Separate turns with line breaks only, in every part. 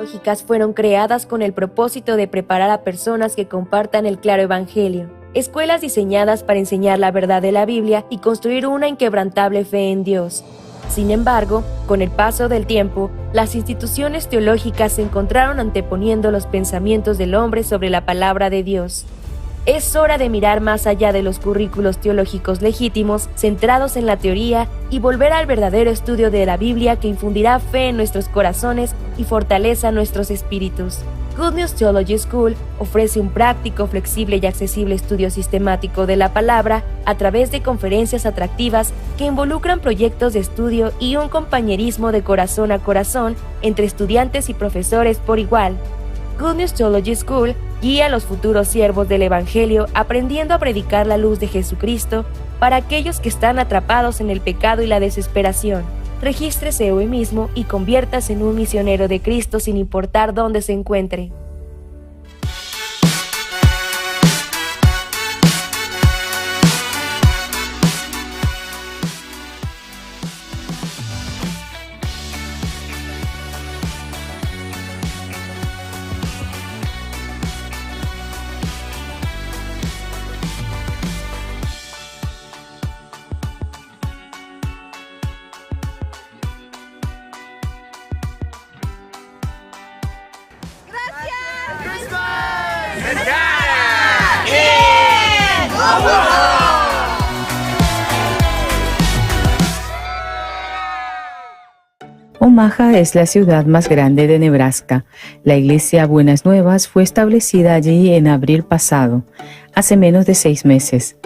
teológicas fueron creadas con el propósito de preparar a personas que compartan el claro evangelio. Escuelas diseñadas para enseñar la verdad de la Biblia y construir una inquebrantable fe en Dios. Sin embargo, con el paso del tiempo, las instituciones teológicas se encontraron anteponiendo los pensamientos del hombre sobre la palabra de Dios. Es hora de mirar más allá de los currículos teológicos legítimos, centrados en la teoría, y volver al verdadero estudio de la Biblia que infundirá fe en nuestros corazones y fortaleza nuestros espíritus. Good News Theology School ofrece un práctico, flexible y accesible estudio sistemático de la palabra a través de conferencias atractivas que involucran proyectos de estudio y un compañerismo de corazón a corazón entre estudiantes y profesores por igual. Good News Theology School guía a los futuros siervos del Evangelio aprendiendo a predicar la luz de Jesucristo para aquellos que están atrapados en el pecado y la desesperación. Regístrese hoy mismo y conviértase en un misionero de Cristo sin importar dónde se encuentre.
Omaha es la ciudad más grande de Nebraska. La iglesia Buenas Nuevas fue establecida allí en abril pasado, hace menos de 6 meses.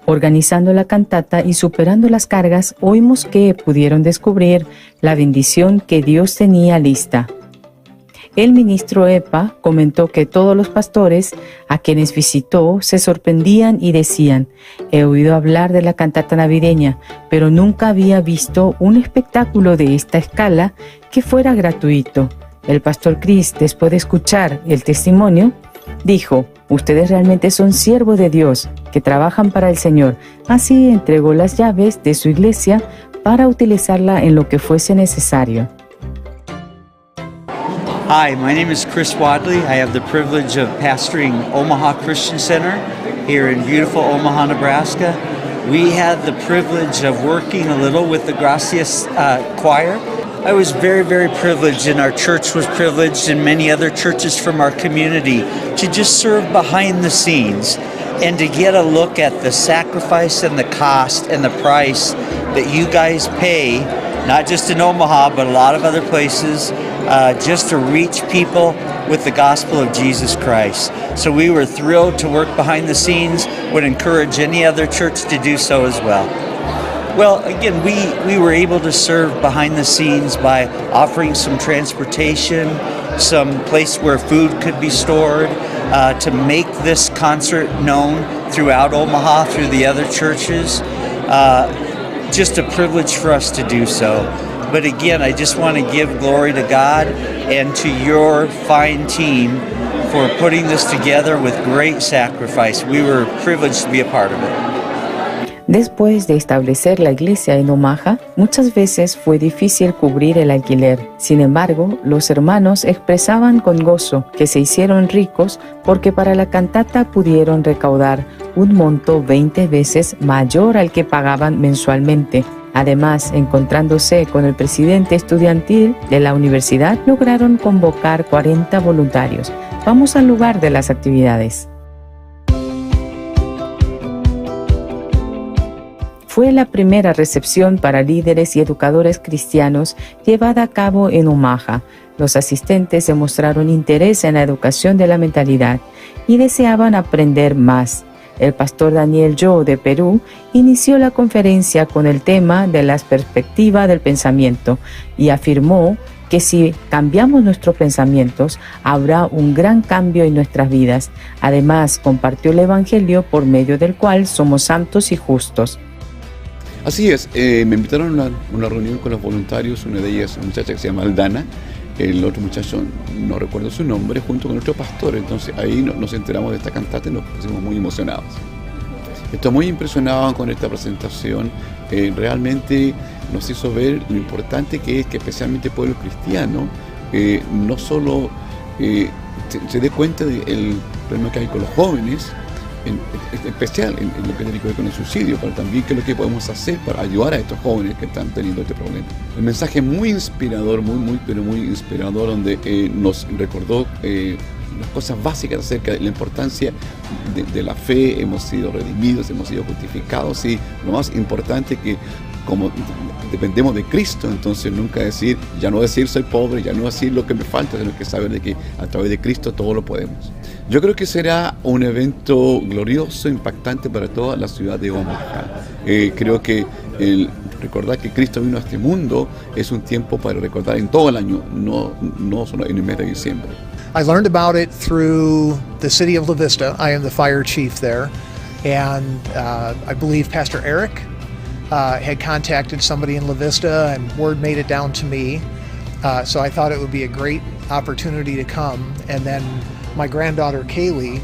Organizando la cantata y superando las cargas, oímos que pudieron descubrir la bendición que Dios tenía lista. El ministro Epa comentó que todos los pastores a quienes visitó se sorprendían y decían: he oído hablar de la cantata navideña, pero nunca había visto un espectáculo de esta escala que fuera gratuito. El pastor Chris, después de escuchar el testimonio, dijo: ustedes realmente son siervos de Dios, que trabajan para el Señor. Así entregó las llaves de su iglesia para utilizarla en lo que fuese necesario.
Hi, my name is Chris Wadley. I have the privilege of pastoring Omaha Christian Center here in beautiful Omaha, Nebraska. We had the privilege of working a little with the Gracias choir. I was very, very privileged, and our church was privileged, and many other churches from our community, to just serve behind the scenes and to get a look at the sacrifice and the cost and the price that you guys pay, not just in Omaha, but a lot of other places, just to reach people with the gospel of Jesus Christ. So we were thrilled to work behind the scenes, would encourage any other church to do so as well. Well, again, we were able to serve behind the scenes by offering some transportation, some place where food could be stored, to make this concert known throughout Omaha, through the other churches. Just a privilege for us to do so. But again, I just want to give glory to God and to your fine team for putting this together with great sacrifice. We were privileged to be a part of it.
Después de establecer la iglesia en Omaha, muchas veces fue difícil cubrir el alquiler. Sin embargo, los hermanos expresaban con gozo que se hicieron ricos porque para la cantata pudieron recaudar un monto 20 veces mayor al que pagaban mensualmente. Además, encontrándose con el presidente estudiantil de la universidad, lograron convocar 40 voluntarios. Vamos al lugar de las actividades. Fue la primera recepción para líderes y educadores cristianos llevada a cabo en Omaha. Los asistentes demostraron interés en la educación de la mentalidad y deseaban aprender más. El pastor Daniel Joe de Perú inició la conferencia con el tema de la perspectiva del pensamiento y afirmó que si cambiamos nuestros pensamientos, habrá un gran cambio en nuestras vidas. Además, compartió el Evangelio por medio del cual somos santos y justos.
Así es, me invitaron a una reunión con los voluntarios, una de ellas, una muchacha que se llama Aldana, el otro muchacho, no recuerdo su nombre, junto con nuestro pastor. Entonces ahí nos enteramos de esta cantata y nos pusimos muy emocionados. Estoy muy impresionado con esta presentación, realmente nos hizo ver lo importante que es que especialmente el pueblo cristiano no solo se dé cuenta del problema que hay con los jóvenes, en especial en lo que tiene que ver con el suicidio, pero también qué es lo que podemos hacer para ayudar a estos jóvenes que están teniendo este problema. El mensaje es muy inspirador, muy inspirador, donde nos recordó las cosas básicas acerca de la importancia de la fe. Hemos sido redimidos, hemos sido justificados, y lo más importante que como dependemos de Cristo, entonces nunca decir, ya no decir soy pobre, ya no decir lo que me falta, sino que saber de que a través de Cristo todo lo podemos. Yo creo que será un evento glorioso, impactante para toda la ciudad de Omaha. Creo que recordar que Cristo vino a este mundo es un tiempo para recordar en todo el año, no solo en el mes de diciembre.
I learned about it through the city of La Vista. I am the fire chief there, and I believe Pastor Eric had contacted somebody in La Vista, and word made it down to me. So I thought it would be a great opportunity to come. And then my granddaughter Kaylee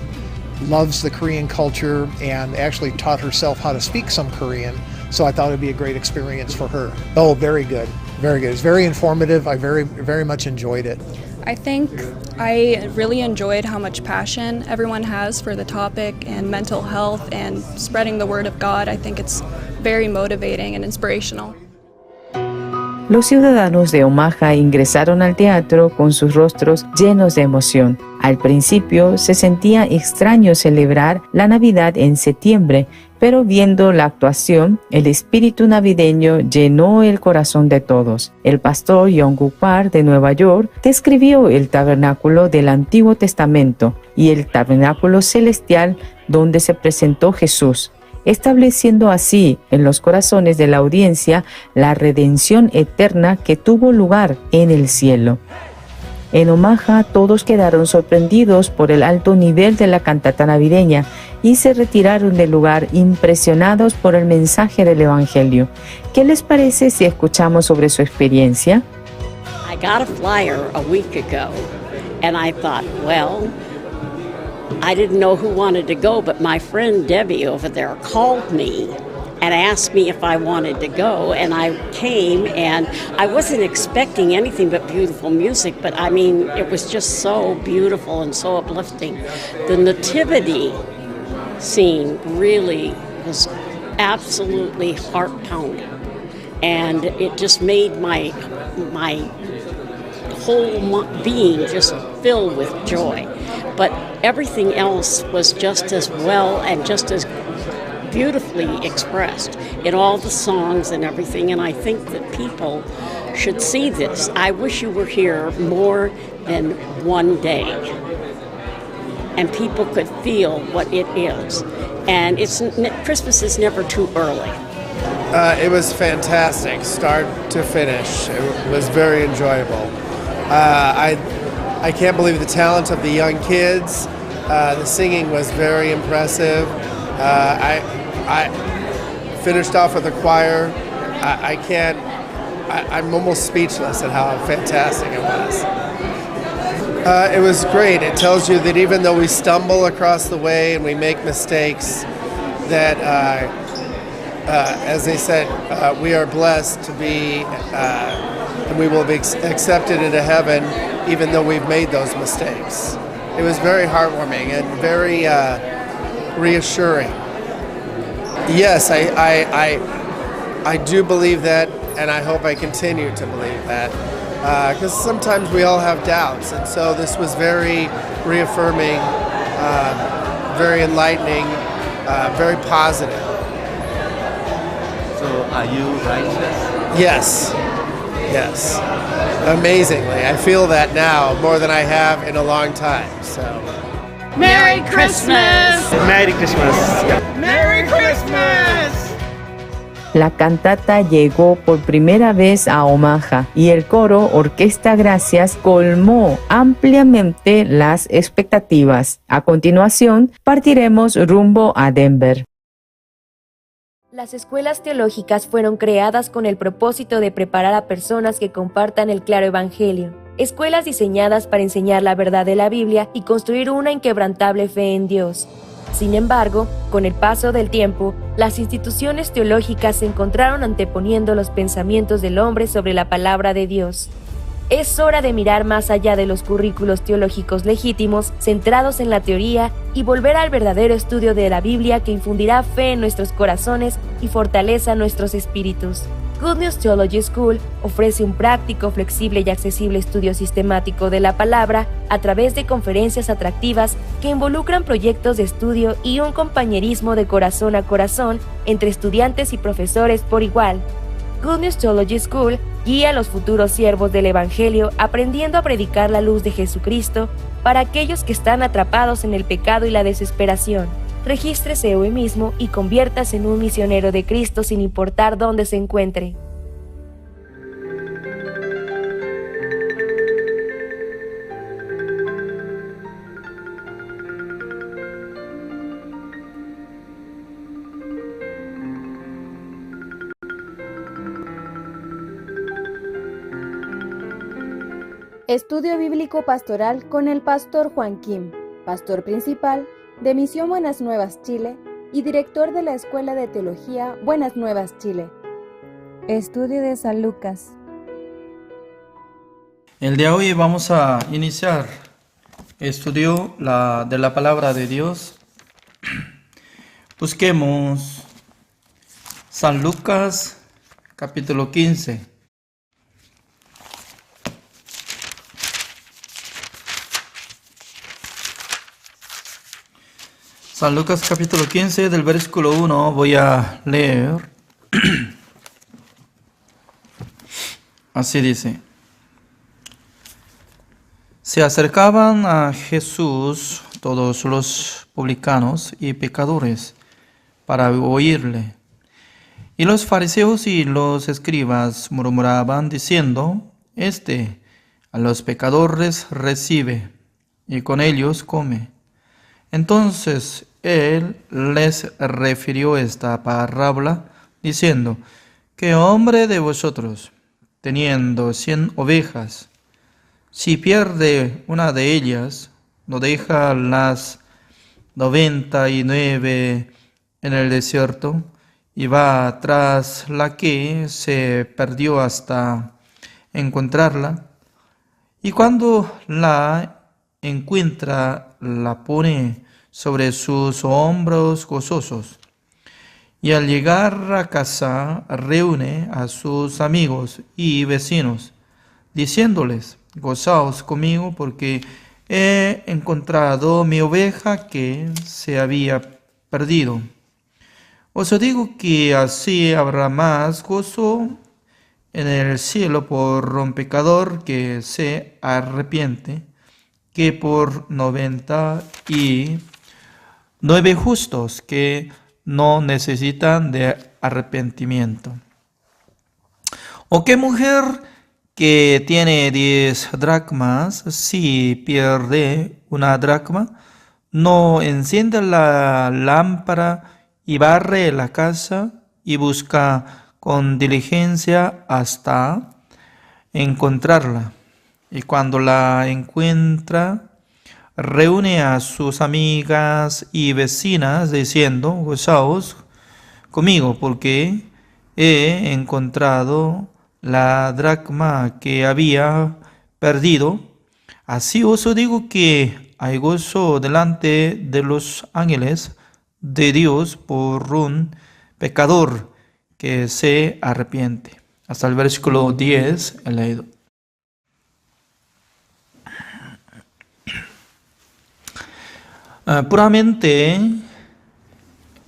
loves the Korean culture and actually taught herself how to speak some Korean. So I thought it would be a great experience for her. Oh, very good. Very good. It's very informative. I very much enjoyed it.
I think I really enjoyed how much passion everyone has for the topic and mental health and spreading the word of God. I think it's very motivating and inspirational.
Los ciudadanos de Omaha ingresaron al teatro con sus rostros llenos de emoción. Al principio se sentía extraño celebrar la Navidad en septiembre, pero viendo la actuación, el espíritu navideño llenó el corazón de todos. El pastor Young-Guk Park de Nueva York describió el tabernáculo del Antiguo Testamento y el tabernáculo celestial donde se presentó Jesús, estableciendo así en los corazones de la audiencia la redención eterna que tuvo lugar en el cielo. En Omaha todos quedaron sorprendidos por el alto nivel de la cantata navideña y se retiraron del lugar impresionados por el mensaje del Evangelio. ¿Qué les parece si escuchamos sobre su experiencia?
I got a flyer a week ago and I thought, well, I didn't know who wanted to go, but my friend Debbie over there called me and asked me if I wanted to go, and I came, and I wasn't expecting anything but beautiful music, but I mean, it was just so beautiful and so uplifting. The nativity scene really was absolutely heart-pounding, and it just made my whole being just filled with joy. But everything else was just as well and just as beautifully expressed in all the songs and everything, and I think that people should see this. I wish you were here more than one day and people could feel what it is. And Christmas is never too early.
It was fantastic, start to finish. It was very enjoyable. I can't believe the talent of the young kids. The singing was very impressive. I finished off with the choir. I'm almost speechless at how fantastic it was. It was great. It tells you that even though we stumble across the way and we make mistakes, that as they said, we are blessed to be, and we will be accepted into heaven even though we've made those mistakes. It was very heartwarming and very reassuring. Yes, I do believe that, and I hope I continue to believe that, because sometimes we all have doubts, and so this was very reaffirming, very enlightening, very positive.
So are you righteous?
Yes, amazingly. I feel that now more than I have in a long time, so.
Merry Christmas!
Merry Christmas!
Merry Christmas!
La cantata llegó por primera vez a Omaha y el coro Orquesta Gracias colmó ampliamente las expectativas. A continuación, partiremos rumbo a Denver.
Las escuelas teológicas fueron creadas con el propósito de preparar a personas que compartan el claro evangelio. Escuelas diseñadas para enseñar la verdad de la Biblia y construir una inquebrantable fe en Dios. Sin embargo, con el paso del tiempo, las instituciones teológicas se encontraron anteponiendo los pensamientos del hombre sobre la palabra de Dios. Es hora de mirar más allá de los currículos teológicos legítimos, centrados en la teoría, y volver al verdadero estudio de la Biblia que infundirá fe en nuestros corazones y fortaleza nuestros espíritus. Good News Theology School ofrece un práctico, flexible y accesible estudio sistemático de la palabra a través de conferencias atractivas que involucran proyectos de estudio y un compañerismo de corazón a corazón entre estudiantes y profesores por igual. Good News Theology School guía a los futuros siervos del Evangelio aprendiendo a predicar la luz de Jesucristo para aquellos que están atrapados en el pecado y la desesperación. Regístrese hoy mismo y conviértase en un misionero de Cristo sin importar dónde se encuentre.
Estudio Bíblico Pastoral con el Pastor Juan Kim, pastor principal de Misión Buenas Nuevas Chile y director de la Escuela de Teología Buenas Nuevas Chile. Estudio de San Lucas.
El día de hoy vamos a iniciar estudio de la palabra de Dios. Busquemos San Lucas capítulo 15. San Lucas capítulo 15 del versículo 1 voy a leer. Así dice: Se acercaban a Jesús todos los publicanos y pecadores para oírle. Y los fariseos y los escribas murmuraban diciendo: Este a los pecadores recibe y con ellos come. Entonces él les refirió esta parábola diciendo: ¿Qué hombre de vosotros, teniendo 100 ovejas, si pierde una de ellas, no deja las 99 en el desierto y va tras la que se perdió hasta encontrarla? Y cuando la encuentra, la pone sobre sus hombros gozosos. Y al llegar a casa, reúne a sus amigos y vecinos, diciéndoles: Gozaos conmigo, porque he encontrado mi oveja que se había perdido. Os digo que así habrá más gozo en el cielo por un pecador que se arrepiente, que por 99 justos que no necesitan de arrepentimiento. ¿O qué mujer que tiene 10 dracmas, si pierde una dracma, no enciende la lámpara y barre la casa y busca con diligencia hasta encontrarla? Y cuando la encuentra, reúne a sus amigas y vecinas diciendo: Gozaos conmigo, porque he encontrado la dracma que había perdido. Así os digo que hay gozo delante de los ángeles de Dios por un pecador que se arrepiente. Hasta el versículo 10 he leído. Puramente en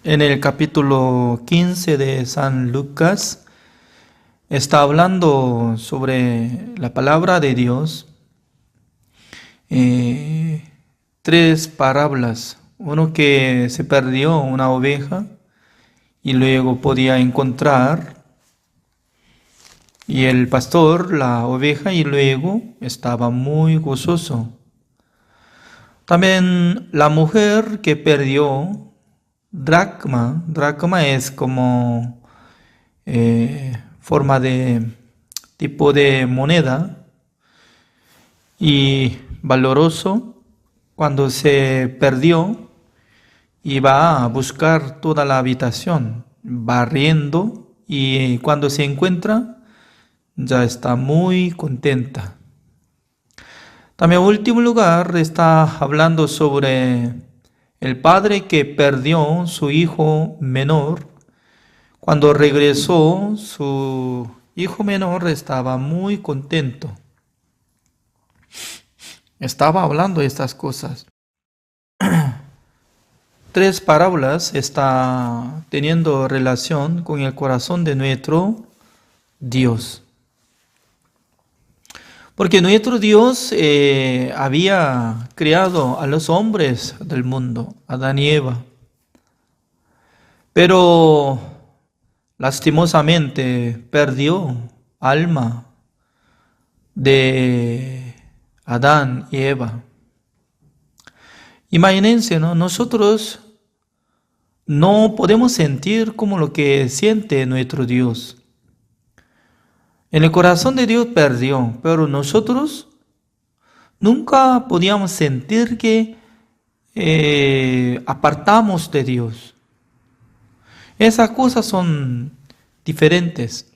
el capítulo 15 de San Lucas está hablando sobre la palabra de Dios. 3 parábolas. Uno que se perdió una oveja y luego podía encontrar, y el pastor la oveja y luego estaba muy gozoso. También la mujer que perdió dracma. Dracma es como forma de tipo de moneda y valoroso. Cuando se perdió, iba a buscar toda la habitación, barriendo, y cuando se encuentra, ya está muy contenta. También en último lugar está hablando sobre el padre que perdió su hijo menor. Cuando regresó, su hijo menor estaba muy contento. Estaba hablando de estas cosas. 3 parábolas están teniendo relación con el corazón de nuestro Dios. Porque nuestro Dios había creado a los hombres del mundo, Adán y Eva. Pero lastimosamente perdió alma de Adán y Eva. Imagínense, ¿no? Nosotros no podemos sentir como lo que siente nuestro Dios. En el corazón de Dios perdió, pero nosotros nunca podíamos sentir que apartamos de Dios. Esas cosas son diferentes.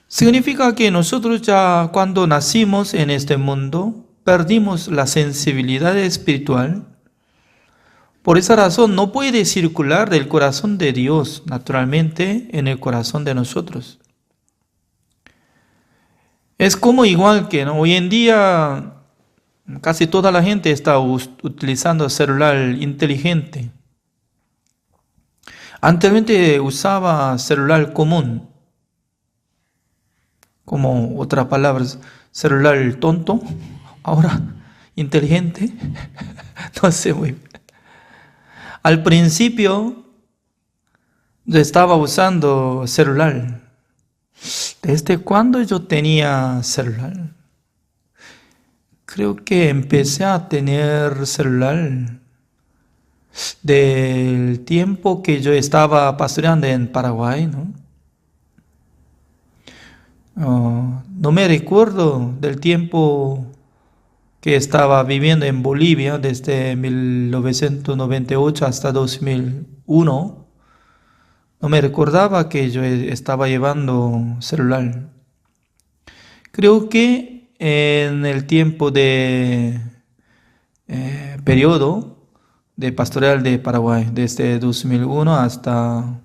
Significa que nosotros ya cuando nacimos en este mundo, perdimos la sensibilidad espiritual. Por esa razón no puede circular del corazón de Dios naturalmente en el corazón de nosotros. Es como igual que, ¿no? Hoy en día casi toda la gente está utilizando celular inteligente. Anteriormente usaba celular común, como otra palabra, celular tonto, ahora inteligente, no sé muy bien. Al principio yo estaba usando celular. ¿Desde cuándo yo tenía celular? Creo que empecé a tener celular del tiempo que yo estaba pastoreando en Paraguay, ¿no? No me recuerdo del tiempo que estaba viviendo en Bolivia desde 1998 hasta 2001. No me recordaba que yo estaba llevando celular. Creo que en el tiempo de periodo de pastoral de Paraguay, desde 2001 hasta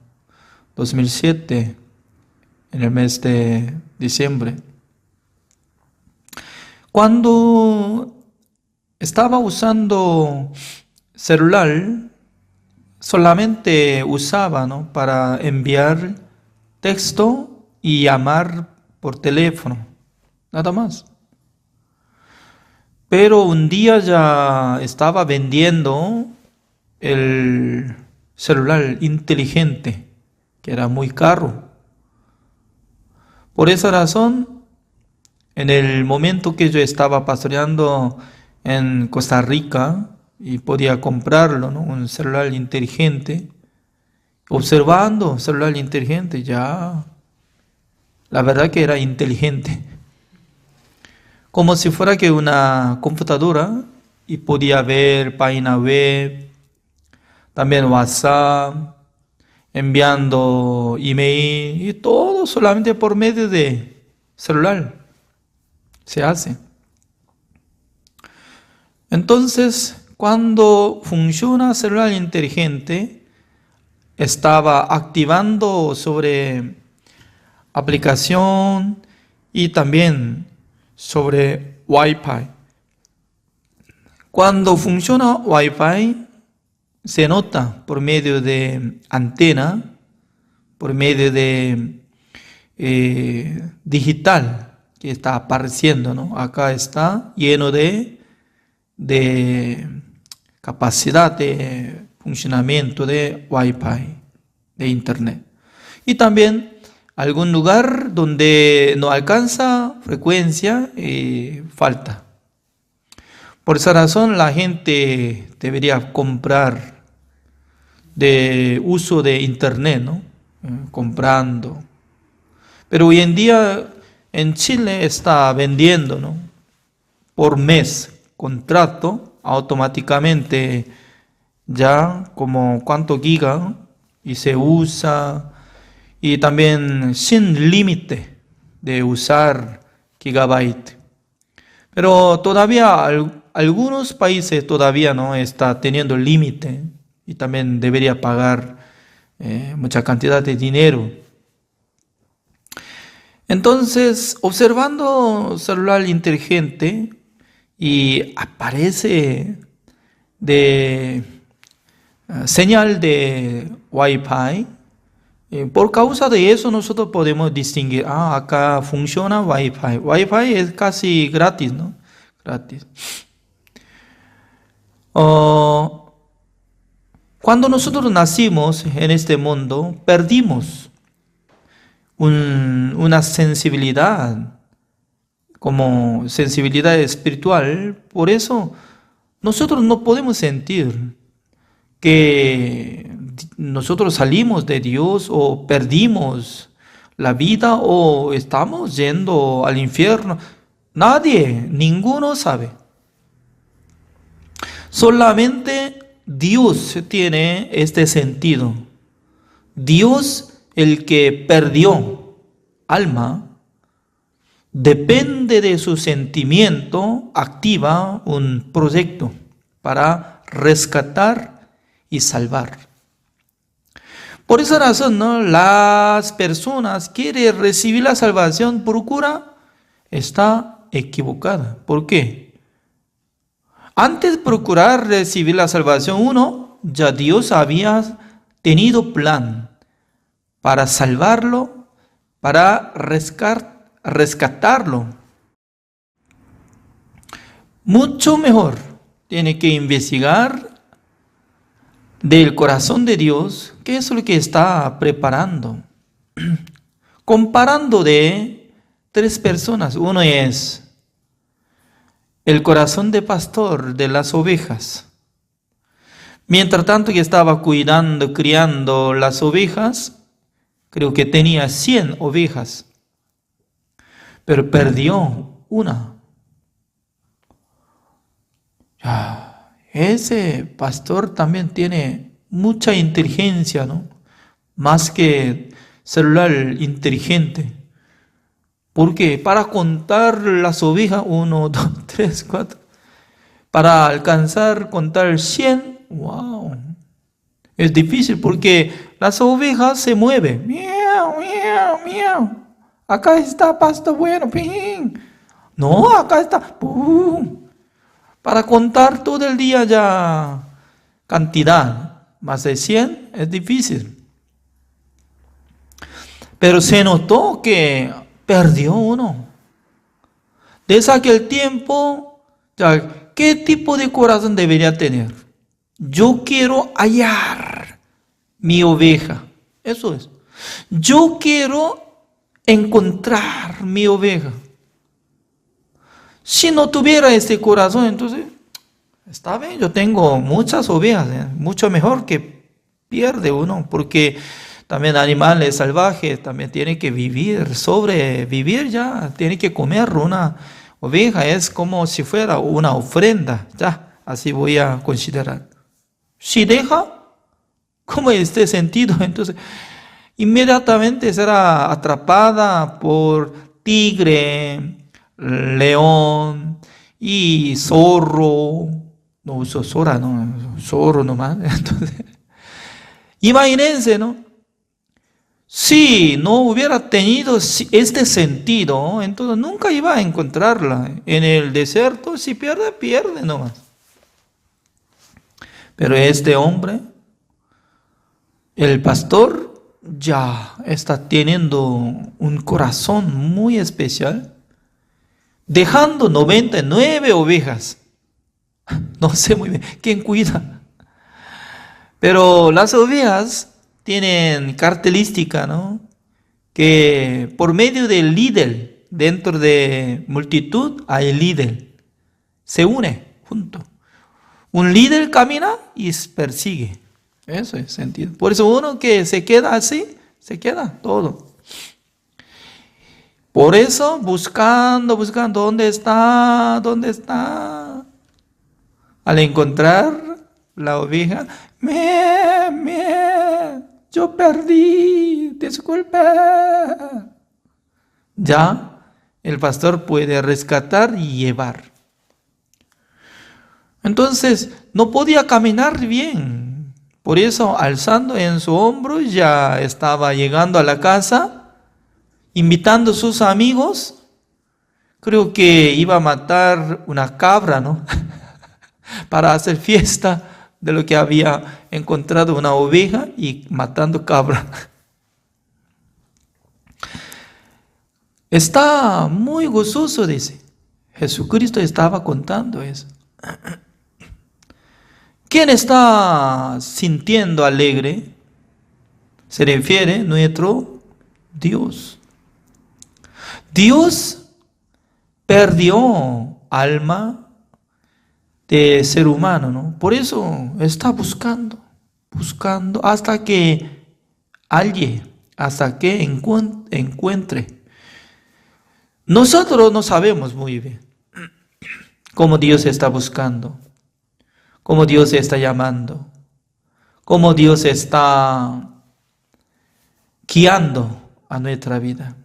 2007, en el mes de diciembre. Cuando estaba usando celular, solamente usaba, ¿no?, para enviar texto y llamar por teléfono, nada más. Pero un día ya estaba vendiendo el celular inteligente, que era muy caro. Por esa razón, en el momento que yo estaba pastoreando en Costa Rica y podía comprarlo, ¿no?, un celular inteligente, observando celular inteligente, ya la verdad que era inteligente, como si fuera que una computadora, y podía ver página web, también WhatsApp, enviando email y todo solamente por medio de celular se hace. Entonces, cuando funciona celular inteligente, estaba activando sobre aplicación y también sobre Wi-Fi. Cuando funciona Wi-Fi, se nota por medio de antena, por medio de digital que está apareciendo, ¿no? Acá está lleno de capacidad de funcionamiento de Wi-Fi, de Internet. Y también algún lugar donde no alcanza frecuencia y falta. Por esa razón la gente debería comprar de uso de Internet, ¿no? Comprando. Pero hoy en día en Chile está vendiendo, ¿no?, por mes, contrato, automáticamente ya como cuánto giga y se usa, y también sin límite de usar gigabyte. Pero todavía algunos países todavía no está teniendo límite y también debería pagar mucha cantidad de dinero. Entonces, observando celular inteligente y aparece de señal de Wi-Fi, por causa de eso nosotros podemos distinguir, acá funciona Wi-Fi. Wi-Fi es casi gratis, ¿no? Gratis. Cuando nosotros nacimos en este mundo, perdimos una sensibilidad, como sensibilidad espiritual. Por eso nosotros no podemos sentir que nosotros salimos de Dios o perdimos la vida o estamos yendo al infierno. Nadie, ninguno sabe. Solamente Dios tiene este sentido. Dios, el que perdió alma, depende de su sentimiento, activa un proyecto para rescatar y salvar. Por esa razón, ¿no?, las personas quieren recibir la salvación por cura, está equivocada. ¿Por qué? Antes de procurar recibir la salvación, ya Dios había tenido plan para salvarlo, para rescatarlo. Mucho mejor tiene que investigar del corazón de Dios qué es lo que está preparando. Comparando de tres personas. Uno es el corazón de pastor de las ovejas. Mientras tanto que estaba cuidando, criando las ovejas, creo que tenía 100 ovejas, pero perdió una. Ese pastor también tiene mucha inteligencia, ¿no? Más que celular inteligente. Porque para contar las ovejas, 1, 2, 3, 4, para alcanzar contar 100, wow, es difícil porque las ovejas se mueven. Miau, miau, miau. Acá está pasto bueno. Ping. No, acá está. ¡Pum! Para contar todo el día ya cantidad, más de 100, es difícil. Pero se notó que perdió uno. Desde aquel tiempo, ya, ¿qué tipo de corazón debería tener? Yo quiero hallar mi oveja. Eso es. Yo quiero encontrar mi oveja. Si no tuviera este corazón, entonces, está bien, yo tengo muchas ovejas, mucho mejor que pierde uno, porque también animales salvajes también tienen que vivir, sobrevivir ya, tienen que comer. Una oveja es como si fuera una ofrenda, ya, así voy a considerar. Si deja, como este sentido, entonces, inmediatamente será atrapada por tigre, león y zorro. No uso zorra, no, zorro nomás. Entonces, imagínense, ¿no? Si no hubiera tenido este sentido, entonces nunca iba a encontrarla. En el desierto, si pierde, pierde nomás. Pero este hombre, el pastor, ya está teniendo un corazón muy especial, dejando 99 ovejas. No sé muy bien quién cuida. Pero las ovejas tienen característica, ¿no?, que por medio del líder, dentro de multitud hay líder, se une junto. Un líder camina y persigue. Eso es sentido. Por eso uno que se queda así, se queda todo. Por eso buscando, ¿dónde está? ¿Dónde está? Al encontrar la oveja, yo perdí, disculpe. Ya el pastor puede rescatar y llevar. Entonces, no podía caminar bien. Por eso, alzando en su hombro, ya estaba llegando a la casa, invitando a sus amigos. Creo que iba a matar una cabra, ¿no? Para hacer fiesta de lo que había encontrado una oveja y matando cabra. Está muy gozoso, dice. Jesucristo estaba contando eso. ¿Quién está sintiendo alegre? Se refiere a nuestro Dios. Dios perdió alma de ser humano, ¿no? Por eso está buscando hasta que halle, hasta que encuentre. Nosotros no sabemos muy bien cómo Dios está buscando, cómo Dios está llamando, cómo Dios está guiando a nuestra vida.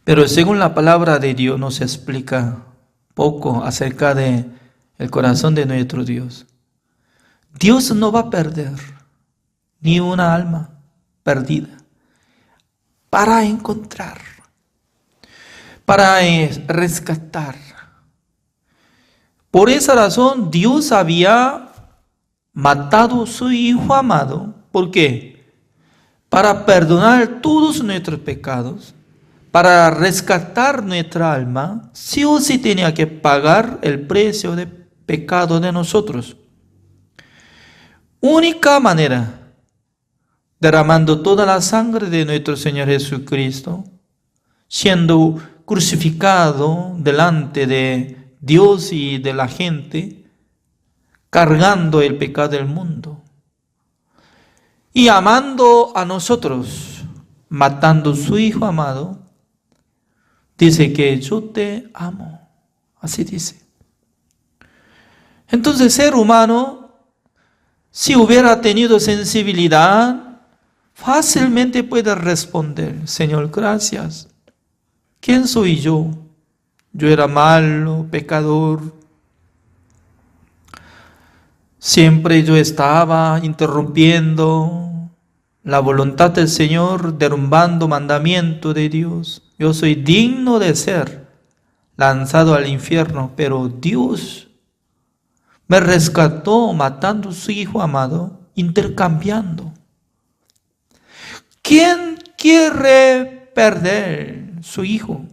Pero según la palabra de Dios nos explica poco acerca de el corazón de nuestro Dios. Dios no va a perder ni una alma perdida para encontrar, para rescatar. Por esa razón Dios había matado a su Hijo amado. ¿Por qué? Para perdonar todos nuestros pecados, para rescatar nuestra alma, sí o sí tenía que pagar el precio de pecado de nosotros. Única manera, derramando toda la sangre de nuestro Señor Jesucristo, siendo crucificado delante de Dios y de la gente, cargando el pecado del mundo y amando a nosotros, matando a su Hijo amado. Dice que yo te amo, así dice. Entonces, ser humano, si hubiera tenido sensibilidad, fácilmente puede responder: Señor, gracias. ¿Quién soy yo? Yo era malo, pecador. Siempre yo estaba interrumpiendo la voluntad del Señor, derrumbando mandamiento de Dios. Yo soy digno de ser lanzado al infierno, pero Dios me rescató matando a su Hijo amado, intercambiando. ¿Quién quiere perder su hijo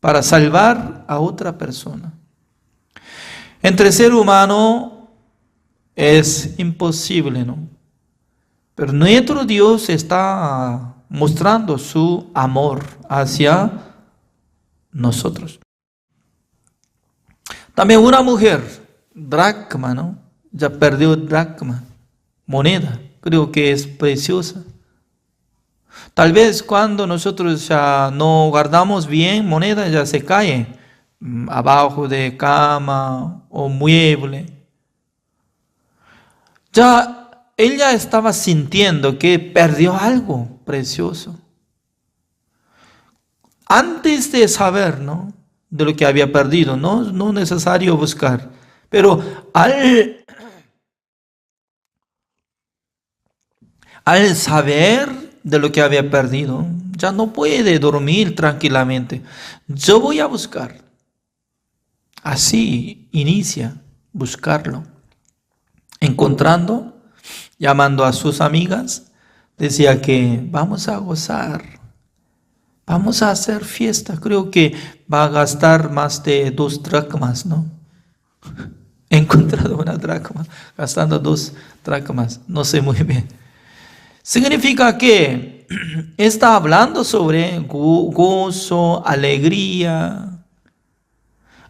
para salvar a otra persona? Entre ser humano es imposible, ¿no? Pero nuestro Dios está mostrando su amor hacia nosotros. También una mujer, dracma, ¿no? Ya perdió dracma, moneda, creo que es preciosa. Tal vez cuando nosotros ya no guardamos bien moneda, ya se cae abajo de cama o mueble. Ya ella estaba sintiendo que perdió algo precioso. Antes de saber, ¿no?, de lo que había perdido, no necesario buscar, pero al saber de lo que había perdido, ya no puede dormir tranquilamente. Yo voy a buscar. Así inicia buscarlo. Encontrando, llamando a sus amigas, decía que vamos a gozar, vamos a hacer fiesta. Creo que va a gastar más de 2 dracmas, ¿no? He encontrado una dracma, gastando 2 dracmas, no sé muy bien. Significa que está hablando sobre gozo, alegría.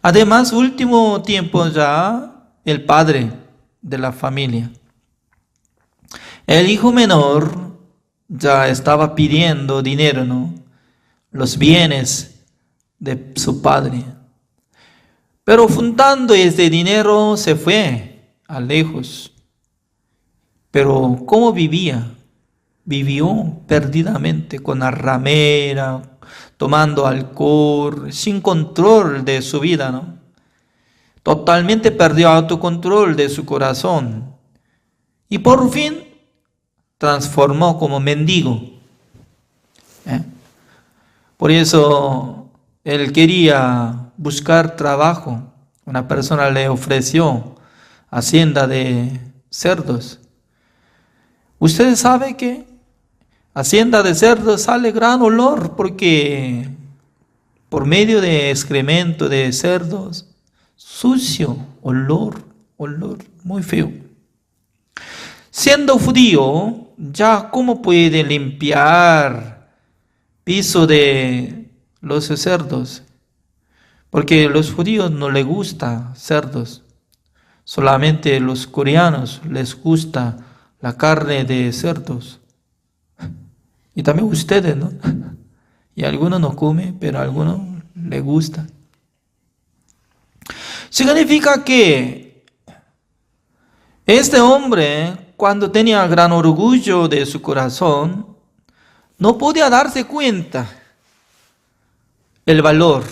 Además, último tiempo ya, el padre de la familia, el hijo menor, ya estaba pidiendo dinero, ¿no?, los bienes de su padre. Pero juntando este dinero se fue a lejos. Pero ¿cómo vivía? Vivió perdidamente con la ramera, tomando alcohol, sin control de su vida, ¿no? Totalmente perdió autocontrol de su corazón. Y por fin transformó como mendigo. Por eso él quería buscar trabajo. Una persona le ofreció hacienda de cerdos. Ustedes saben que hacienda de cerdos sale gran olor porque por medio de excremento de cerdos, sucio, olor muy feo. Siendo judío, ya cómo puede limpiar piso de los cerdos, porque a los judíos no les gusta cerdos, solamente a los coreanos les gusta la carne de cerdos. Y también ustedes, ¿no? Y algunos no comen, pero a algunos les gusta. Significa que este hombre, cuando tenía gran orgullo de su corazón, no podía darse cuenta el valor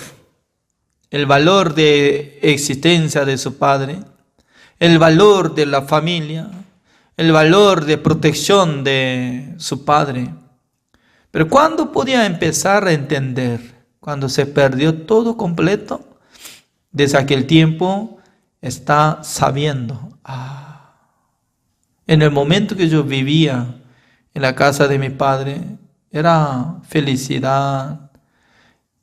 de existencia de su padre, el valor de la familia, el valor de protección de su padre. Pero cuando podía empezar a entender, cuando se perdió todo completo, desde aquel tiempo está sabiendo. En el momento que yo vivía en la casa de mi padre, era felicidad,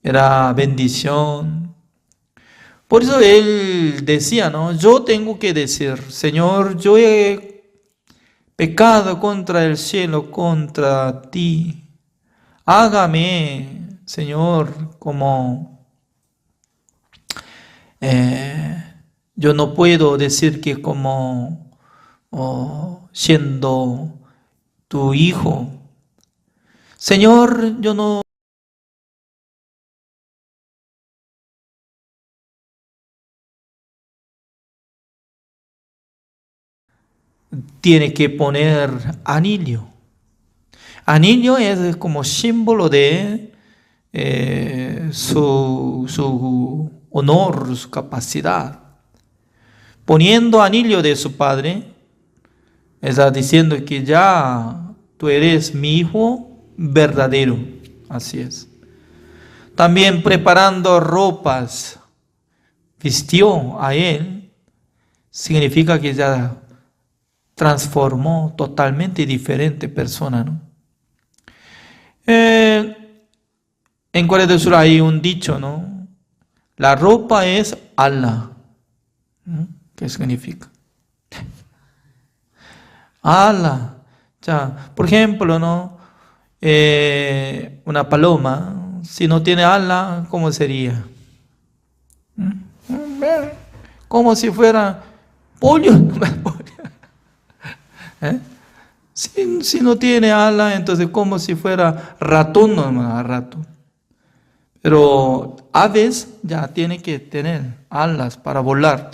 era bendición. Por eso él decía, ¿no? Yo tengo que decir, Señor, yo he pecado contra el cielo, contra ti. Hágame, Señor, como yo no puedo decir que como siendo tu hijo. Señor, yo no tiene que poner anillo. Anillo es como símbolo de su honor, su capacidad. Poniendo anillo de su padre, está diciendo que ya tú eres mi hijo verdadero. Así es. También preparando ropas, vistió a él, significa que ya transformó totalmente diferente persona, ¿no? En Corea del Sur hay un dicho, ¿no? La ropa es Allah. ¿Qué significa? Allah. Ya, por ejemplo, ¿no? Una paloma, si no tiene ala, ¿cómo sería? Como si fuera pollo. Si no tiene ala, entonces como si fuera ratón, no, ratón. Pero aves ya tienen que tener alas para volar.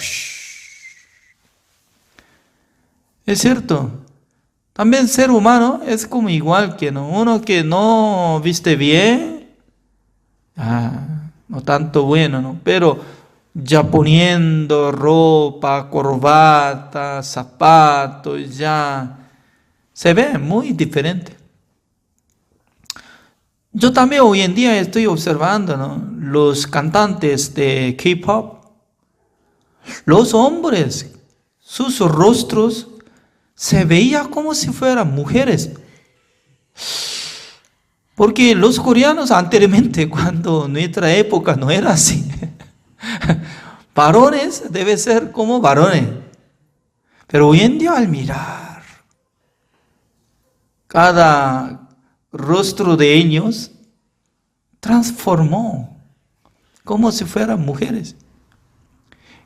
Es cierto. También ser humano es como igual que ¿no? Uno que no viste bien, no tanto bueno, ¿no? Pero ya poniendo ropa, corbata, zapatos, ya se ve muy diferente. Yo también hoy en día estoy observando, ¿no? Los cantantes de K-pop, los hombres, sus rostros se veía como si fueran mujeres. Porque los coreanos anteriormente, cuando nuestra época no era así, varones debe ser como varones. Pero hoy en día al mirar cada rostro de ellos transformó como si fueran mujeres.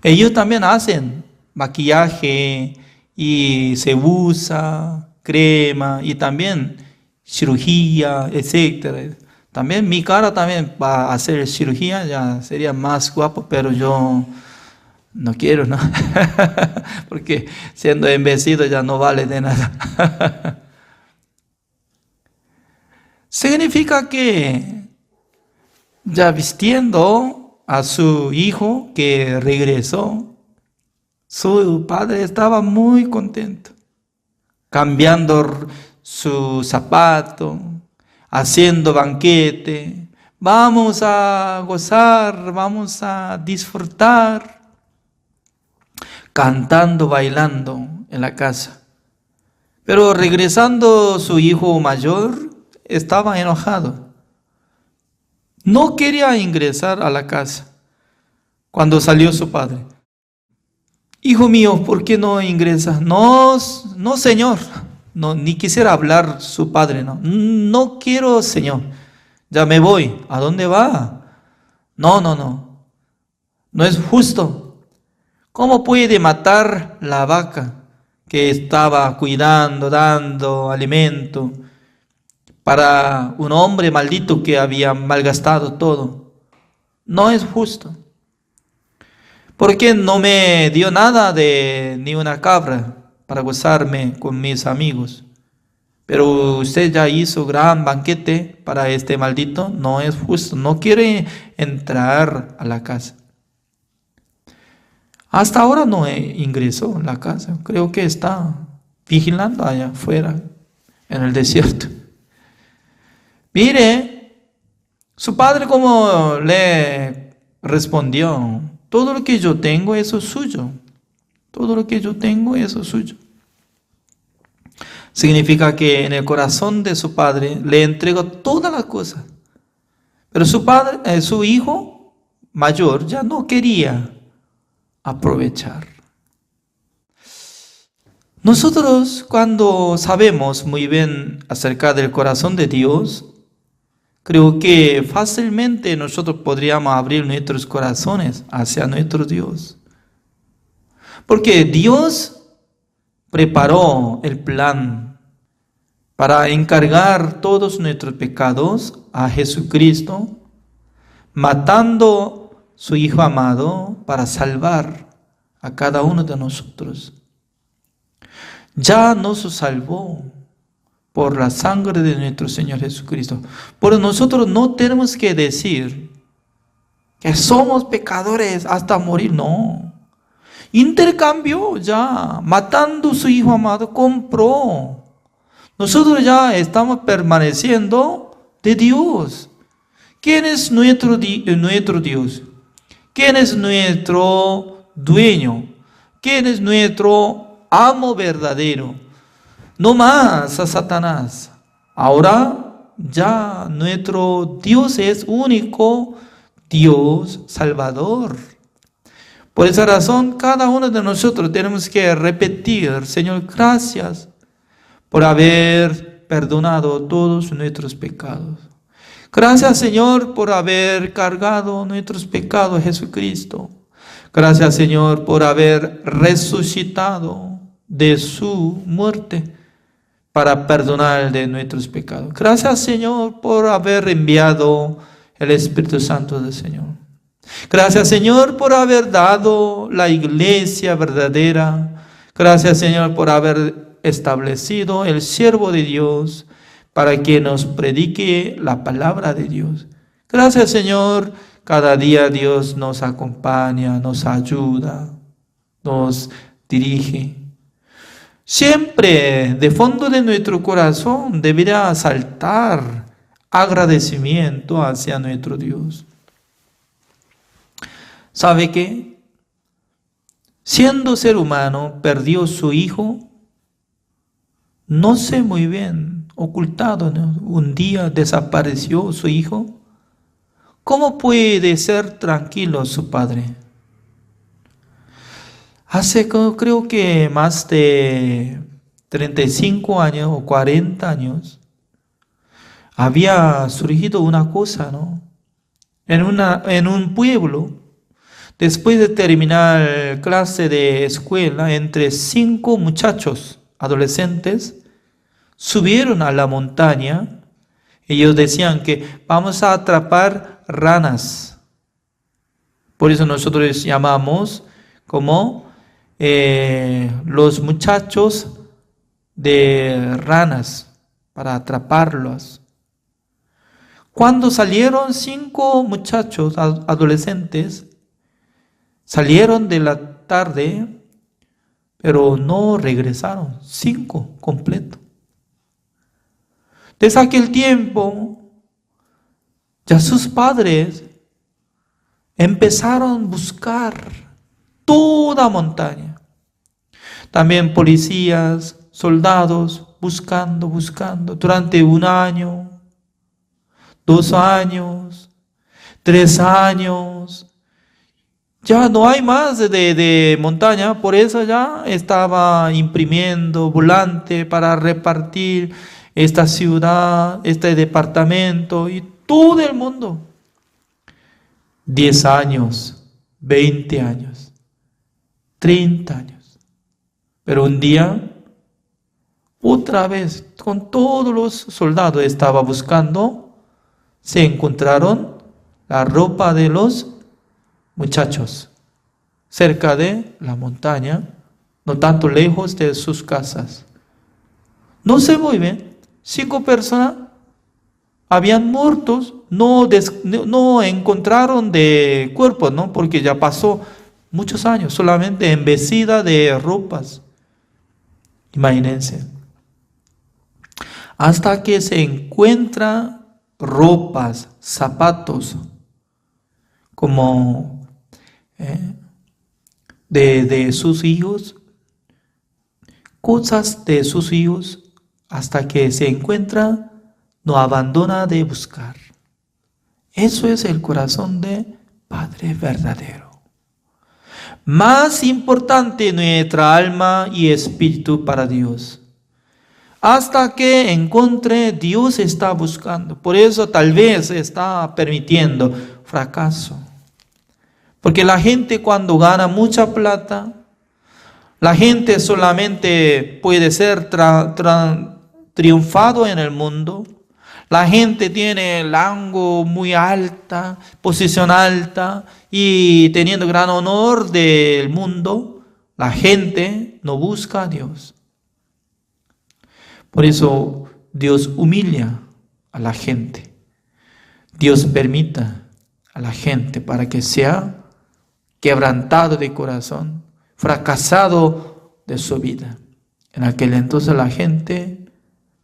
Ellos también hacen maquillaje y se usa crema y también cirugía, etc. También mi cara también para hacer cirugía ya sería más guapo, pero yo no quiero, ¿no? Porque siendo envejecido ya no vale de nada. Significa que Ya vistiendo a su hijo que regresó, su padre estaba muy contento, cambiando su zapato, haciendo banquete. Vamos a gozar, vamos a disfrutar, cantando, bailando en la casa. Pero regresando su hijo mayor, estaba enojado. No quería ingresar a la casa. Cuando salió su padre: hijo mío, ¿por qué no ingresas? No, no, señor. No, ni quisiera hablar su padre, no. No quiero, señor. Ya me voy. ¿A dónde va? No. No es justo. ¿Cómo puede matar la vaca que estaba cuidando, dando alimento para un hombre maldito que había malgastado todo? No es justo. ¿Por qué no me dio nada de ni una cabra para gozarme con mis amigos? Pero usted ya hizo gran banquete para este maldito. No es justo. No quiere entrar a la casa. Hasta ahora no ingresó en la casa. Creo que está vigilando allá afuera, en el desierto. Mire, su padre como le respondió: todo lo que yo tengo, eso es suyo. Todo lo que yo tengo, eso es suyo. Significa que en el corazón de su padre le entregó todas las cosas. Pero su hijo mayor ya no quería aprovechar. Nosotros, cuando sabemos muy bien acerca del corazón de Dios, creo que fácilmente nosotros podríamos abrir nuestros corazones hacia nuestro Dios. Porque Dios preparó el plan para encargar todos nuestros pecados a Jesucristo, matando su Hijo amado para salvar a cada uno de nosotros. Ya nos salvó por la sangre de nuestro Señor Jesucristo. Pero nosotros no tenemos que decir que somos pecadores hasta morir, no. Intercambió ya, matando a su Hijo amado, compró. Nosotros ya estamos permaneciendo de Dios. ¿Quién es nuestro Dios? ¿Quién es nuestro dueño? ¿Quién es nuestro amo verdadero? No más a Satanás. Ahora ya nuestro Dios es único Dios Salvador. Por esa razón, cada uno de nosotros tenemos que repetir: Señor, gracias por haber perdonado todos nuestros pecados. Gracias, Señor, por haber cargado nuestros pecados, Jesucristo. Gracias, Señor, por haber resucitado de su muerte para perdonar de nuestros pecados. Gracias, Señor, por haber enviado el Espíritu Santo del Señor. Gracias, Señor, por haber dado la iglesia verdadera. Gracias, Señor, por haber establecido el siervo de Dios para que nos predique la palabra de Dios. Gracias, Señor. Cada día Dios nos acompaña, nos ayuda, nos dirige. Siempre de fondo de nuestro corazón deberá saltar agradecimiento hacia nuestro Dios. ¿Sabe qué? Siendo ser humano, perdió su hijo. No sé muy bien, ocultado, ¿no? Un día desapareció su hijo. ¿Cómo puede ser tranquilo su padre? Hace creo que más de 35 años o 40 años había surgido una cosa, ¿no? En un pueblo, después de terminar clase de escuela, entre 5 muchachos adolescentes subieron a la montaña. Ellos decían que vamos a atrapar ranas. Por eso nosotros llamamos como los muchachos de ranas, para atraparlos. Cuando salieron 5 muchachos adolescentes, salieron de la tarde, pero no regresaron, 5 completos. Desde aquel tiempo, ya sus padres empezaron a buscar toda montaña. También policías, soldados, buscando, durante 1 año, 2 años, 3 años. Ya no hay más de montaña, por eso ya estaba imprimiendo volante para repartir esta ciudad, este departamento y todo el mundo. 10 años, 20 años, 30 años. Pero un día, otra vez, con todos los soldados estaba buscando, se encontraron la ropa de los muchachos cerca de la montaña, no tanto lejos de sus casas. No se mueven, 5 personas habían muertos, no encontraron de cuerpo, ¿no? Porque ya pasó muchos años, solamente embecida de ropas. Imagínense. Hasta que se encuentra ropas, zapatos, como de sus hijos, cosas de sus hijos, hasta que se encuentra, no abandona de buscar. Eso es el corazón de Padre verdadero. Más importante nuestra alma y espíritu para Dios. Hasta que encuentre, Dios está buscando. Por eso tal vez está permitiendo fracaso. Porque la gente cuando gana mucha plata, la gente solamente puede ser triunfado en el mundo. La gente tiene el rango muy alta, posición alta y teniendo gran honor del mundo, la gente no busca a Dios. Por eso Dios humilla a la gente. Dios permita a la gente para que sea quebrantado de corazón, fracasado de su vida. En aquel entonces la gente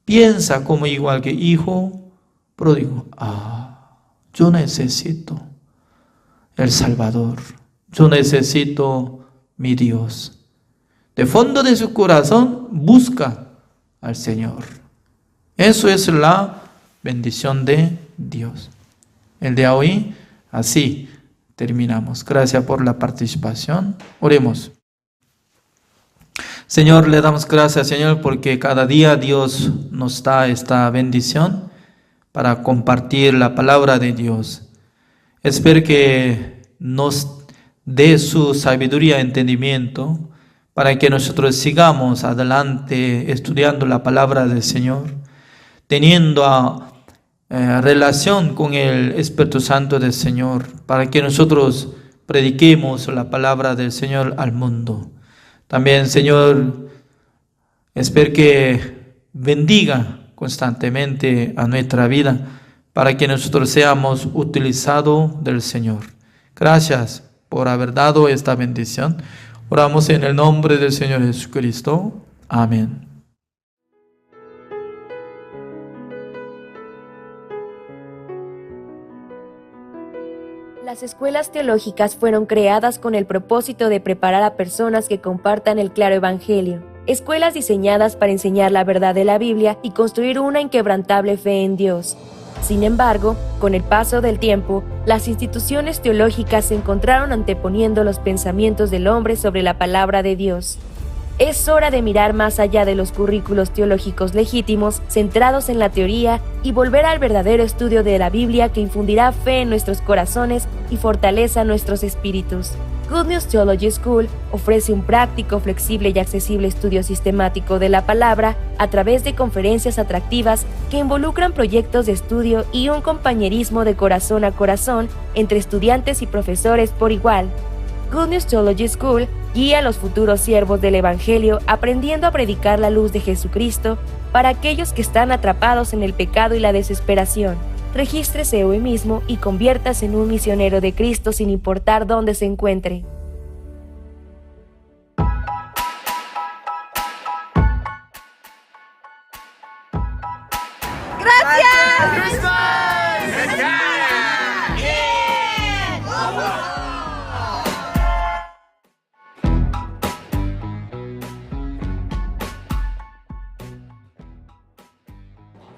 piensa como igual que hijo pródigo. Yo necesito el Salvador. Yo necesito mi Dios. De fondo de su corazón busca al Señor. Eso es la bendición de Dios. El de hoy, así terminamos. Gracias por la participación. Oremos. Señor, le damos gracias, Señor, porque cada día Dios nos da esta bendición para compartir la palabra de Dios. Espero que nos dé su sabiduría y entendimiento para que nosotros sigamos adelante estudiando la palabra del Señor, teniendo relación con el Espíritu Santo del Señor, para que nosotros prediquemos la palabra del Señor al mundo. También, Señor, espero que bendiga constantemente a nuestra vida para que nosotros seamos utilizados del Señor. Gracias por haber dado esta bendición. Oramos en el nombre del Señor Jesucristo. Amén.
Las escuelas teológicas fueron creadas con el propósito de preparar a personas que compartan el claro evangelio. Escuelas diseñadas para enseñar la verdad de la Biblia y construir una inquebrantable fe en Dios. Sin embargo, con el paso del tiempo, las instituciones teológicas se encontraron anteponiendo los pensamientos del hombre sobre la palabra de Dios. Es hora de mirar más allá de los currículos teológicos legítimos, centrados en la teoría, y volver al verdadero estudio de la Biblia que infundirá fe en nuestros corazones y fortaleza nuestros espíritus. Good News Theology School ofrece un práctico, flexible y accesible estudio sistemático de la palabra a través de conferencias atractivas que involucran proyectos de estudio y un compañerismo de corazón a corazón entre estudiantes y profesores por igual. Good News Theology School guía a los futuros siervos del Evangelio aprendiendo a predicar la luz de Jesucristo para aquellos que están atrapados en el pecado y la desesperación. Regístrese hoy mismo y conviértase en un misionero de Cristo sin importar dónde se encuentre.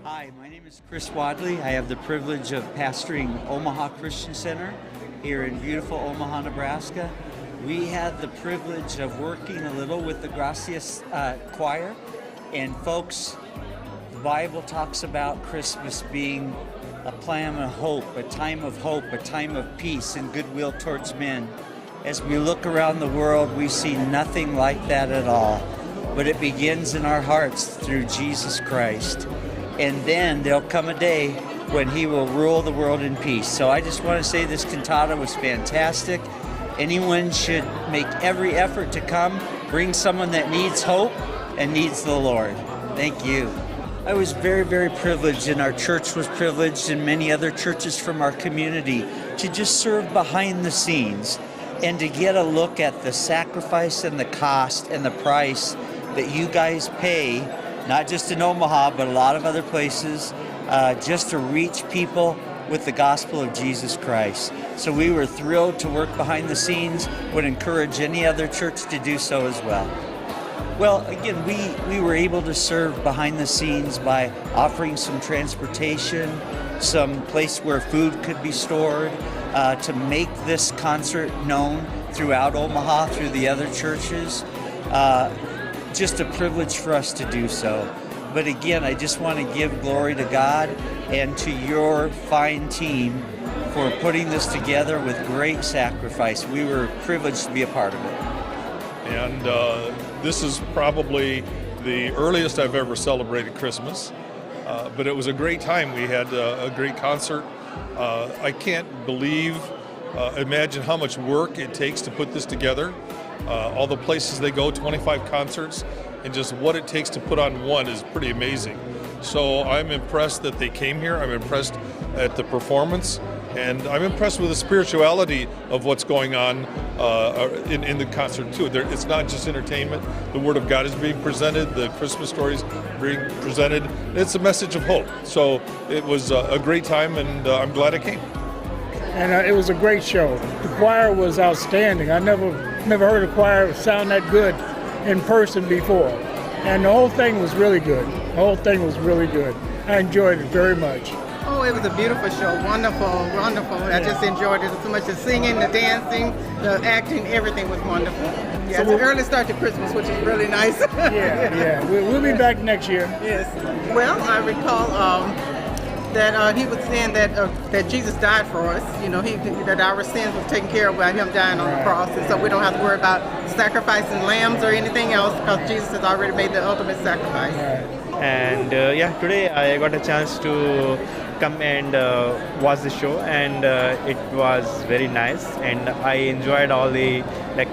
Hi, my name is Chris Wadley. I have the privilege of pastoring Omaha Christian Center here in beautiful Omaha, Nebraska. We had the privilege of working a little with the Gracias choir. And folks, the Bible talks about Christmas being a time of hope, a time of peace and goodwill towards men. As we look around the world, we see nothing like that at all. But it begins in our hearts through Jesus Christ. And then there'll come a day when he will rule the world in peace. So I just want to say this cantata was fantastic. Anyone should make every effort to come, bring someone that needs hope and needs the Lord. Thank you. I was very, very privileged, and our church was privileged, and many other churches from our community, to just serve behind the scenes and to get a look at the sacrifice and the cost and the price that you guys pay, not just in Omaha, but a lot of other places, just to reach people with the gospel of Jesus Christ. So we were thrilled to work behind the scenes, would encourage any other church to do so as well. Well, again, we were able to serve behind the scenes by offering some transportation, some place where food could be stored, to make this concert known throughout Omaha, through the other churches. Just a privilege for us to do so. But again, I just want to give glory to God and to your fine team for putting this together with great sacrifice. We were privileged to be a part of it.
And this is probably the earliest I've ever celebrated Christmas, but it was a great time. We had a great concert. I can't imagine how much work it takes to put this together. All the places they go, 25 concerts, and just what it takes to put on one is pretty amazing. So I'm impressed that they came here. I'm impressed at the performance, and I'm impressed with the spirituality of what's going on in the concert too. It's not just entertainment. The Word of God is being presented. The Christmas stories being presented. It's a message of hope. So it was a great time, and I'm glad I came.
And it was a great show. The choir was outstanding. I never heard a choir sound that good in person before. And the whole thing was really good. I enjoyed it very much.
Oh, it was a beautiful show. Wonderful. I just enjoyed it so much. The singing, the dancing, the acting, everything was wonderful. Yeah, it's an early start to Christmas, which is really nice.
Yeah. We'll be back next year.
Yes. Well, I recall that he was saying that Jesus died for us. You know, that our sins were taken care of by him dying on the cross, and so we don't have to worry about sacrificing lambs or anything else because Jesus has already made the ultimate sacrifice.
And today I got a chance to come and watch the show, and it was very nice, and I enjoyed all the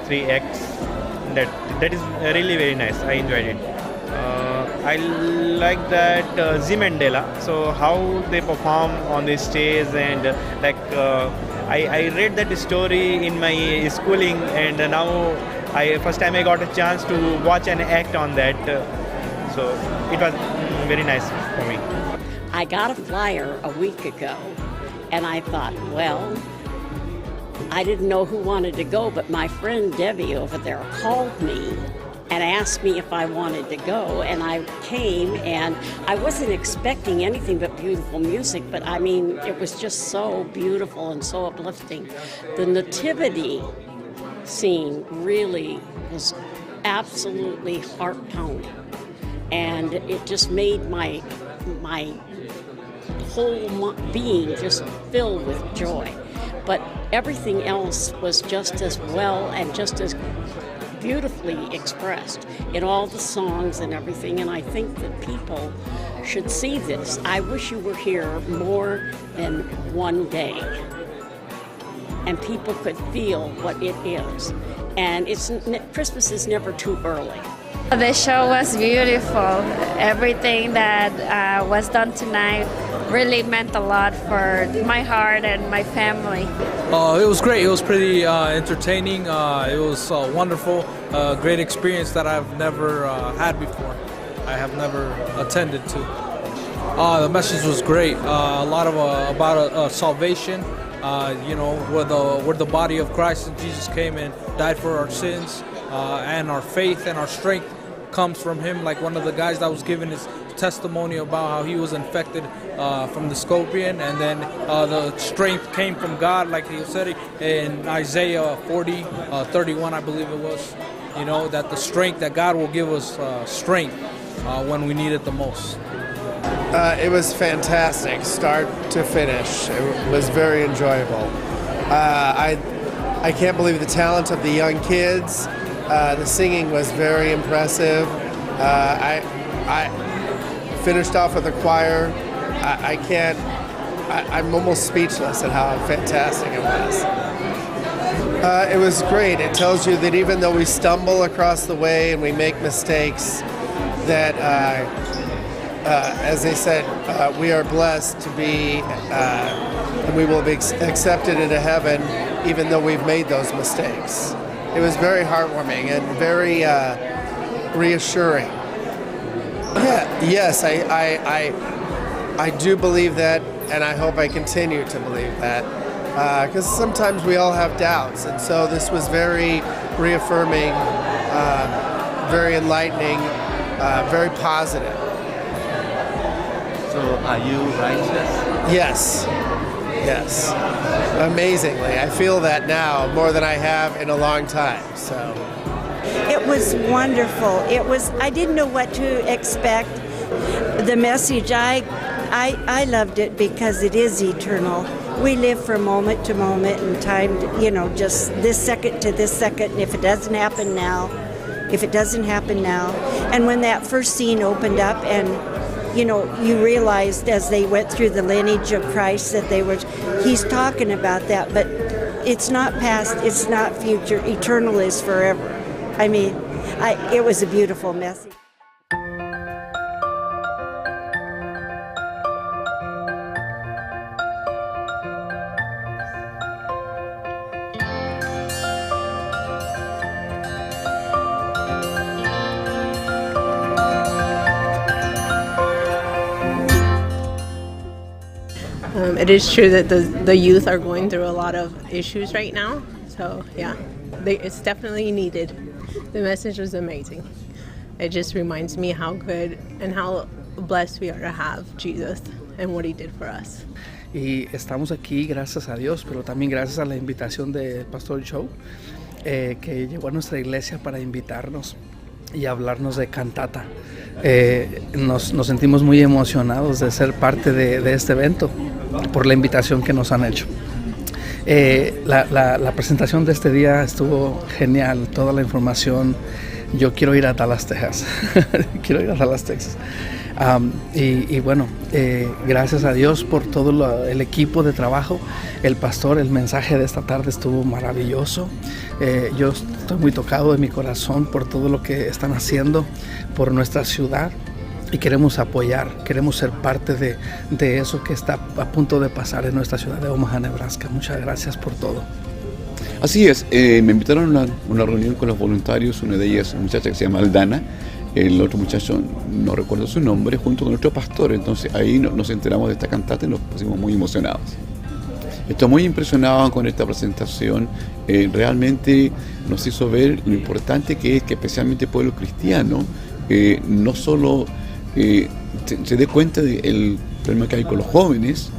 3 acts. That is really very nice. I enjoyed it. I like that Zee Mandela, so how they perform on the stage, and I read that story in my schooling, and now first time I got a chance to watch an act on that, so it was very nice for me.
I got a flyer a week ago, and I thought, well, I didn't know who wanted to go, but my friend Debbie over there called me and asked me if I wanted to go, and I came, and I wasn't expecting anything but beautiful music, but I mean, it was just so beautiful and so uplifting. The nativity scene really was absolutely heart-pounding, and it just made my whole being just filled with joy. But everything else was just as well and just as beautifully expressed in all the songs and everything, and I think that people should see this. I wish you were here more than one day and people could feel what it is. And Christmas is never too early.
The show was beautiful. Everything that was done tonight really meant a lot for my heart and my family.
It was great. It was pretty entertaining. It was wonderful. Great experience that I've never had before. I have never attended to. The message was great. A lot of about salvation. Where the body of Christ and Jesus came and died for our sins, and our faith and our strength comes from Him. Like one of the guys that was giving his testimony about how he was infected from the scorpion, and then the strength came from God, like he said in Isaiah 40:31, I believe it was. That the strength that God will give us strength when we need it the most.
It was fantastic, start to finish. It was very enjoyable. I can't believe the talent of the young kids. The singing was very impressive. I finished off with the choir. I'm almost speechless at how fantastic it was. It was great. It tells you that even though we stumble across the way and we make mistakes, that as they said, we are blessed to be, and we will be accepted into heaven even though we've made those mistakes. It was very heartwarming and very reassuring. Yes, I do believe that, and I hope I continue to believe that, because sometimes we all have doubts, and so this was very reaffirming, very enlightening, very positive.
So are you righteous?
Yes, amazingly. I feel that now more than I have in a long time, so.
It was wonderful. I didn't know what to expect. The message, I loved it because it is eternal. We live from moment to moment and time, just this second to this second. And if it doesn't happen now, and when that first scene opened up and you realized as they went through the lineage of Christ that he's talking about that, but it's not past, it's not future, eternal is forever. I mean, it was a beautiful message.
It is true that the youth are going through a lot of issues right now. So yeah, it's definitely needed. The message was amazing. It just reminds me how good and how blessed we are to have Jesus and what He did for us.
Y estamos aquí gracias a Dios, pero también gracias a la invitación del Pastor Joe, que llegó a nuestra iglesia para invitarnos y hablarnos de cantata. Nos sentimos muy emocionados de ser parte de este evento por la invitación que nos han hecho. La presentación de este día estuvo genial, toda la información. Yo quiero ir a Dallas, Texas. Texas. Y bueno, gracias a Dios por todo el equipo de trabajo. El pastor, el mensaje de esta tarde estuvo maravilloso. Yo estoy muy tocado de mi corazón por todo lo que están haciendo por nuestra ciudad. Y queremos apoyar, queremos ser parte de eso que está a punto de pasar en nuestra ciudad de Omaha, Nebraska. Muchas gracias por todo.
Así es, me invitaron a una reunión con los voluntarios, una de ellas, una muchacha que se llama Aldana, el otro muchacho, no recuerdo su nombre, junto con nuestro pastor. Entonces ahí nos enteramos de esta cantata y nos pusimos muy emocionados. Estoy muy impresionado con esta presentación. Realmente nos hizo ver lo importante que es que especialmente el pueblo cristiano no solo se dé cuenta del problema que hay con los jóvenes,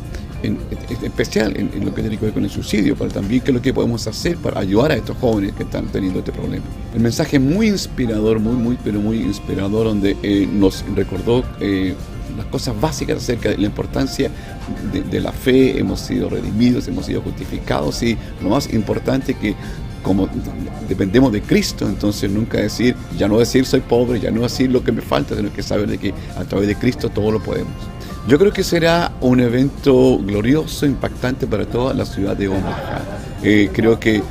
en especial en lo que tiene que ver con el suicidio, pero también qué es lo que podemos hacer para ayudar a estos jóvenes que están teniendo este problema. El mensaje muy inspirador, muy inspirador, donde nos recordó las cosas básicas acerca de la importancia de la fe. Hemos sido redimidos, hemos sido justificados, y lo más importante que como dependemos de Cristo, entonces nunca ya no decir soy pobre, ya no decir lo que me falta, sino que saber de que a través de Cristo todo lo podemos. Yo creo que será un evento glorioso, impactante para toda la ciudad de Omaha. Creo que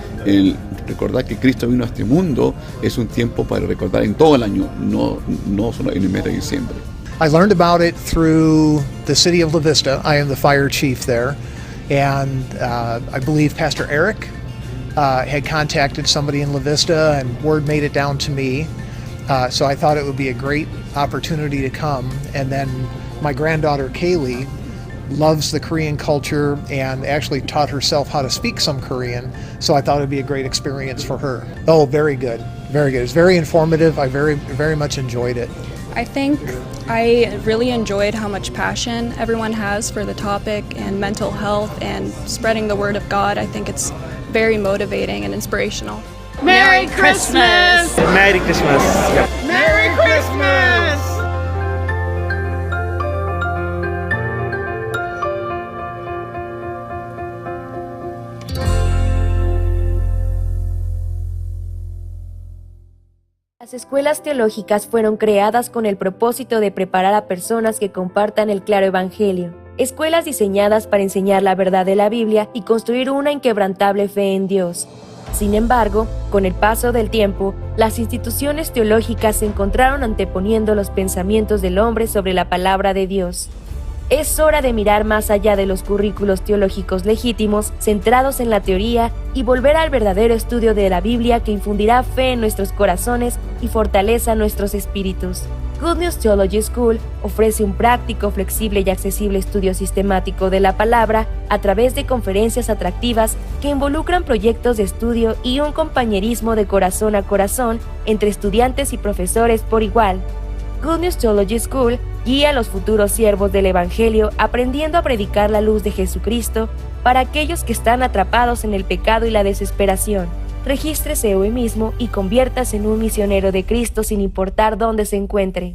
recordar que Cristo vino a este mundo es un tiempo para recordar en todo el año, no solo en el mes de diciembre.
I learned about it through the city of La Vista. I am the fire chief there. And I believe Pastor Eric had contacted somebody in La Vista, and word made it down to me. So I thought it would be a great opportunity to come. And then my granddaughter Kaylee loves the Korean culture and actually taught herself how to speak some Korean. So I thought it would be a great experience for her. Oh, very good. Very good. It's very informative. I very much enjoyed it.
I think I really enjoyed how much passion everyone has for the topic and mental health and spreading the word of God. I think it's very motivating and inspirational.
Merry Christmas!
Merry Christmas! Yep.
Merry Christmas!
Las escuelas teológicas fueron creadas con el propósito de preparar a personas que compartan el claro evangelio. Escuelas diseñadas para enseñar la verdad de la Biblia y construir una inquebrantable fe en Dios. Sin embargo, con el paso del tiempo, las instituciones teológicas se encontraron anteponiendo los pensamientos del hombre sobre la palabra de Dios. Es hora de mirar más allá de los currículos teológicos legítimos, centrados en la teoría, y volver al verdadero estudio de la Biblia que infundirá fe en nuestros corazones y fortaleza nuestros espíritus. Good News Theology School ofrece un práctico, flexible y accesible estudio sistemático de la palabra a través de conferencias atractivas que involucran proyectos de estudio y un compañerismo de corazón a corazón entre estudiantes y profesores por igual. Good News Theology School guía a los futuros siervos del Evangelio aprendiendo a predicar la luz de Jesucristo para aquellos que están atrapados en el pecado y la desesperación. Regístrese hoy mismo y conviértase en un misionero de Cristo sin importar dónde se encuentre.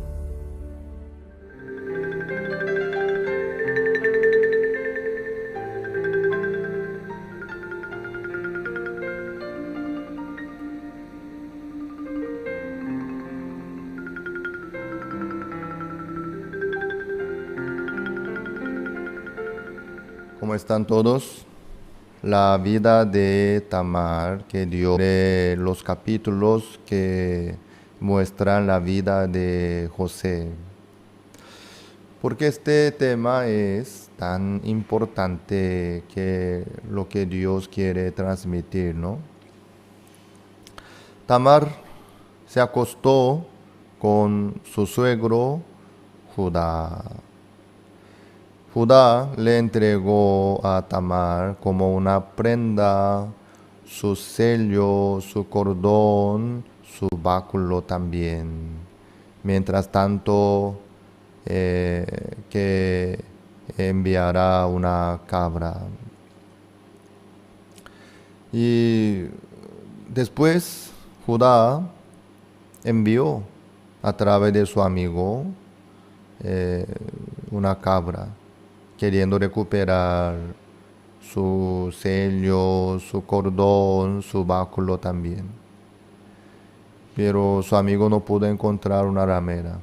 ¿Cómo están todos? La vida de Tamar que dio de los capítulos que muestran la vida de José. Porque este tema es tan importante que lo que Dios quiere transmitir, ¿no? Tamar se acostó con su suegro Judá. Judá le entregó a Tamar como una prenda su sello, su cordón, su báculo también. Mientras tanto, que enviará una cabra. Y después Judá envió a través de su amigo una cabra, queriendo recuperar su sello, su cordón, su báculo también. Pero su amigo no pudo encontrar una ramera.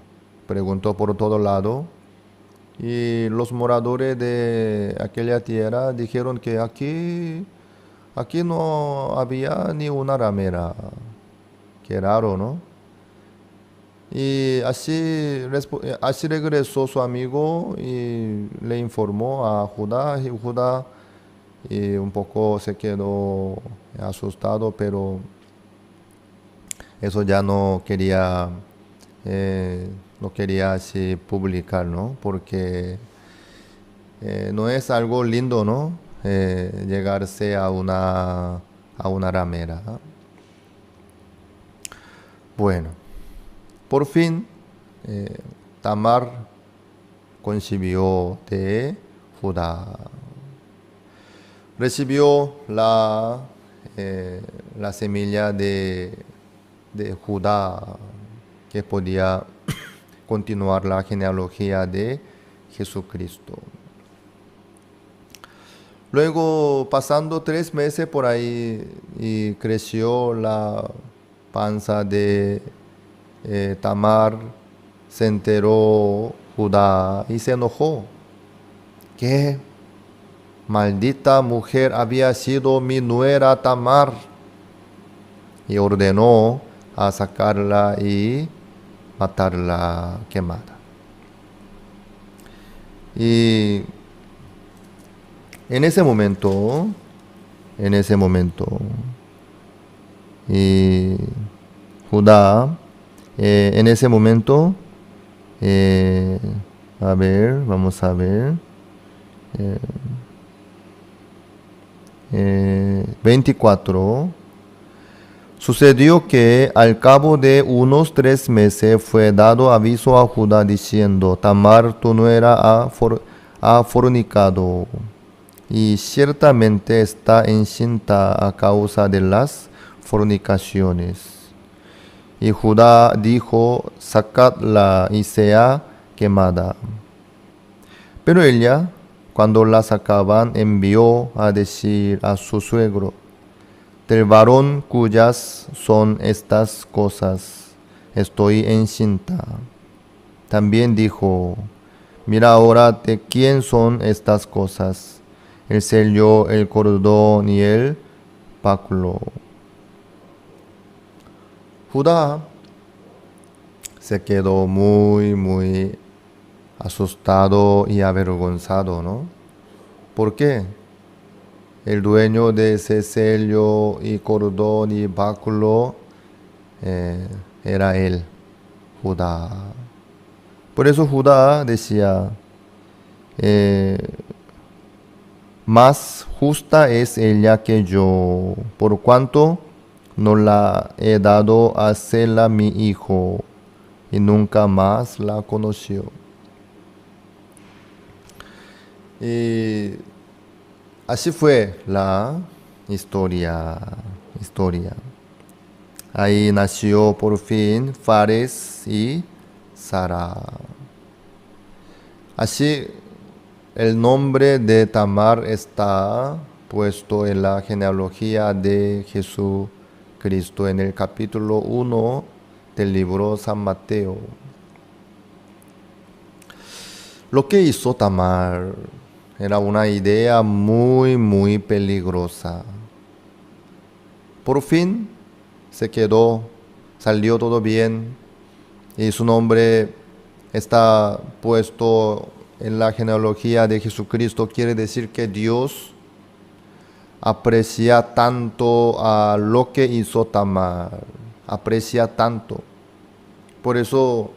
Preguntó por todo lado y los moradores de aquella tierra dijeron que aquí no había ni una ramera. Qué raro, ¿no? Y así regresó su amigo y le informó a Judá, y Judá un poco se quedó asustado, pero eso ya no quería así publicar, ¿no? Porque no es algo lindo, ¿no? Llegarse a una ramera. Bueno. Por fin, Tamar concibió de Judá. Recibió la semilla de Judá, que podía continuar la genealogía de Jesucristo. Luego, pasando 3 meses por ahí, y creció la panza de Tamar, se enteró Judá y se enojó. ¿Qué? Maldita mujer había sido mi nuera Tamar. y ordenó a sacarla y matarla quemada. Y en ese momento, y Judá, en ese momento, vamos a ver, 24, sucedió que al cabo de unos 3 meses fue dado aviso a Judá diciendo: Tamar, tu nuera ha fornicado, y ciertamente está encinta a causa de las fornicaciones. Y Judá dijo: sacadla y sea quemada. Pero ella, cuando la sacaban, envió a decir a su suegro: del varón cuyas son estas cosas, estoy encinta. También dijo: mira ahora de quién son estas cosas, el sello, el cordón y el báculo. Judá se quedó muy asustado y avergonzado, ¿no? ¿Por qué? El dueño de ese sello y cordón y báculo era él, Judá. Por eso Judá decía: más justa es ella que yo, por cuanto no la he dado a Sela mi hijo, y nunca más la conoció. Y así fue la historia. Ahí nació por fin Fares y Sara. Así el nombre de Tamar está puesto en la genealogía de Jesucristo en el capítulo 1 del libro San Mateo. Lo que hizo Tamar era una idea muy peligrosa. Por fin salió todo bien, y su nombre está puesto en la genealogía de Jesucristo. Quiere decir que Dios aprecia tanto a lo que hizo Tamar, aprecia tanto. Por eso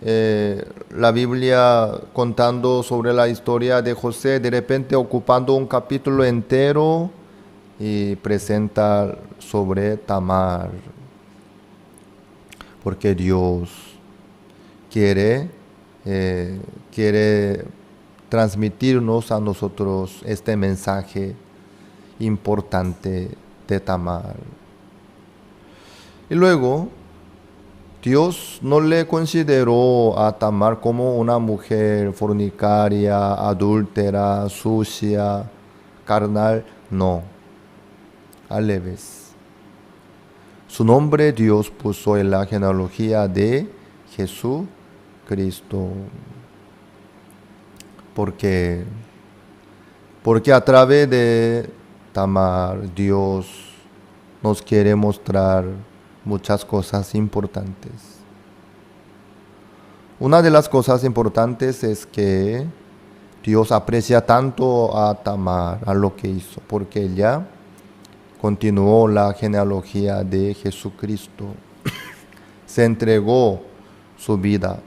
la Biblia, contando sobre la historia de José, de repente ocupando un capítulo entero, y presenta sobre Tamar, porque Dios quiere transmitirnos a nosotros este mensaje importante de Tamar. Y luego Dios no le consideró a Tamar como una mujer fornicaria, adúltera, sucia, carnal. No, al revés. Su nombre Dios puso en la genealogía de Jesucristo. Porque a través de Tamar Dios nos quiere mostrar muchas cosas importantes. Una de las cosas importantes es que Dios aprecia tanto a Tamar, a lo que hizo, porque ella continuó la genealogía de Jesucristo. Se entregó su vida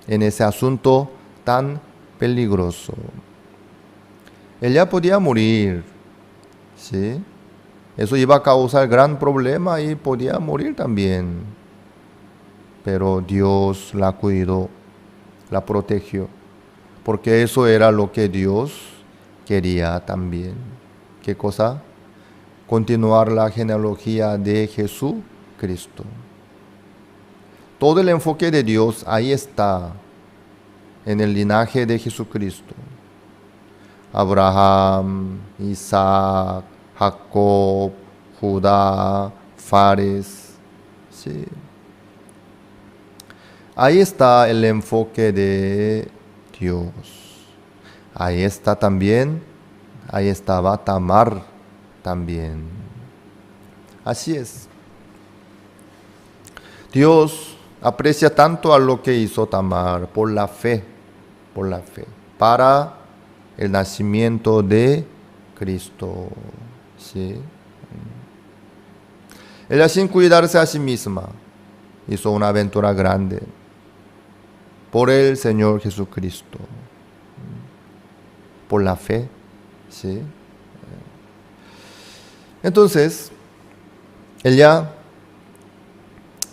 en ese asunto tan peligroso. Ella podía morir, ¿sí? Eso iba a causar gran problema y podía morir también. Pero Dios la cuidó, la protegió, porque eso era lo que Dios quería también. ¿Qué cosa? Continuar la genealogía de Jesucristo. Todo el enfoque de Dios ahí está, en el linaje de Jesucristo. Abraham, Isaac, Jacob, Judá, Fares. Sí. Ahí está el enfoque de Dios. Ahí estaba Tamar también. Así es. Dios aprecia tanto a lo que hizo Tamar por la fe, para el nacimiento de Cristo. ¿Sí? Ella, sin cuidarse a sí misma, hizo una aventura grande por el Señor Jesucristo, por la fe. ¿Sí? Entonces, ella,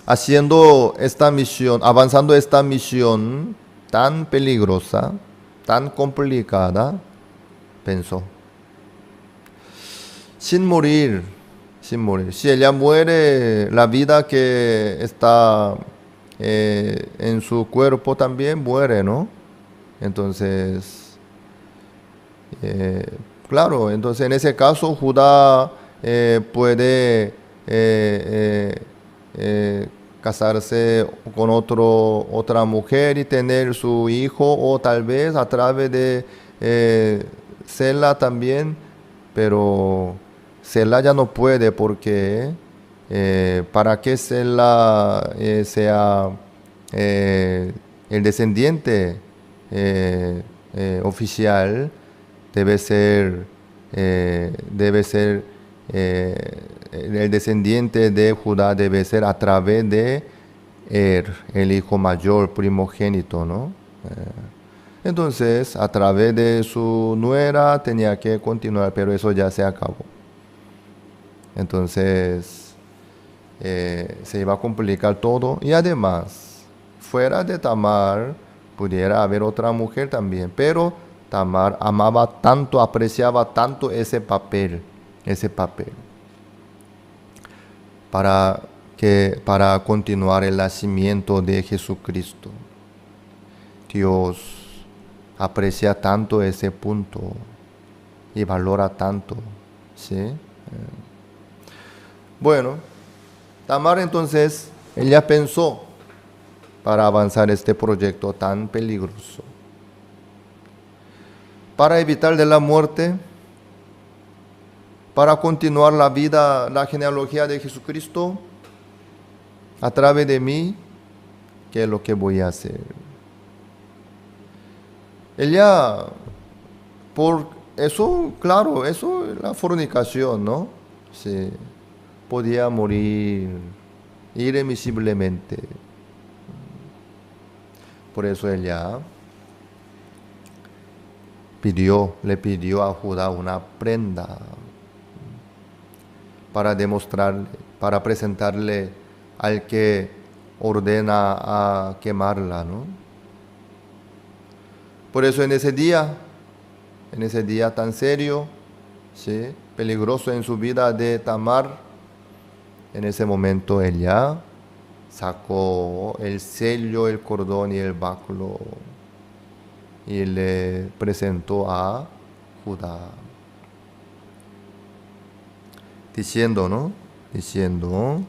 haciendo esta misión, avanzando esta misión tan peligrosa, tan complicada, pensó, sin morir, si ella muere, la vida que está en su cuerpo también muere, ¿no? Entonces, claro, entonces en ese caso Judá puede casarse con otra mujer y tener su hijo, o tal vez a través de Sela también, pero Sela ya no puede, porque para que Sela sea el descendiente oficial, debe ser el descendiente de Judá, debe ser a través de el hijo mayor, primogénito, ¿no? Entonces, a través de su nuera tenía que continuar, pero eso ya se acabó. Entonces, se iba a complicar todo, y además, fuera de Tamar, pudiera haber otra mujer también, pero Tamar amaba tanto, apreciaba tanto ese papel, para continuar el nacimiento de Jesucristo. Dios aprecia tanto ese punto y valora tanto, ¿sí? Bueno, Tamar entonces, ella pensó para avanzar este proyecto tan peligroso, para evitar de la muerte, para continuar la vida, la genealogía de Jesucristo a través de mí. ¿Qué es lo que voy a hacer? Ella, por eso, claro, eso es la fornicación, ¿no? Sí, podía morir irremisiblemente. Por eso ella le pidió a Judá una prenda para demostrarle, para presentarle al que ordena a quemarla, ¿no? Por eso en ese día tan serio, ¿sí?, peligroso en su vida de Tamar, en ese momento ella sacó el sello, el cordón y el báculo y le presentó a Judá, diciendo, ¿no? Diciendo,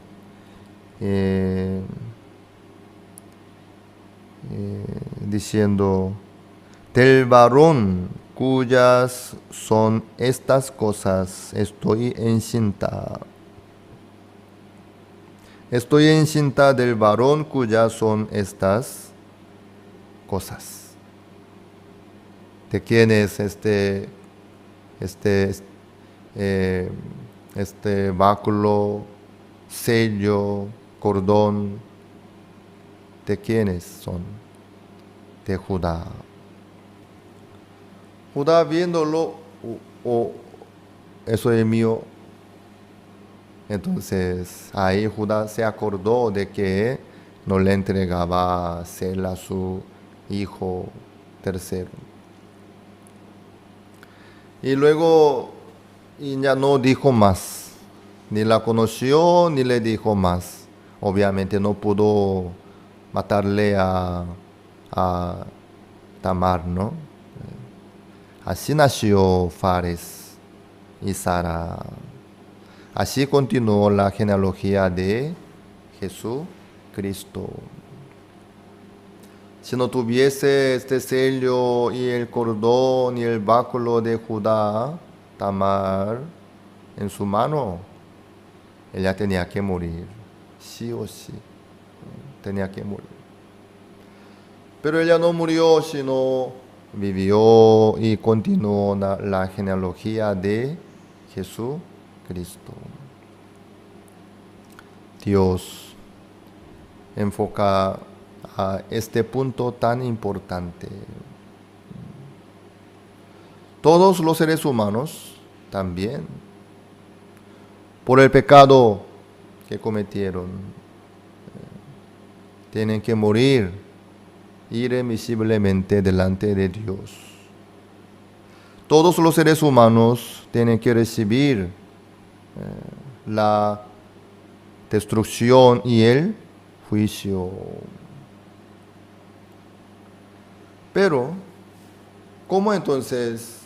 del varón cuyas son estas cosas, estoy encinta. Estoy encinta del varón cuyas son estas cosas. ¿De quién es este báculo, sello, cordón? ¿De quiénes son? De Judá. Judá, viéndolo, eso es mío. Entonces ahí Judá se acordó de que no le entregaba a Sela a su hijo tercero. Y luego ya no dijo más, ni la conoció ni le dijo más. Obviamente no pudo matarle a Tamar, ¿no? Así nació Fares y Sara. Así continuó la genealogía de Jesucristo. Si no tuviese este sello y el cordón y el báculo de Judá, Tamar, en su mano, ella tenía que morir, sí o sí, tenía que morir. Pero ella no murió, sino vivió y continuó la genealogía de Jesucristo. Dios enfoca a este punto tan importante. Todos los seres humanos también, por el pecado que cometieron, tienen que morir irremisiblemente delante de Dios. Todos los seres humanos tienen que recibir la destrucción y el juicio. Pero, ¿cómo entonces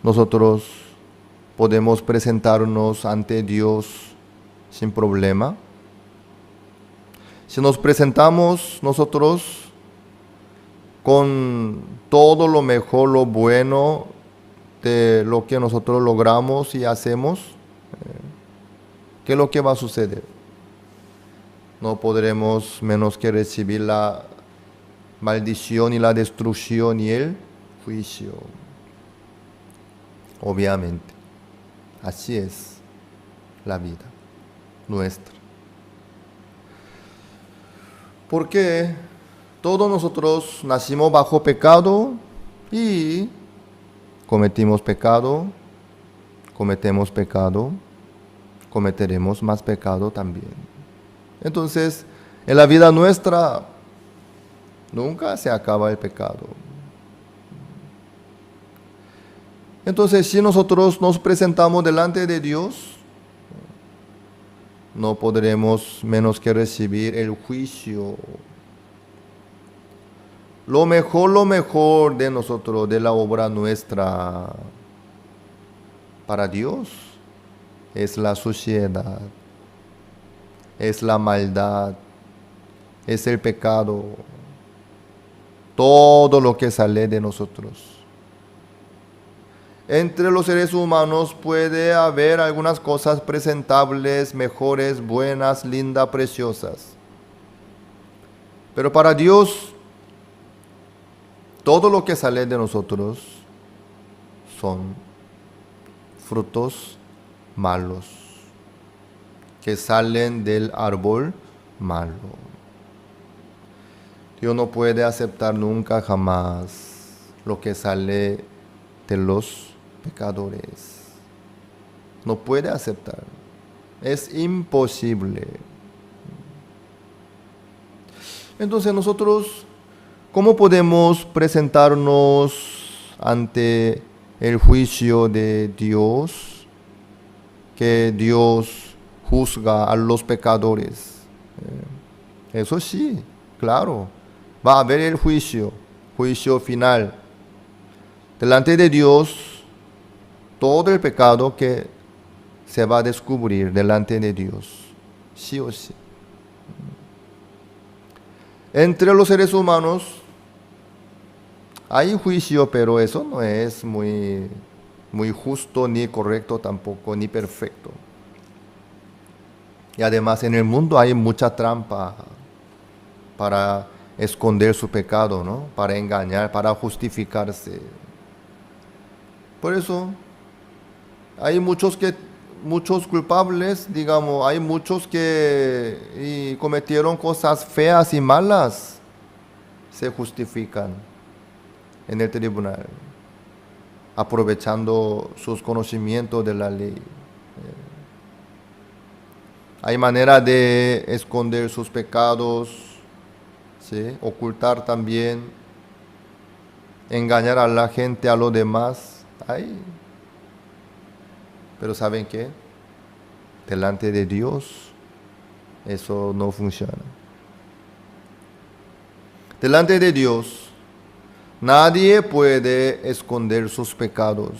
nosotros podemos presentarnos ante Dios sin problema? Si nos presentamos nosotros con todo lo mejor, lo bueno de lo que nosotros logramos y hacemos, ¿qué es lo que va a suceder? No podremos menos que recibir la maldición y la destrucción y el juicio. Obviamente, así es la vida nuestra. Porque todos nosotros nacimos bajo pecado y cometimos pecado, cometemos pecado, cometeremos más pecado también. Entonces, en la vida nuestra nunca se acaba el pecado. Entonces, si nosotros nos presentamos delante de Dios, no podremos menos que recibir el juicio. Lo mejor de nosotros, de la obra nuestra, para Dios, es la suciedad, es la maldad, es el pecado, todo lo que sale de nosotros. Entre los seres humanos puede haber algunas cosas presentables, mejores, buenas, lindas, preciosas. Pero para Dios, todo lo que sale de nosotros son frutos malos, que salen del árbol malo. Dios no puede aceptar nunca, jamás, lo que sale de los pecadores. No puede aceptar. Es imposible. Entonces nosotros, ¿cómo podemos presentarnos ante el juicio de Dios? Que Dios juzga a los pecadores. Eso sí, claro. Va a haber el juicio final. Delante de Dios, todo el pecado que se va a descubrir delante de Dios, sí o sí. Entre los seres humanos hay juicio, pero eso no es muy justo, ni correcto tampoco, ni perfecto. Y además en el mundo hay mucha trampa para esconder su pecado, ¿no? Para engañar, para justificarse. Por eso hay muchos culpables, digamos, hay muchos que cometieron cosas feas y malas, se justifican en el tribunal, aprovechando sus conocimientos de la ley. Hay manera de esconder sus pecados, ¿sí? Ocultar también, engañar a la gente, a los demás. Pero ¿saben qué? Delante de Dios eso no funciona. Delante de Dios nadie puede esconder sus pecados.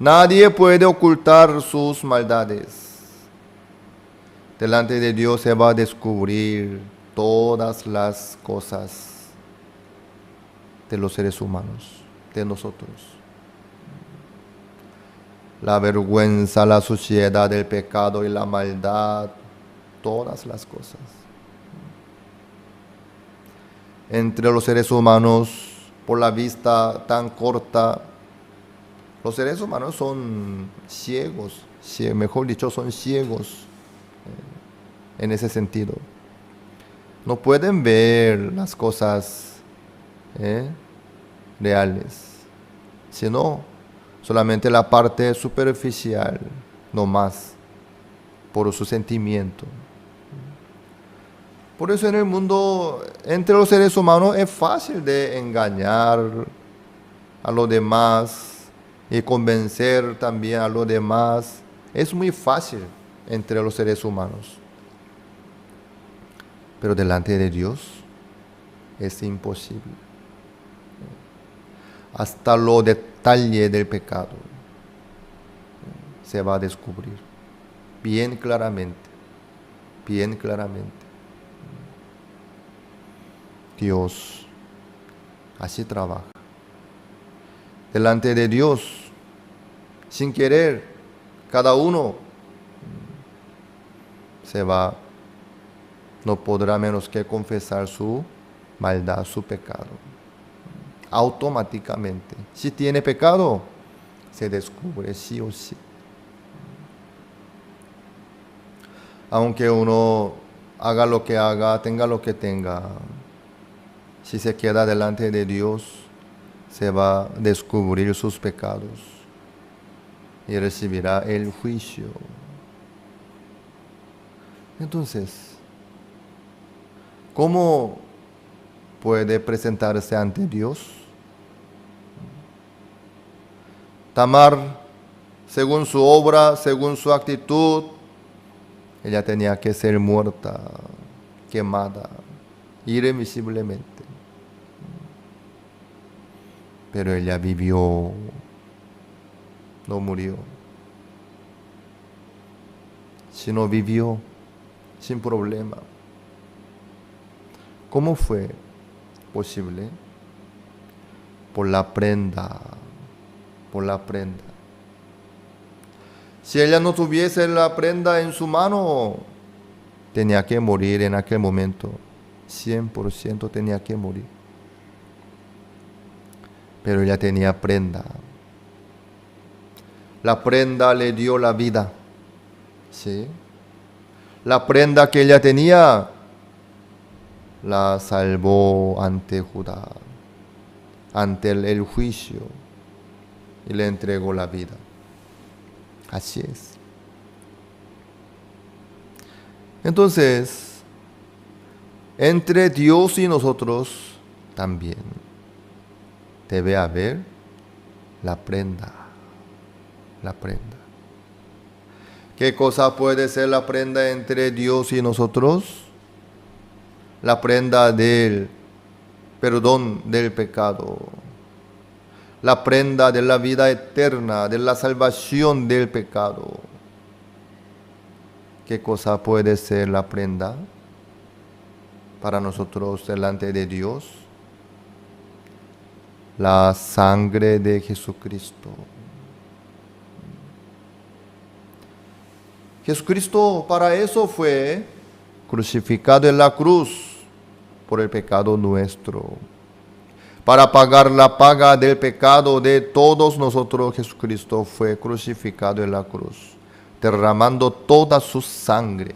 Nadie puede ocultar sus maldades. Delante de Dios se va a descubrir todas las cosas de los seres humanos, de nosotros. la vergüenza, la suciedad, el pecado y la maldad, todas las cosas. Entre los seres humanos, por la vista tan corta, los seres humanos son ciegos, mejor dicho, son ciegos en ese sentido. No pueden ver las cosas reales, sino solamente la parte superficial, no más, por su sentimiento. Por eso en el mundo, entre los seres humanos, es fácil de engañar a los demás y convencer también a los demás. Es muy fácil entre los seres humanos. Pero delante de Dios es imposible. Hasta los detalles del pecado se va a descubrir bien claramente, bien claramente. Dios así trabaja. Delante de Dios, sin querer, cada uno no podrá menos que confesar su maldad, su pecado. Automáticamente. Si tiene pecado, se descubre sí o sí. Aunque uno haga lo que haga, tenga lo que tenga, si se queda delante de Dios, se va a descubrir sus pecados y recibirá el juicio. Entonces, ¿cómo puede presentarse ante Dios? Tamar, según su obra, según su actitud, ella tenía que ser muerta, quemada, irremisiblemente. Pero ella vivió, no murió. Sino vivió sin problema. ¿Cómo fue posible? Por la prenda, por la prenda. Si ella no tuviese la prenda en su mano, tenía que morir en aquel momento. 100% tenía que morir. Pero ella tenía prenda. La prenda le dio la vida. ¿Sí? La prenda que ella tenía la salvó ante Judá, ante el juicio, y le entregó la vida. Así es. Entonces, entre Dios y nosotros también debe haber la prenda. La prenda. ¿Qué cosa puede ser la prenda entre Dios y nosotros? La prenda del perdón del pecado. La prenda de la vida eterna, de la salvación del pecado. ¿Qué cosa puede ser la prenda para nosotros delante de Dios? La sangre de Jesucristo. Jesucristo para eso fue crucificado en la cruz por el pecado nuestro. Para pagar la paga del pecado de todos nosotros, Jesucristo fue crucificado en la cruz, derramando toda su sangre.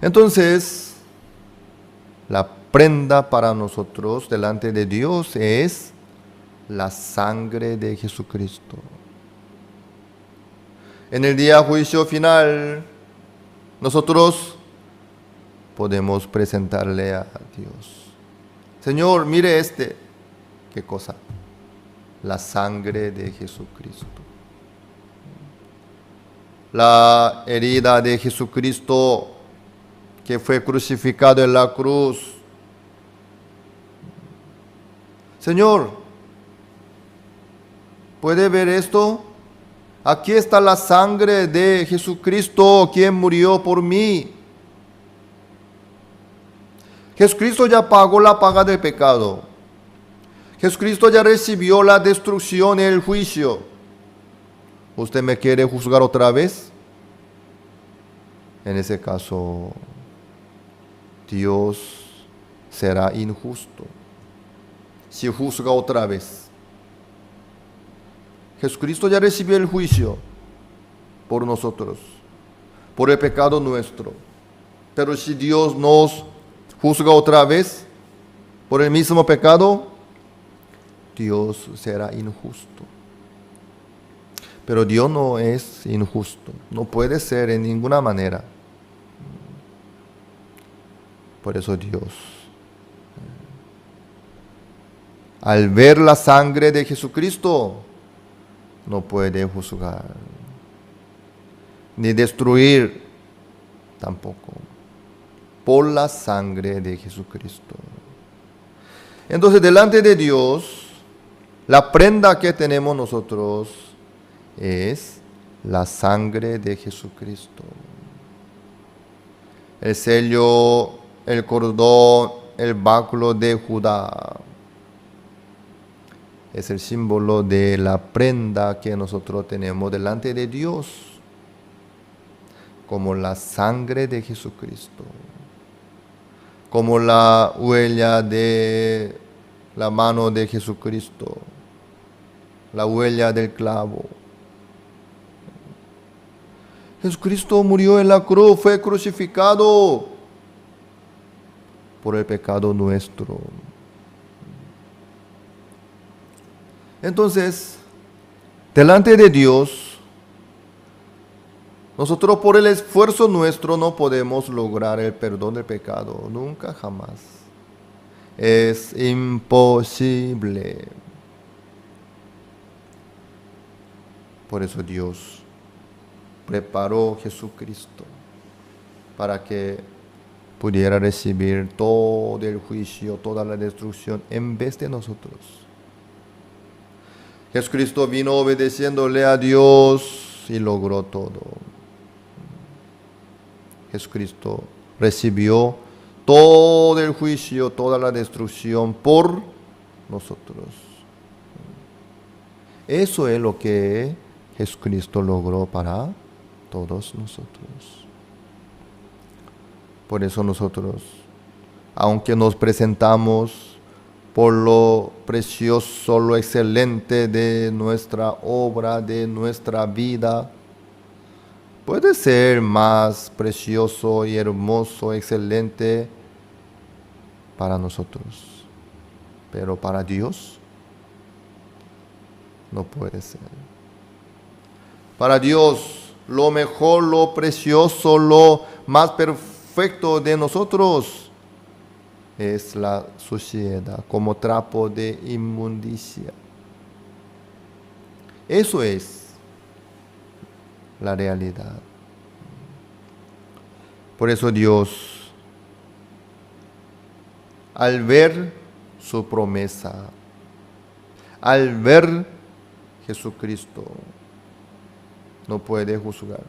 Entonces, la prenda para nosotros delante de Dios es la sangre de Jesucristo. En el día juicio final, nosotros podemos presentarle a Dios. Señor, mire ¿qué cosa? La sangre de Jesucristo. La herida de Jesucristo que fue crucificado en la cruz. Señor, ¿puede ver esto? Aquí está la sangre de Jesucristo, quien murió por mí. Jesucristo ya pagó la paga del pecado. Jesucristo ya recibió la destrucción y el juicio. ¿Usted me quiere juzgar otra vez? En ese caso, Dios será injusto si juzga otra vez. Jesucristo ya recibió el juicio por nosotros, por el pecado nuestro. Pero si Dios nos juzga otra vez por el mismo pecado, Dios será injusto. Pero Dios no es injusto, no puede ser en ninguna manera. Por eso Dios, al ver la sangre de Jesucristo, no puede juzgar, ni destruir tampoco, por la sangre de Jesucristo. Entonces, delante de Dios, la prenda que tenemos nosotros es la sangre de Jesucristo. El sello, el cordón, el báculo de Judá es el símbolo de la prenda que nosotros tenemos delante de Dios, como la sangre de Jesucristo, como la huella de la mano de Jesucristo, la huella del clavo. Jesucristo murió en la cruz, fue crucificado por el pecado nuestro. Entonces, delante de Dios, nosotros por el esfuerzo nuestro no podemos lograr el perdón del pecado, nunca, jamás. Es imposible. Por eso Dios preparó a Jesucristo para que pudiera recibir todo el juicio, toda la destrucción en vez de nosotros. Jesucristo vino obedeciéndole a Dios y logró todo. Jesucristo recibió todo el juicio, toda la destrucción por nosotros. Eso es lo que Jesucristo logró para todos nosotros. Por eso nosotros, aunque nos presentamos por lo precioso, lo excelente de nuestra obra, de nuestra vida, puede ser más precioso y hermoso, excelente para nosotros, pero para Dios no puede ser. Para Dios, lo mejor, lo precioso, lo más perfecto de nosotros es la suciedad, como trapo de inmundicia. Eso es la realidad. Por eso Dios, al ver su promesa, al ver Jesucristo, no puede juzgar.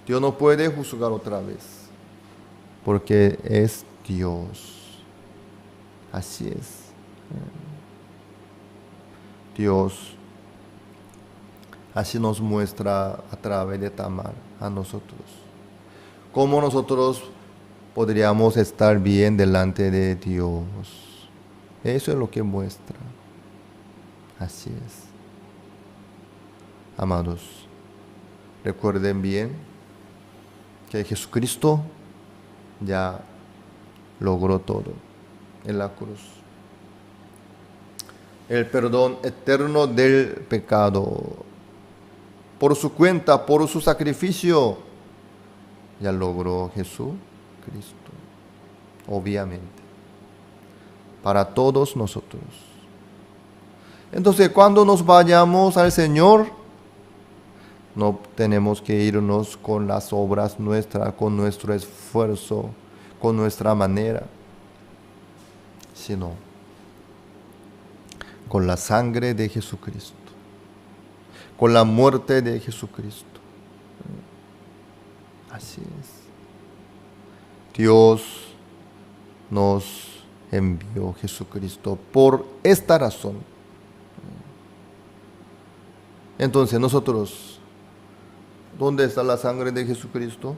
Dios no puede juzgar otra vez, porque es Dios. Así es. Dios así nos muestra a través de Tamar a nosotros. Cómo nosotros podríamos estar bien delante de Dios. Eso es lo que muestra. Así es. Amados, recuerden bien que Jesucristo ya logró todo en la cruz. El perdón eterno del pecado. Por su cuenta, por su sacrificio, ya logró Jesucristo. Obviamente. Para todos nosotros. Entonces, cuando nos vayamos al Señor, no tenemos que irnos con las obras nuestras, con nuestro esfuerzo, con nuestra manera, sino con la sangre de Jesucristo, con la muerte de Jesucristo. Así es. Dios nos envió Jesucristo por esta razón. Entonces nosotros, ¿dónde está la sangre de Jesucristo?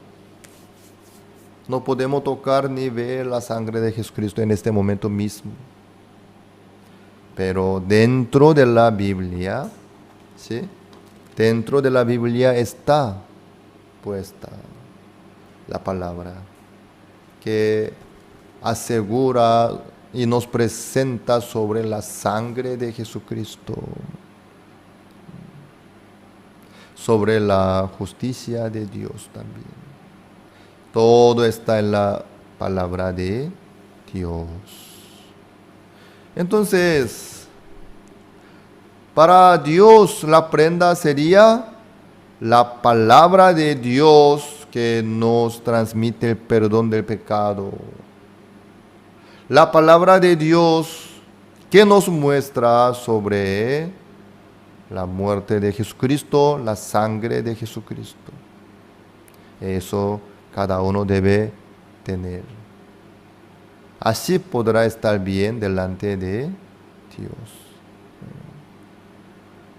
No podemos tocar ni ver la sangre de Jesucristo en este momento mismo. Pero dentro de la Biblia, ¿sí? Dentro de la Biblia está puesta la palabra que asegura y nos presenta sobre la sangre de Jesucristo, sobre la justicia de Dios también. Todo está en la palabra de Dios. Entonces, para Dios la prenda sería la palabra de Dios que nos transmite el perdón del pecado. La palabra de Dios que nos muestra sobre la muerte de Jesucristo, la sangre de Jesucristo. Eso cada uno debe tener. Así podrá estar bien delante de Dios.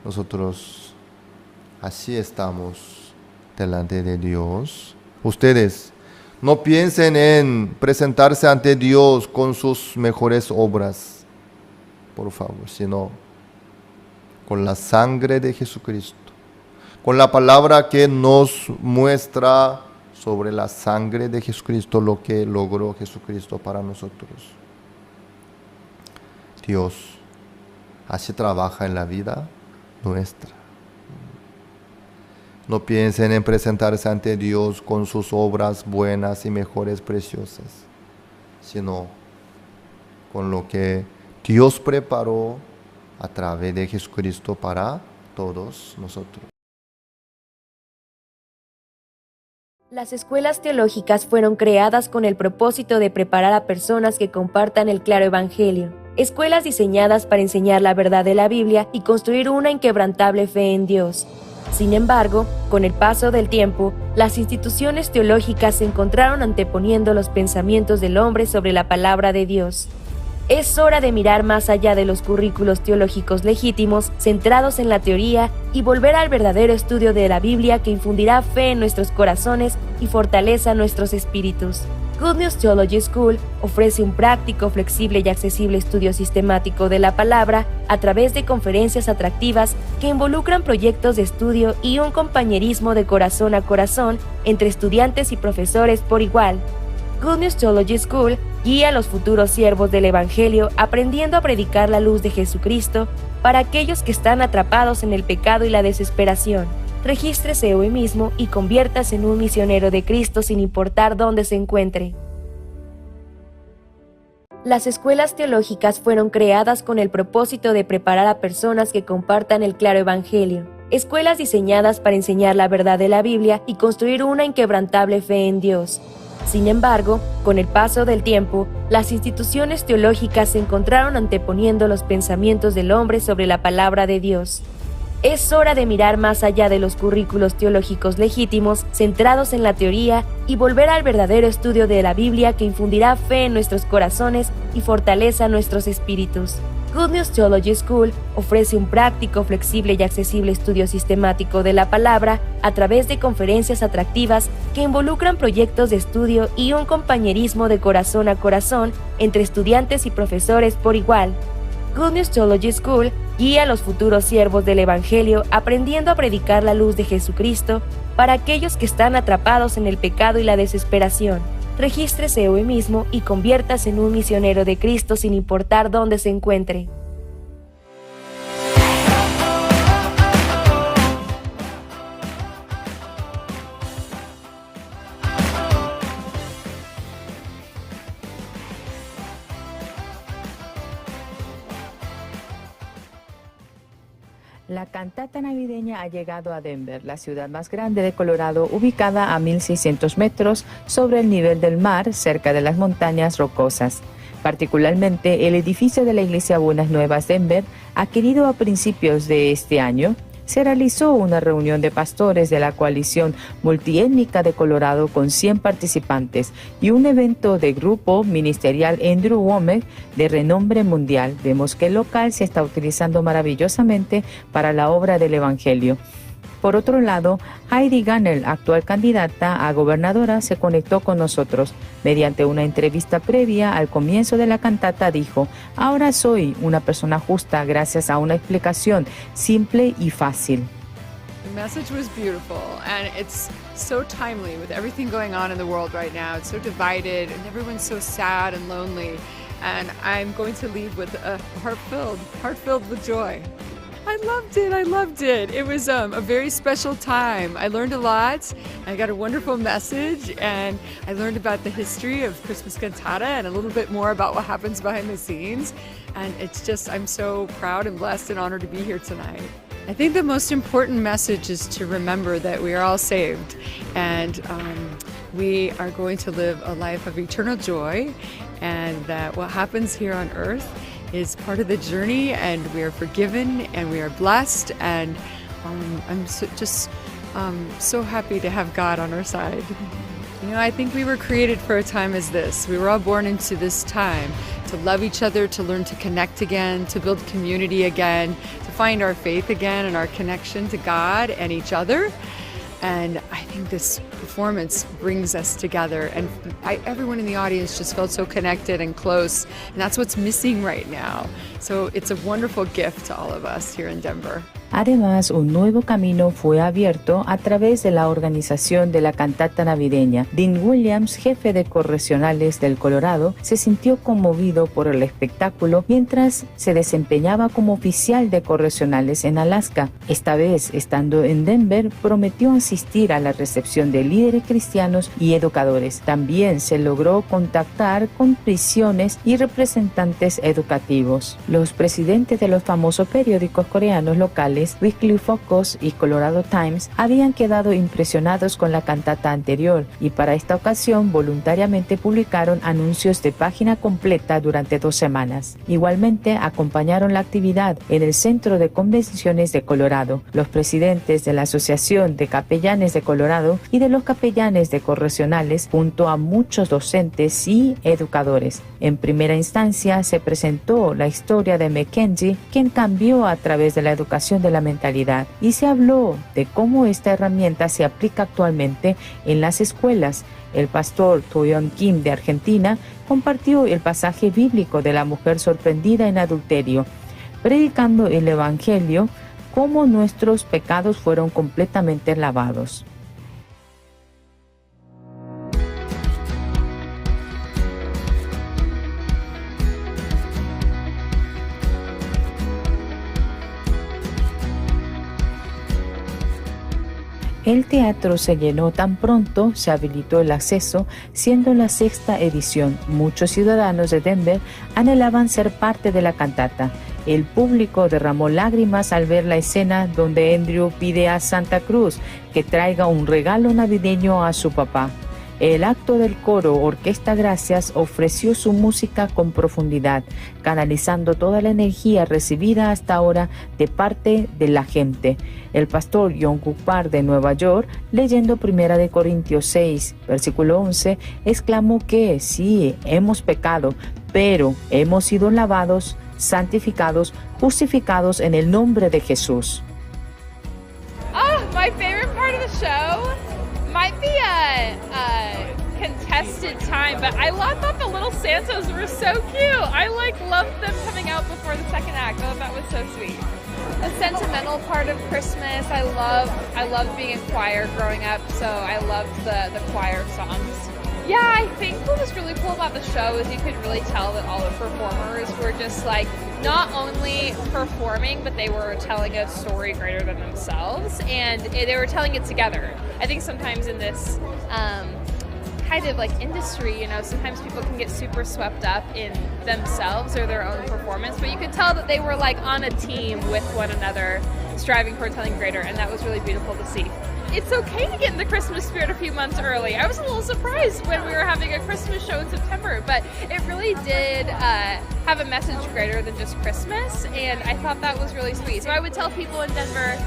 Nosotros así estamos delante de Dios. Ustedes no piensen en presentarse ante Dios con sus mejores obras, por favor, sino con la sangre de Jesucristo, con la palabra que nos muestra sobre la sangre de Jesucristo lo que logró Jesucristo para nosotros. Dios así trabaja en la vida nuestra. No piensen en presentarse ante Dios con sus obras buenas y mejores preciosas, sino con lo que Dios preparó a través de Jesucristo para todos nosotros.
Las escuelas teológicas fueron creadas con el propósito de preparar a personas que compartan el claro evangelio. Escuelas diseñadas para enseñar la verdad de la Biblia y construir una inquebrantable fe en Dios. Sin embargo, con el paso del tiempo, las instituciones teológicas se encontraron anteponiendo los pensamientos del hombre sobre la palabra de Dios. Es hora de mirar más allá de los currículos teológicos legítimos, centrados en la teoría, y volver al verdadero estudio de la Biblia que infundirá fe en nuestros corazones y fortaleza nuestros espíritus. Good News Theology School ofrece un práctico, flexible y accesible estudio sistemático de la palabra a través de conferencias atractivas que involucran proyectos de estudio y un compañerismo de corazón a corazón entre estudiantes y profesores por igual. Good News Theology School guía a los futuros siervos del Evangelio aprendiendo a predicar la luz de Jesucristo para aquellos que están atrapados en el pecado y la desesperación. Regístrese hoy mismo y conviértase en un misionero de Cristo sin importar dónde se encuentre. Las escuelas teológicas fueron creadas con el propósito de preparar a personas que compartan el claro evangelio. Escuelas diseñadas para enseñar la verdad de la Biblia y construir una inquebrantable fe en Dios. Sin embargo, con el paso del tiempo, las instituciones teológicas se encontraron anteponiendo los pensamientos del hombre sobre la palabra de Dios. Es hora de mirar más allá de los currículos teológicos legítimos, centrados en la teoría, y volver al verdadero estudio de la Biblia que infundirá fe en nuestros corazones y fortaleza nuestros espíritus. Good News Theology School ofrece un práctico, flexible y accesible estudio sistemático de la palabra a través de conferencias atractivas que involucran proyectos de estudio y un compañerismo de corazón a corazón entre estudiantes y profesores por igual. Good News Theology School guía a los futuros siervos del Evangelio aprendiendo a predicar la luz de Jesucristo para aquellos que están atrapados en el pecado y la desesperación. Regístrese hoy mismo y conviértase en un misionero de Cristo sin importar dónde se encuentre.
La cantata navideña ha llegado a Denver, la ciudad más grande de Colorado, ubicada a 1,600 metros sobre el nivel del mar, cerca de las montañas rocosas. Particularmente, el edificio de la Iglesia Buenas Nuevas Denver, adquirido a principios de este año, se realizó una reunión de pastores de la coalición multiétnica de Colorado con 100 participantes y un evento de grupo ministerial Andrew Wommack de renombre mundial. Vemos que el local se está utilizando maravillosamente para la obra del Evangelio. Por otro lado, Heidi Gannell, actual candidata a gobernadora, se conectó con nosotros. Mediante una entrevista previa al comienzo de la cantata dijo: "Ahora soy una persona justa gracias a una explicación simple y fácil."
The message was beautiful, and it's so timely with everything going on in the world right now. It's so divided, and everyone's so sad and lonely. And I'm going to leave with a heart filled with joy. I loved it. It was a very special time. I learned a lot. I got a wonderful message, and I learned about the history of Christmas cantata and a little bit more about what happens behind the scenes. And it's just, I'm so proud and blessed and honored to be here tonight. I think the most important message is to remember that we are all saved, and we are going to live a life of eternal joy, and that what happens here on earth is part of the journey, and we are forgiven and we are blessed, and I'm so happy to have God on our side. You know, I think we were created for a time as this. We were all born into this time to love each other, to learn to connect again, to build community again, to find our faith again and our connection to God and each other. And I think this performance brings us together, and everyone in the audience just felt so connected and close, and that's what's missing right now. So it's a wonderful gift to all of us here in Denver.
Además, un nuevo camino fue abierto a través de la organización de la cantata navideña. Dean Williams, jefe de correccionales del Colorado, se sintió conmovido por el espectáculo mientras se desempeñaba como oficial de correccionales en Alaska. Esta vez, estando en Denver, prometió asistir a la recepción de líderes cristianos y educadores. También se logró contactar con prisiones y representantes educativos. Los presidentes de los famosos periódicos coreanos locales Weekly Focus y Colorado Times habían quedado impresionados con la cantata anterior y para esta ocasión voluntariamente publicaron anuncios de página completa durante 2 semanas. Igualmente acompañaron la actividad en el Centro de Convenciones de Colorado. Los presidentes de la Asociación de Capellanes de Colorado y de los capellanes de correccionales, junto a muchos docentes y educadores. En primera instancia se presentó la historia de Mackenzie, quien cambió a través de la educación de la mentalidad, y se habló de cómo esta herramienta se aplica actualmente en las escuelas. El pastor Toyon Kim de Argentina compartió el pasaje bíblico de la mujer sorprendida en adulterio, predicando el Evangelio, cómo nuestros pecados fueron completamente lavados. El teatro se llenó tan pronto se habilitó el acceso, siendo la 6ª edición. Muchos ciudadanos de Denver anhelaban ser parte de la cantata. El público derramó lágrimas al ver la escena donde Andrew pide a Santa Cruz que traiga un regalo navideño a su papá. El acto del coro Orquesta Gracias ofreció su música con profundidad, canalizando toda la energía recibida hasta ahora de parte de la gente. El pastor John Park de Nueva York, leyendo 1 Corintios 6, versículo 11, exclamó que sí, hemos pecado, pero hemos sido lavados, santificados, justificados en el nombre de Jesús.
Oh, my favorite part of the show might be a contested time, but I thought the little Santas were so cute. I loved them coming out before the second act. I thought that was so sweet. The sentimental part of Christmas, I loved being in choir growing up, so I loved the choir songs. Yeah, I think what was really cool about the show is you could really tell that all the performers were just not only performing, but they were telling a story greater than themselves, and they were telling it together. I think sometimes in this kind of like industry, you know, sometimes people can get super swept up in themselves or their own performance, but you could tell that they were like on a team with one another, striving for something greater, and that was really beautiful to see. It's okay to get in the Christmas spirit a few months early. I was a little surprised when we were having a Christmas show in September, but it really did have a message greater than just Christmas, and I thought that was really sweet. So I would tell people in Denver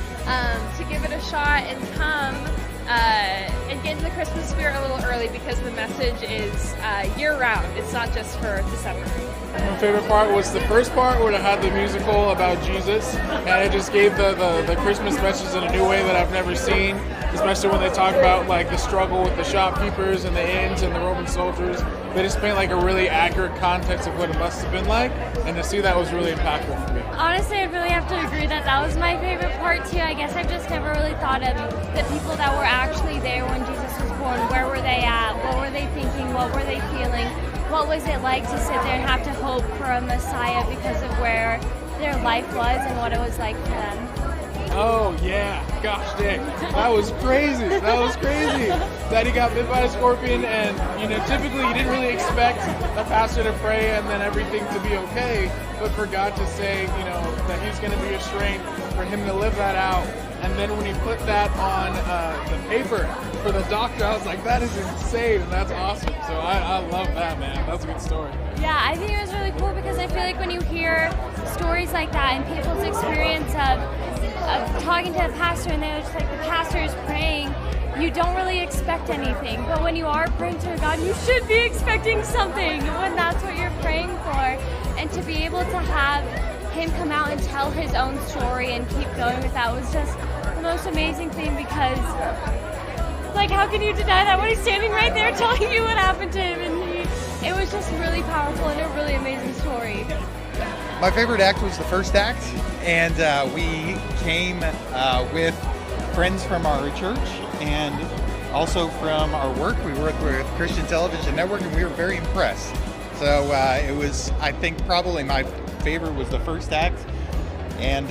to give it a shot and come and get into the Christmas spirit a little early, because the message is year-round. It's not just for December.
My favorite part was the first part where it had the musical about Jesus, and it just gave the Christmas message in a new way that I've never seen, especially when they talk about like the struggle with the shopkeepers and the inns and the Roman soldiers. They just paint like a really accurate context of what it must have been like, and to see that was really impactful for me.
Honestly, I'd really have to agree that that was my favorite part too. I guess I've just never really thought of the people that were actually there when Jesus was born. Where were they at? What were they thinking? What were they feeling? What was it like to sit there and have to hope for a Messiah because of where their life was and what it was like for them?
Oh yeah, gosh dang, that was crazy. That was crazy. That he got bit by a scorpion, and you know, typically you didn't really expect a pastor to pray and then everything to be okay, but for God to say, you know, that He's going to be your strength, for Him to live that out, and then when He put that on the paper for the doctor, I was like, that is insane, and that's awesome. So I love that, man. That's a good story.
Yeah, I think it was really cool because I feel like when you hear stories like that and people's experience of talking to a pastor and they're just like, the pastor is praying, you don't really expect anything. But when you are praying to God, you should be expecting something when that's what you're praying for. And to be able to have Him come out and tell His own story and keep going with that was just the most amazing thing, because like, how can you deny that when He's standing right there telling you what happened to Him? And it was just really powerful and a really amazing story.
My favorite act was the first act, and we came with friends from our church and also from our work. We work with Christian Television Network, and we were very impressed. So it was, I think, probably my favorite was the first act, and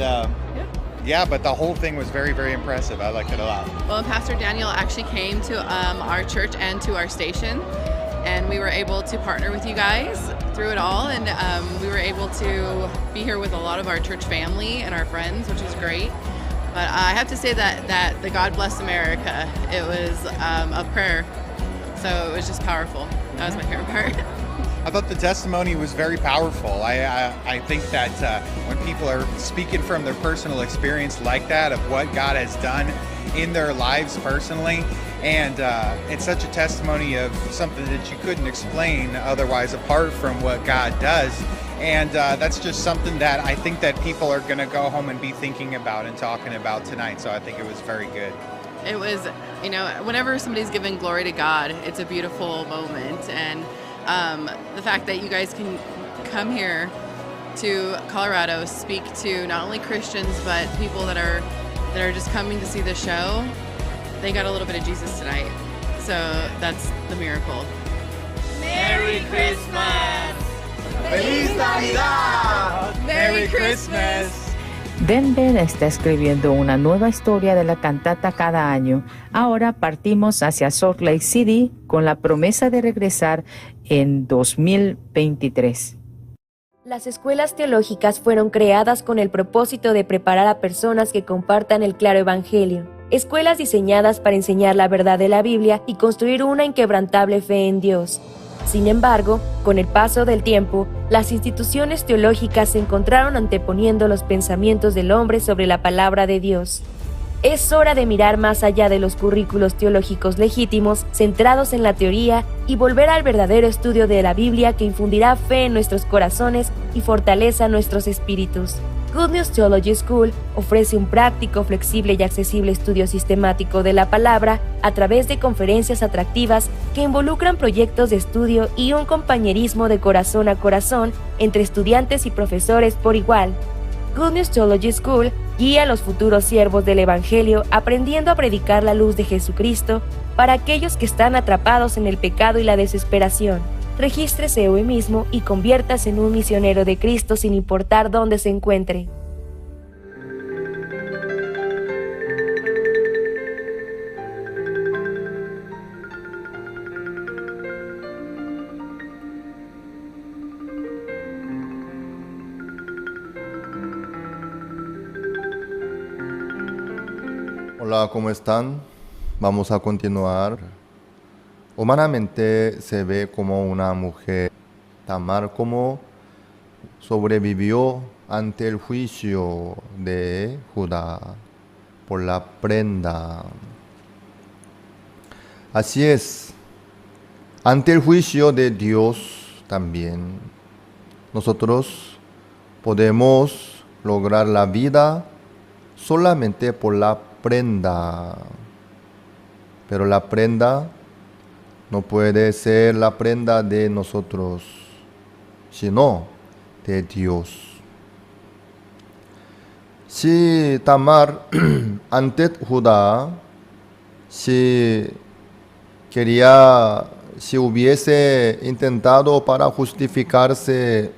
yeah, but the whole thing was very, very impressive. I liked it a lot.
Well, Pastor Daniel actually came to our church and to our station, and we were able to partner with you guys through it all, and we were able to be here with a lot of our church family and our friends, which was great. But I have to say that the God Bless America, it was a prayer, so it was just powerful. That was my favorite part.
I thought the testimony was very powerful. I think that when people are speaking from their personal experience like that of what God has done in their lives personally, and it's such a testimony of something that you couldn't explain otherwise apart from what God does. And that's just something that I think that people are going to go home and be thinking about and talking about tonight. So I think it was very good.
It was, you know, whenever somebody's giving glory to God, it's a beautiful moment. And the fact that you guys can come here to Colorado, speak to not only Christians, but people that are just coming to see the show, they got a little bit of Jesus tonight. So that's the miracle.
Merry Christmas!
¡Feliz Navidad!
¡Merry Christmas!
Denver está escribiendo una nueva historia de la cantata cada año. Ahora partimos hacia Salt Lake City con la promesa de regresar en 2023.
Las escuelas teológicas fueron creadas con el propósito de preparar a personas que compartan el claro evangelio. Escuelas diseñadas para enseñar la verdad de la Biblia y construir una inquebrantable fe en Dios. Sin embargo, con el paso del tiempo, las instituciones teológicas se encontraron anteponiendo los pensamientos del hombre sobre la palabra de Dios. Es hora de mirar más allá de los currículos teológicos legítimos, centrados en la teoría, y volver al verdadero estudio de la Biblia que infundirá fe en nuestros corazones y fortaleza nuestros espíritus. Good News Theology School ofrece un práctico, flexible y accesible estudio sistemático de la palabra a través de conferencias atractivas que involucran proyectos de estudio y un compañerismo de corazón a corazón entre estudiantes y profesores por igual. Good News Theology School guía a los futuros siervos del Evangelio aprendiendo a predicar la luz de Jesucristo para aquellos que están atrapados en el pecado y la desesperación. Regístrese hoy mismo y conviértase en un misionero de Cristo sin importar dónde se encuentre.
Hola, ¿cómo están? Vamos a continuar. Humanamente se ve como una mujer. Tamar como sobrevivió ante el juicio de Judá por la prenda. Así es, ante el juicio de Dios también, nosotros podemos lograr la vida solamente por la prenda. Pero la prenda no puede ser la prenda de nosotros, sino de Dios. Si Tamar ante Judá, si hubiese intentado para justificarse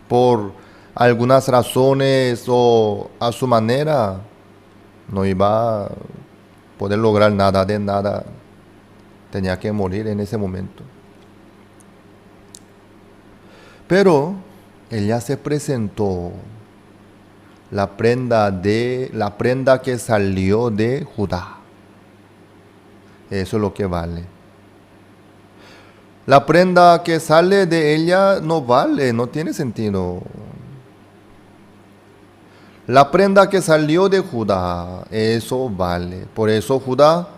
por algunas razones o a su manera, no iba a poder lograr nada de nada. Tenía que morir en ese momento. Pero ella se presentó, la prenda que salió de Judá. Eso es lo que vale. La prenda que sale de ella no vale, no tiene sentido. La prenda que salió de Judá, eso vale. Por eso Judá,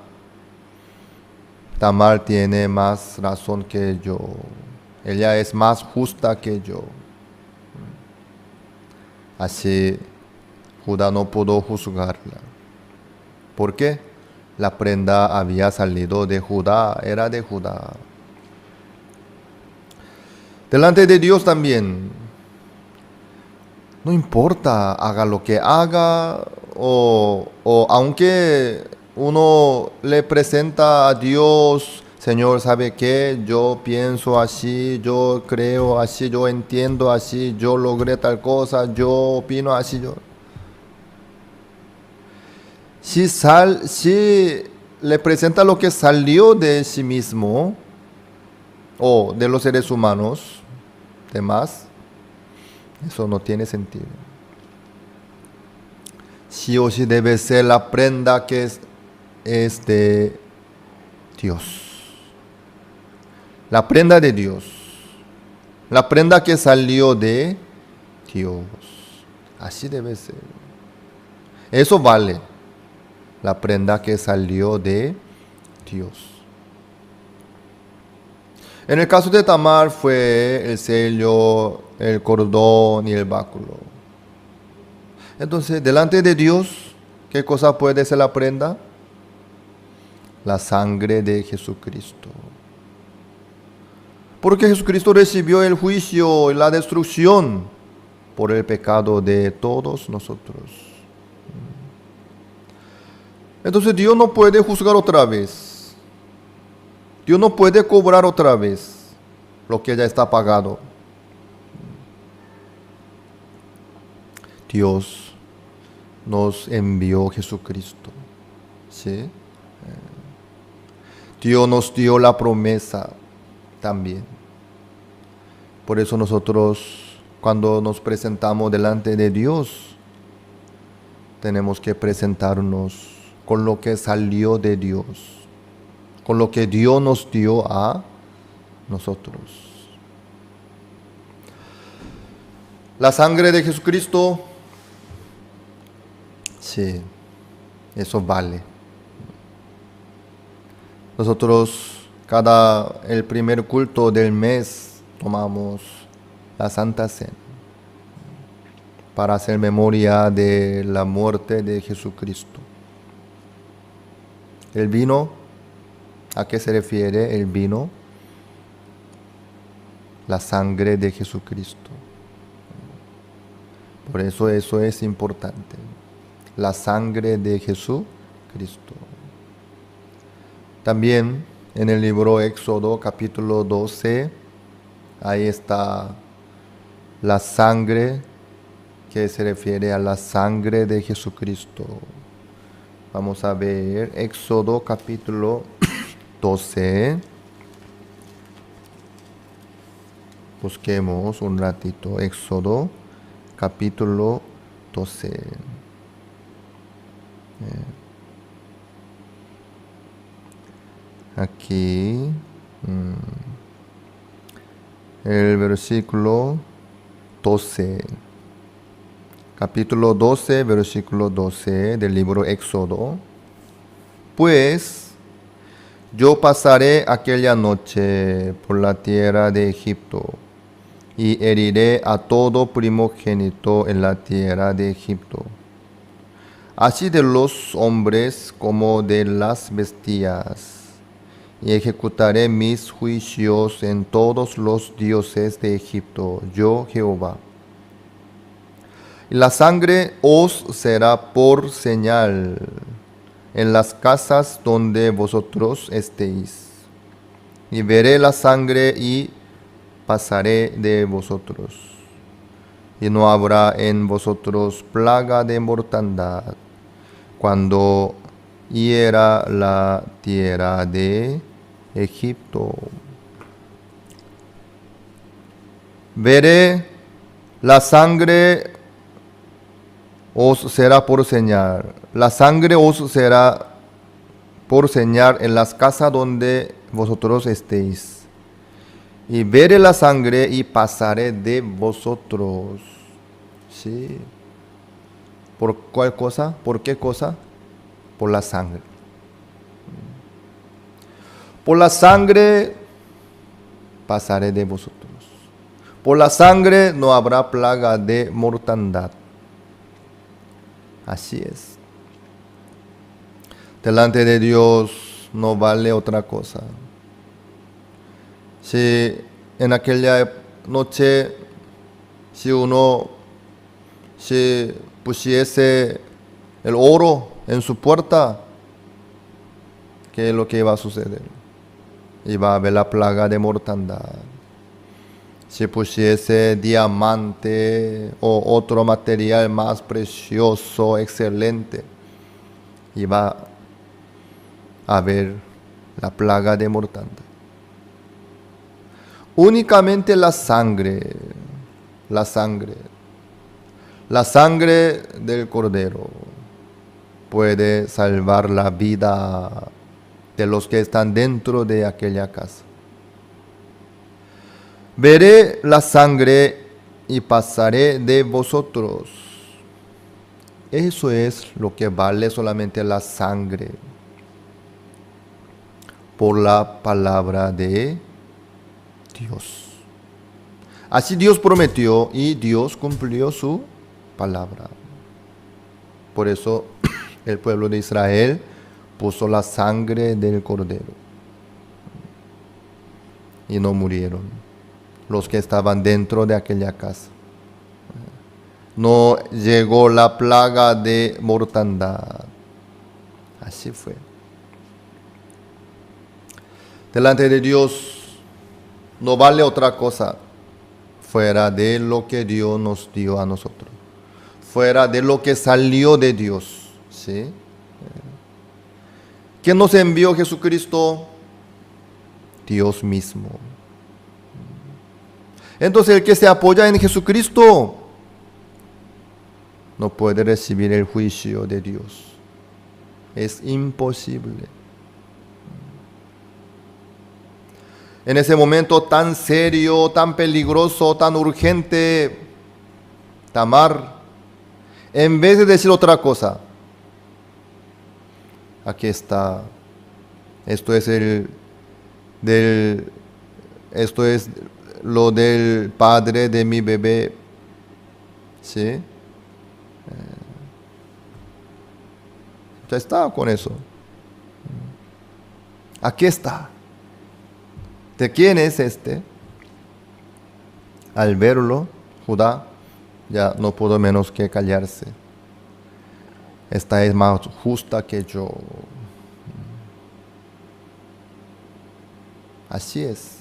Tamar tiene más razón que yo. Ella es más justa que yo. Así Judá no pudo juzgarla. ¿Por qué? La prenda había salido de Judá, era de Judá. Delante de Dios también, no importa, haga lo que haga, o aunque uno le presenta a Dios, Señor, ¿sabe qué? Yo pienso así, yo creo así, yo entiendo así, yo logré tal cosa, yo opino así, yo... Si le presenta lo que salió de sí mismo, o de los seres humanos, demás, eso no tiene sentido. Sí o sí debe ser la prenda que es de Dios. La prenda de Dios. La prenda que salió de Dios. Así debe ser. Eso vale. La prenda que salió de Dios. En el caso de Tamar fue el sello, el cordón y el báculo. Entonces, delante de Dios, ¿qué cosa puede ser la prenda? La sangre de Jesucristo. Porque Jesucristo recibió el juicio y la destrucción por el pecado de todos nosotros. Entonces Dios no puede juzgar otra vez. Dios no puede cobrar otra vez lo que ya está pagado. Dios nos envió Jesucristo. ¿Sí? Dios nos dio la promesa también. Por eso nosotros, cuando nos presentamos delante de Dios, tenemos que presentarnos con lo que salió de Dios, con lo que Dios nos dio a nosotros. La sangre de Jesucristo, sí, eso vale. Nosotros el primer culto del mes tomamos la Santa Cena para hacer memoria de la muerte de Jesucristo. El vino, ¿a qué se refiere el vino? La sangre de Jesucristo. Por eso es importante. La sangre de Jesucristo. También en el libro Éxodo capítulo 12, ahí está la sangre que se refiere a la sangre de Jesucristo. Vamos a ver Éxodo capítulo 12. Busquemos un ratito. Éxodo capítulo 12. aquí el versículo 12. Capítulo 12, versículo 12 del libro Éxodo. Pues yo pasaré aquella noche por la tierra de Egipto y heriré a todo primogénito en la tierra de Egipto, así de los hombres como de las bestias, y ejecutaré mis juicios en todos los dioses de Egipto, yo Jehová. Y la sangre os será por señal en las casas donde vosotros estéis. Y veré la sangre y pasaré de vosotros. Y no habrá en vosotros plaga de mortandad cuando hiera la tierra de Egipto. Veré la sangre os será por señal. La sangre os será por señal en las casas donde vosotros estéis. Y veré la sangre y pasaré de vosotros. ¿Sí? ¿Por cuál cosa? ¿Por qué cosa? Por la sangre. Por la sangre pasaré de vosotros. Por la sangre no habrá plaga de mortandad. Así es. Delante de Dios no vale otra cosa. Si en aquella noche, si uno pusiese el oro en su puerta, ¿qué es lo que iba a suceder? Iba a haber la plaga de mortandad. Si pusiese diamante o otro material más precioso, excelente, iba a haber la plaga de mortandad. Únicamente la sangre del Cordero puede salvar la vida de los que están dentro de aquella casa. Veré la sangre y pasaré de vosotros. Eso es lo que vale solamente la sangre por la palabra de Dios. Así Dios prometió y Dios cumplió su palabra. Por eso el pueblo de Israel puso la sangre del Cordero y no murieron los que estaban dentro de aquella casa. No llegó la plaga de mortandad. Así fue. Delante de Dios no vale otra cosa fuera de lo que Dios nos dio a nosotros, fuera de lo que salió de Dios. ¿Sí? ¿Quién nos envió Jesucristo? Dios mismo. Entonces el que se apoya en Jesucristo no puede recibir el juicio de Dios. Es imposible. En ese momento tan serio, tan peligroso, tan urgente, Tamar, en vez de decir otra cosa, aquí está, esto es lo del padre de mi bebé, ¿sí? Ya está con eso. Aquí está. ¿De quién es este? Al verlo, Judá ya no pudo menos que callarse. Esta es más justa que yo. Así es.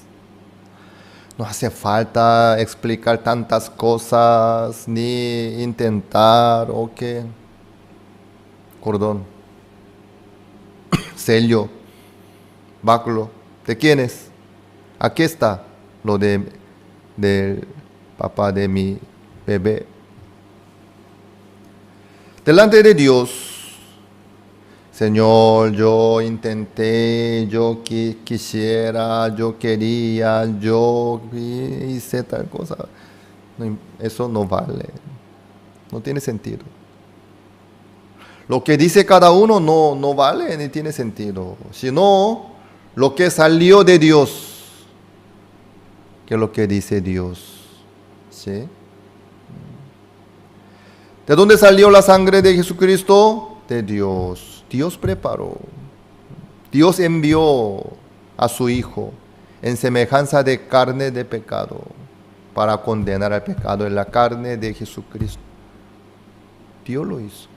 No hace falta explicar tantas cosas, ni intentar, ok. Cordón, sello, báculo. ¿De quién es? Aquí está lo del papá de mi bebé. Delante de Dios, Señor, yo intenté, yo quisiera, yo quería, yo hice tal cosa. No, eso no vale. No tiene sentido. Lo que dice cada uno no vale ni tiene sentido. Sino lo que salió de Dios, que es lo que dice Dios. ¿Sí? ¿De dónde salió la sangre de Jesucristo? De Dios. Dios preparó. Dios envió a su Hijo en semejanza de carne de pecado para condenar al pecado en la carne de Jesucristo. Dios lo hizo.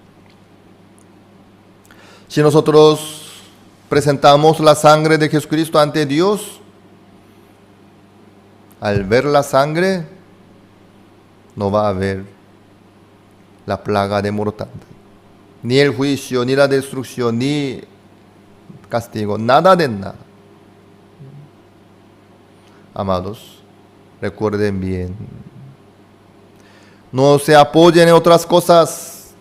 Si nosotros presentamos la sangre de Jesucristo ante Dios, al ver la sangre, no va a haber la plaga de mortandad, ni el juicio, ni la destrucción, ni castigo, nada de nada. Amados, recuerden bien, no se apoyen en otras cosas,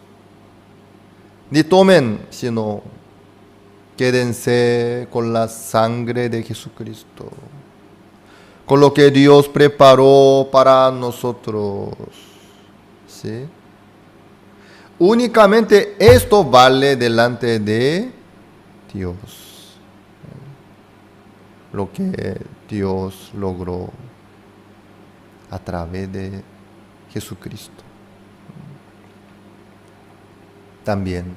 ni tomen, sino quédense con la sangre de Jesucristo, con lo que Dios preparó para nosotros. ¿Sí? Únicamente esto vale delante de Dios. Lo que Dios logró a través de Jesucristo. También,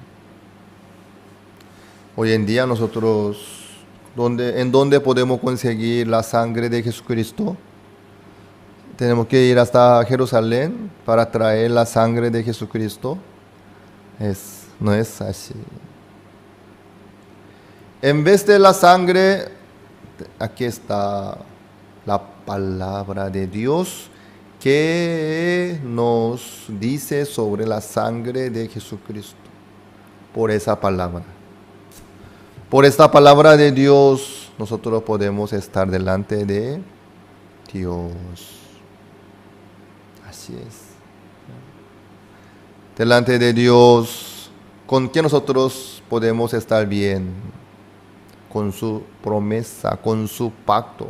hoy en día nosotros, ¿en dónde podemos conseguir la sangre de Jesucristo? Tenemos que ir hasta Jerusalén para traer la sangre de Jesucristo. No es así. En vez de la sangre, aquí está la palabra de Dios que nos dice sobre la sangre de Jesucristo. Por esa palabra. Por esta palabra de Dios, nosotros podemos estar delante de Dios. Así es. Delante de Dios, con quien nosotros podemos estar bien, con su promesa, con su pacto.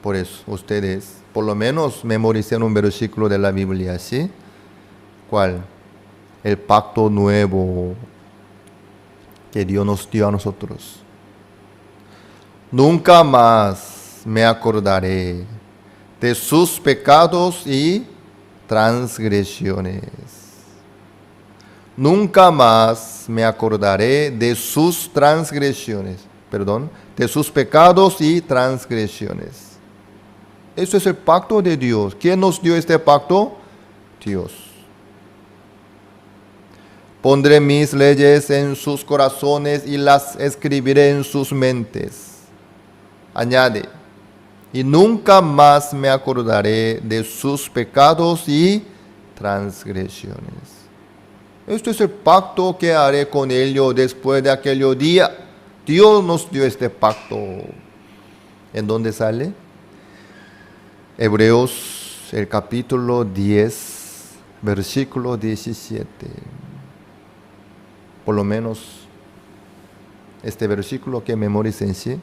Por eso, ustedes, por lo menos, memoricen un versículo de la Biblia, ¿sí? ¿Cuál? El pacto nuevo que Dios nos dio a nosotros. Nunca más me acordaré de sus pecados y transgresiones. Nunca más me acordaré de sus transgresiones, de sus pecados y transgresiones. Eso es el pacto de Dios. ¿Quién nos dio este pacto? Dios. Pondré mis leyes en sus corazones y las escribiré en sus mentes. Añade, y nunca más me acordaré de sus pecados y transgresiones. Este es el pacto que haré con ellos después de aquel día. Dios nos dio este pacto. ¿En dónde sale? Hebreos, el capítulo 10, versículo 17. Por lo menos este versículo que memoricen, ¿sí?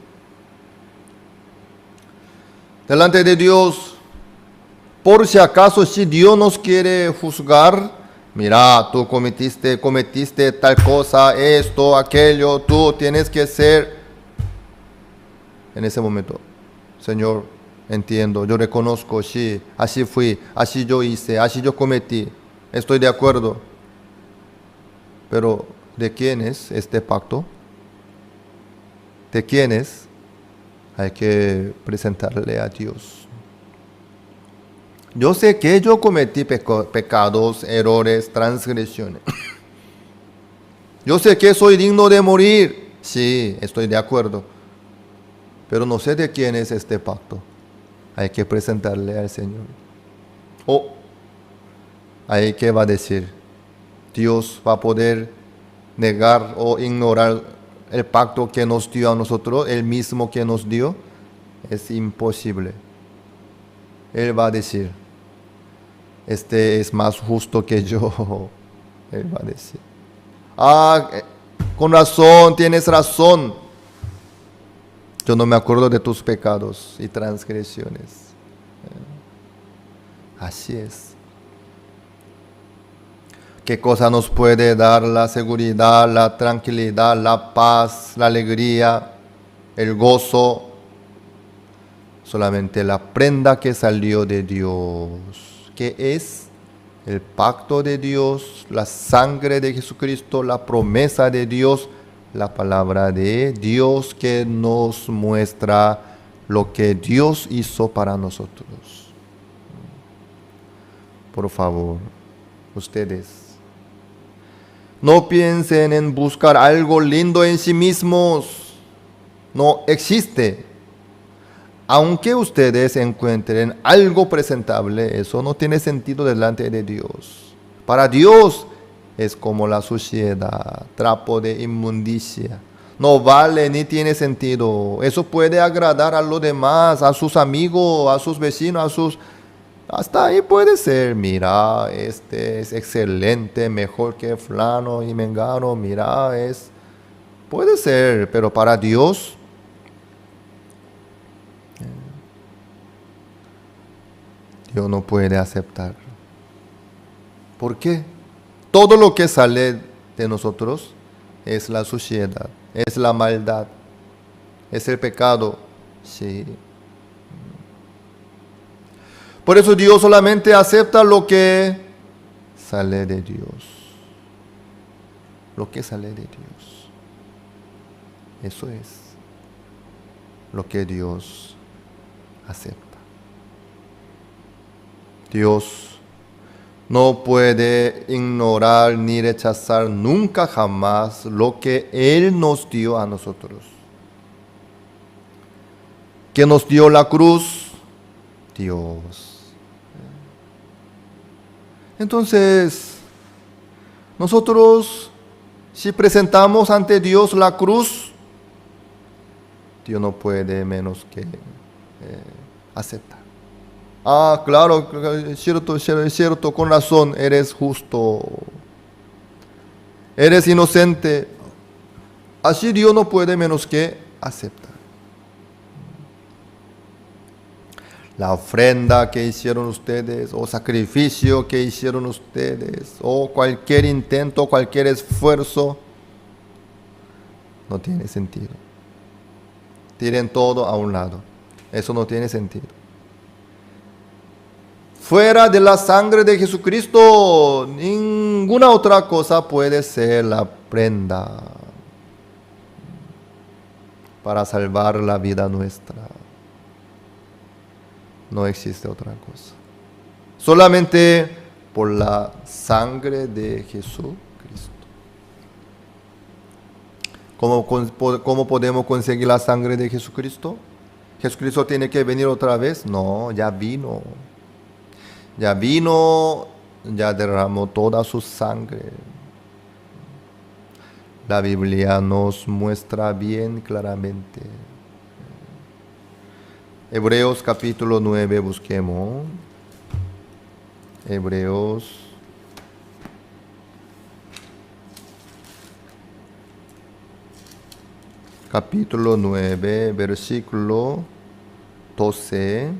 Delante de Dios, por si acaso, si Dios nos quiere juzgar, mira, tú cometiste tal cosa, esto, aquello, tú tienes que ser. En ese momento, Señor, entiendo, yo reconozco, sí, así fui, así yo hice, así yo cometí, estoy de acuerdo. Pero, ¿de quién es este pacto? ¿De quién es? Hay que presentarle a Dios. Yo sé que yo cometí pecados, errores, transgresiones. Yo sé que soy digno de morir. Sí, estoy de acuerdo. Pero no sé de quién es este pacto. Hay que presentarle al Señor. Ahí qué va a decir. Dios va a poder negar o ignorar el pacto que nos dio a nosotros, el mismo que nos dio. Es imposible. Él va a decir, este es más justo que yo. Él va a decir. Con razón, tienes razón. Yo no me acuerdo de tus pecados y transgresiones. Así es. ¿Qué cosa nos puede dar la seguridad, la tranquilidad, la paz, la alegría, el gozo? Solamente la prenda que salió de Dios, que es el pacto de Dios, la sangre de Jesucristo, la promesa de Dios, la palabra de Dios que nos muestra lo que Dios hizo para nosotros. Por favor, ustedes, no piensen en buscar algo lindo en sí mismos. No existe. Aunque ustedes encuentren algo presentable, eso no tiene sentido delante de Dios. Para Dios es como la suciedad, trapo de inmundicia. No vale ni tiene sentido. Eso puede agradar a los demás, a sus amigos, a sus vecinos, hasta ahí puede ser. Mira, este es excelente, mejor que fulano y mengano. Mira, puede ser, pero para Dios, Dios no puede aceptar. ¿Por qué? Todo lo que sale de nosotros es la suciedad, es la maldad, es el pecado. Sí. Por eso Dios solamente acepta lo que sale de Dios. Lo que sale de Dios. Eso es lo que Dios acepta. Dios no puede ignorar ni rechazar nunca jamás lo que Él nos dio a nosotros. ¿Qué nos dio la cruz? Dios. Entonces, nosotros, si presentamos ante Dios la cruz, Dios no puede menos que aceptar. Claro, es cierto, con razón, eres justo, eres inocente. Así Dios no puede menos que aceptar. La ofrenda que hicieron ustedes, o sacrificio que hicieron ustedes, o cualquier intento, cualquier esfuerzo, no tiene sentido. Tiren todo a un lado. Eso no tiene sentido. Fuera de la sangre de Jesucristo, ninguna otra cosa puede ser la prenda para salvar la vida nuestra. No existe otra cosa. Solamente por la sangre de Jesucristo. ¿Cómo podemos conseguir la sangre de Jesucristo? ¿Jesucristo tiene que venir otra vez? No, ya vino. Ya vino, ya derramó toda su sangre. La Biblia nos muestra bien claramente. Hebreos capítulo 9, busquemos. Hebreos capítulo 9, versículo 12.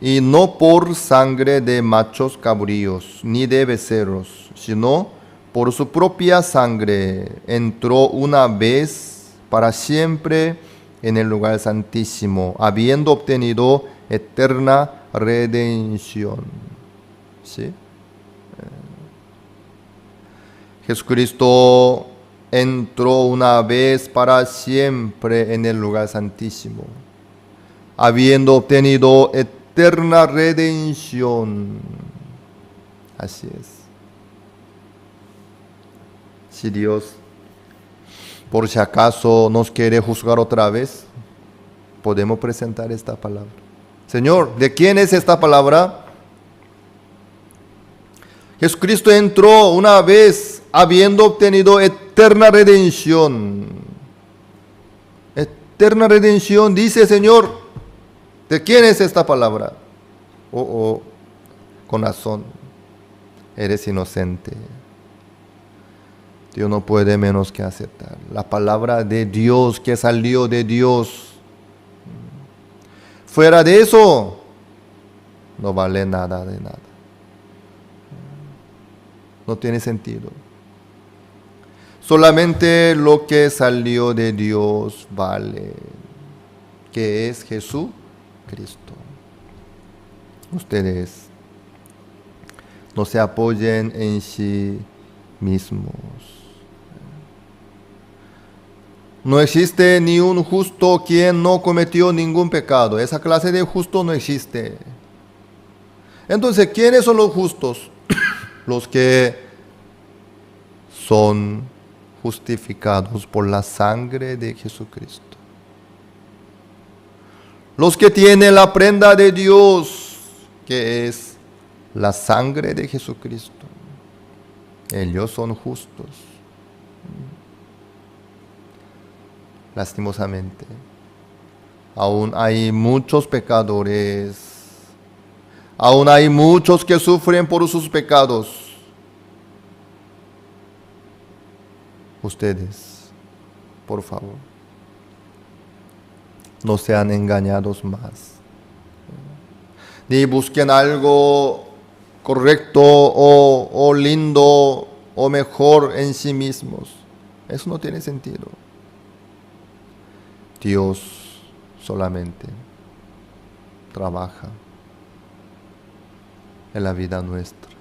Y no por sangre de machos cabríos, ni de becerros, sino por su propia sangre entró una vez para siempre en el lugar santísimo, habiendo obtenido eterna redención. ¿Sí? Jesucristo entró una vez para siempre en el lugar santísimo, habiendo obtenido eterna redención. Así es. Si Dios, por si acaso, nos quiere juzgar otra vez, podemos presentar esta palabra. Señor, ¿de quién es esta palabra? Jesucristo entró una vez habiendo obtenido eterna redención. Eterna redención, dice Señor. ¿De quién es esta palabra? Con razón, eres inocente. Dios no puede menos que aceptar. La palabra de Dios que salió de Dios. Fuera de eso, no vale nada de nada. No tiene sentido. Solamente lo que salió de Dios vale, que es Jesucristo. Ustedes no se apoyen en sí mismos. No existe ni un justo quien no cometió ningún pecado. Esa clase de justo no existe. Entonces, ¿quiénes son los justos? Los que son justificados por la sangre de Jesucristo. Los que tienen la prenda de Dios, que es la sangre de Jesucristo. Ellos son justos. Lastimosamente, aún hay muchos pecadores. Aún hay muchos que sufren por sus pecados. Ustedes, por favor, no sean engañados más. Ni busquen algo correcto o lindo o mejor en sí mismos. Eso no tiene sentido. Dios solamente trabaja en la vida nuestra.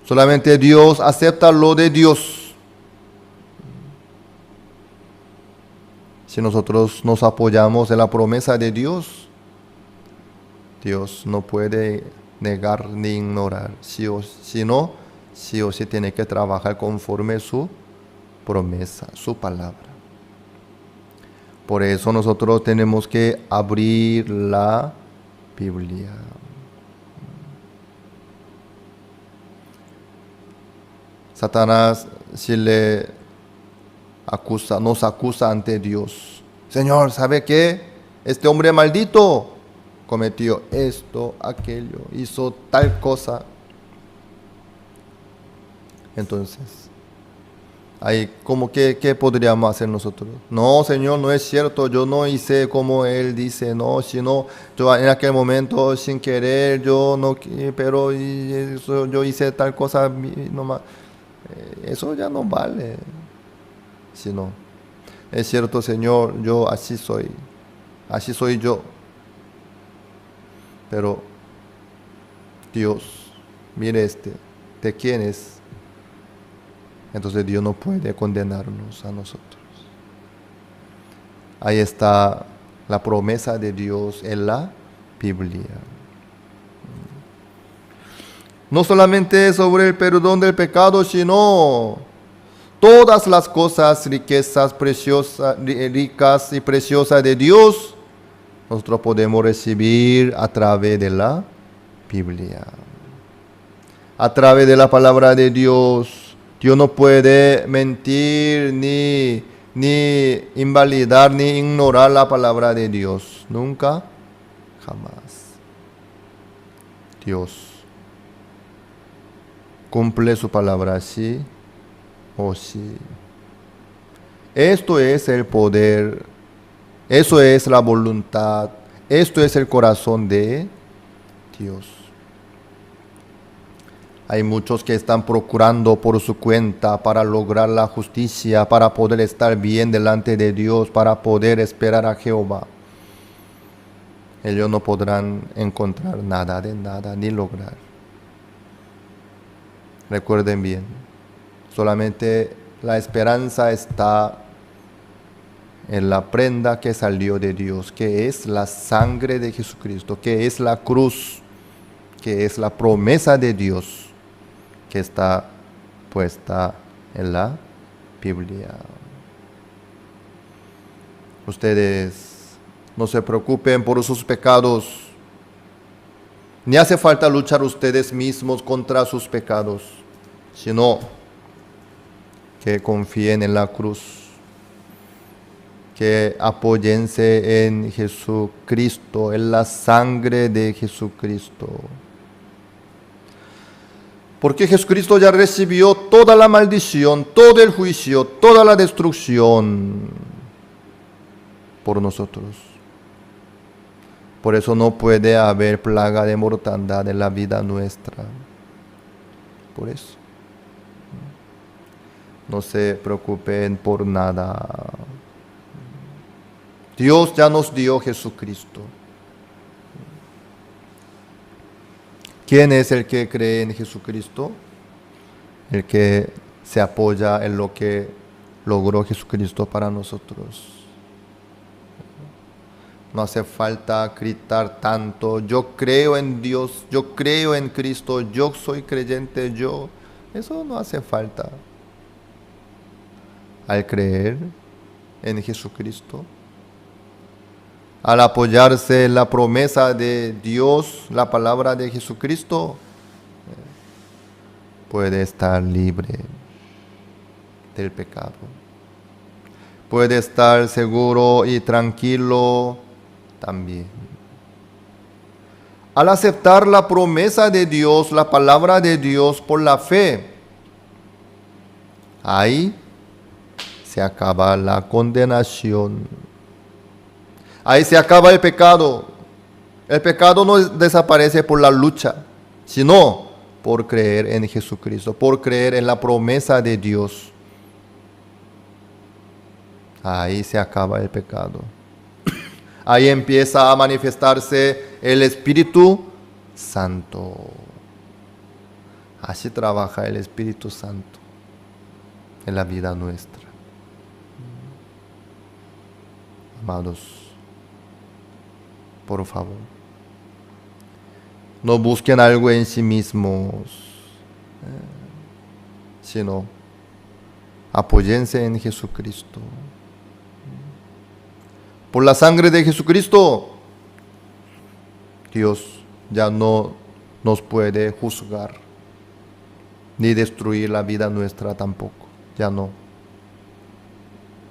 Solamente Dios acepta lo de Dios. Si nosotros nos apoyamos en la promesa de Dios, Dios no puede negar ni ignorar. Sí o sí tiene que trabajar conforme su promesa, su palabra. Por eso nosotros tenemos que abrir la Biblia. Satanás, si nos acusa ante Dios. Señor, ¿sabe qué? Este hombre maldito cometió esto, aquello, hizo tal cosa. Entonces, ahí, ¿qué podríamos hacer nosotros? No, Señor, no es cierto, yo no hice como Él dice, no, sino yo en aquel momento sin querer, pero yo hice tal cosa nomás. Eso ya no vale. Sino, es cierto, Señor, yo así soy yo. Pero Dios, mire ¿de quién es? Entonces Dios no puede condenarnos a nosotros. Ahí está la promesa de Dios en la Biblia. No solamente sobre el perdón del pecado, sino todas las cosas, riquezas preciosas, ricas y preciosas de Dios, nosotros podemos recibir a través de la Biblia. A través de la palabra de Dios. Dios no puede mentir, ni invalidar, ni ignorar la palabra de Dios. Nunca, jamás. Dios cumple su palabra sí o sí. Esto es el poder, eso es la voluntad, esto es el corazón de Dios. Hay muchos que están procurando por su cuenta para lograr la justicia, para poder estar bien delante de Dios, para poder esperar a Jehová. Ellos no podrán encontrar nada de nada, ni lograr. Recuerden bien, solamente la esperanza está en la prenda que salió de Dios, que es la sangre de Jesucristo, que es la cruz, que es la promesa de Dios, que está puesta en la Biblia. Ustedes no se preocupen por sus pecados, ni hace falta luchar ustedes mismos contra sus pecados, sino que confíen en la cruz, que apóyense en Jesucristo, en la sangre de Jesucristo. Porque Jesucristo ya recibió toda la maldición, todo el juicio, toda la destrucción por nosotros. Por eso no puede haber plaga de mortandad en la vida nuestra. Por eso. No se preocupen por nada. Dios ya nos dio Jesucristo. ¿Quién es el que cree en Jesucristo? El que se apoya en lo que logró Jesucristo para nosotros. No hace falta gritar tanto, yo creo en Dios, yo creo en Cristo, yo soy creyente, yo. Eso no hace falta. Al creer en Jesucristo, al apoyarse en la promesa de Dios, la palabra de Jesucristo, puede estar libre del pecado. Puede estar seguro y tranquilo también. Al aceptar la promesa de Dios, la palabra de Dios por la fe, ahí se acaba la condenación. Ahí se acaba el pecado. El pecado no desaparece por la lucha, sino por creer en Jesucristo, por creer en la promesa de Dios. Ahí se acaba el pecado. Ahí empieza a manifestarse el Espíritu Santo. Así trabaja el Espíritu Santo en la vida nuestra. Amados, por favor, no busquen algo en sí mismos, sino apóyense en Jesucristo. Por la sangre de Jesucristo, Dios ya no nos puede juzgar, ni destruir la vida nuestra tampoco, ya no.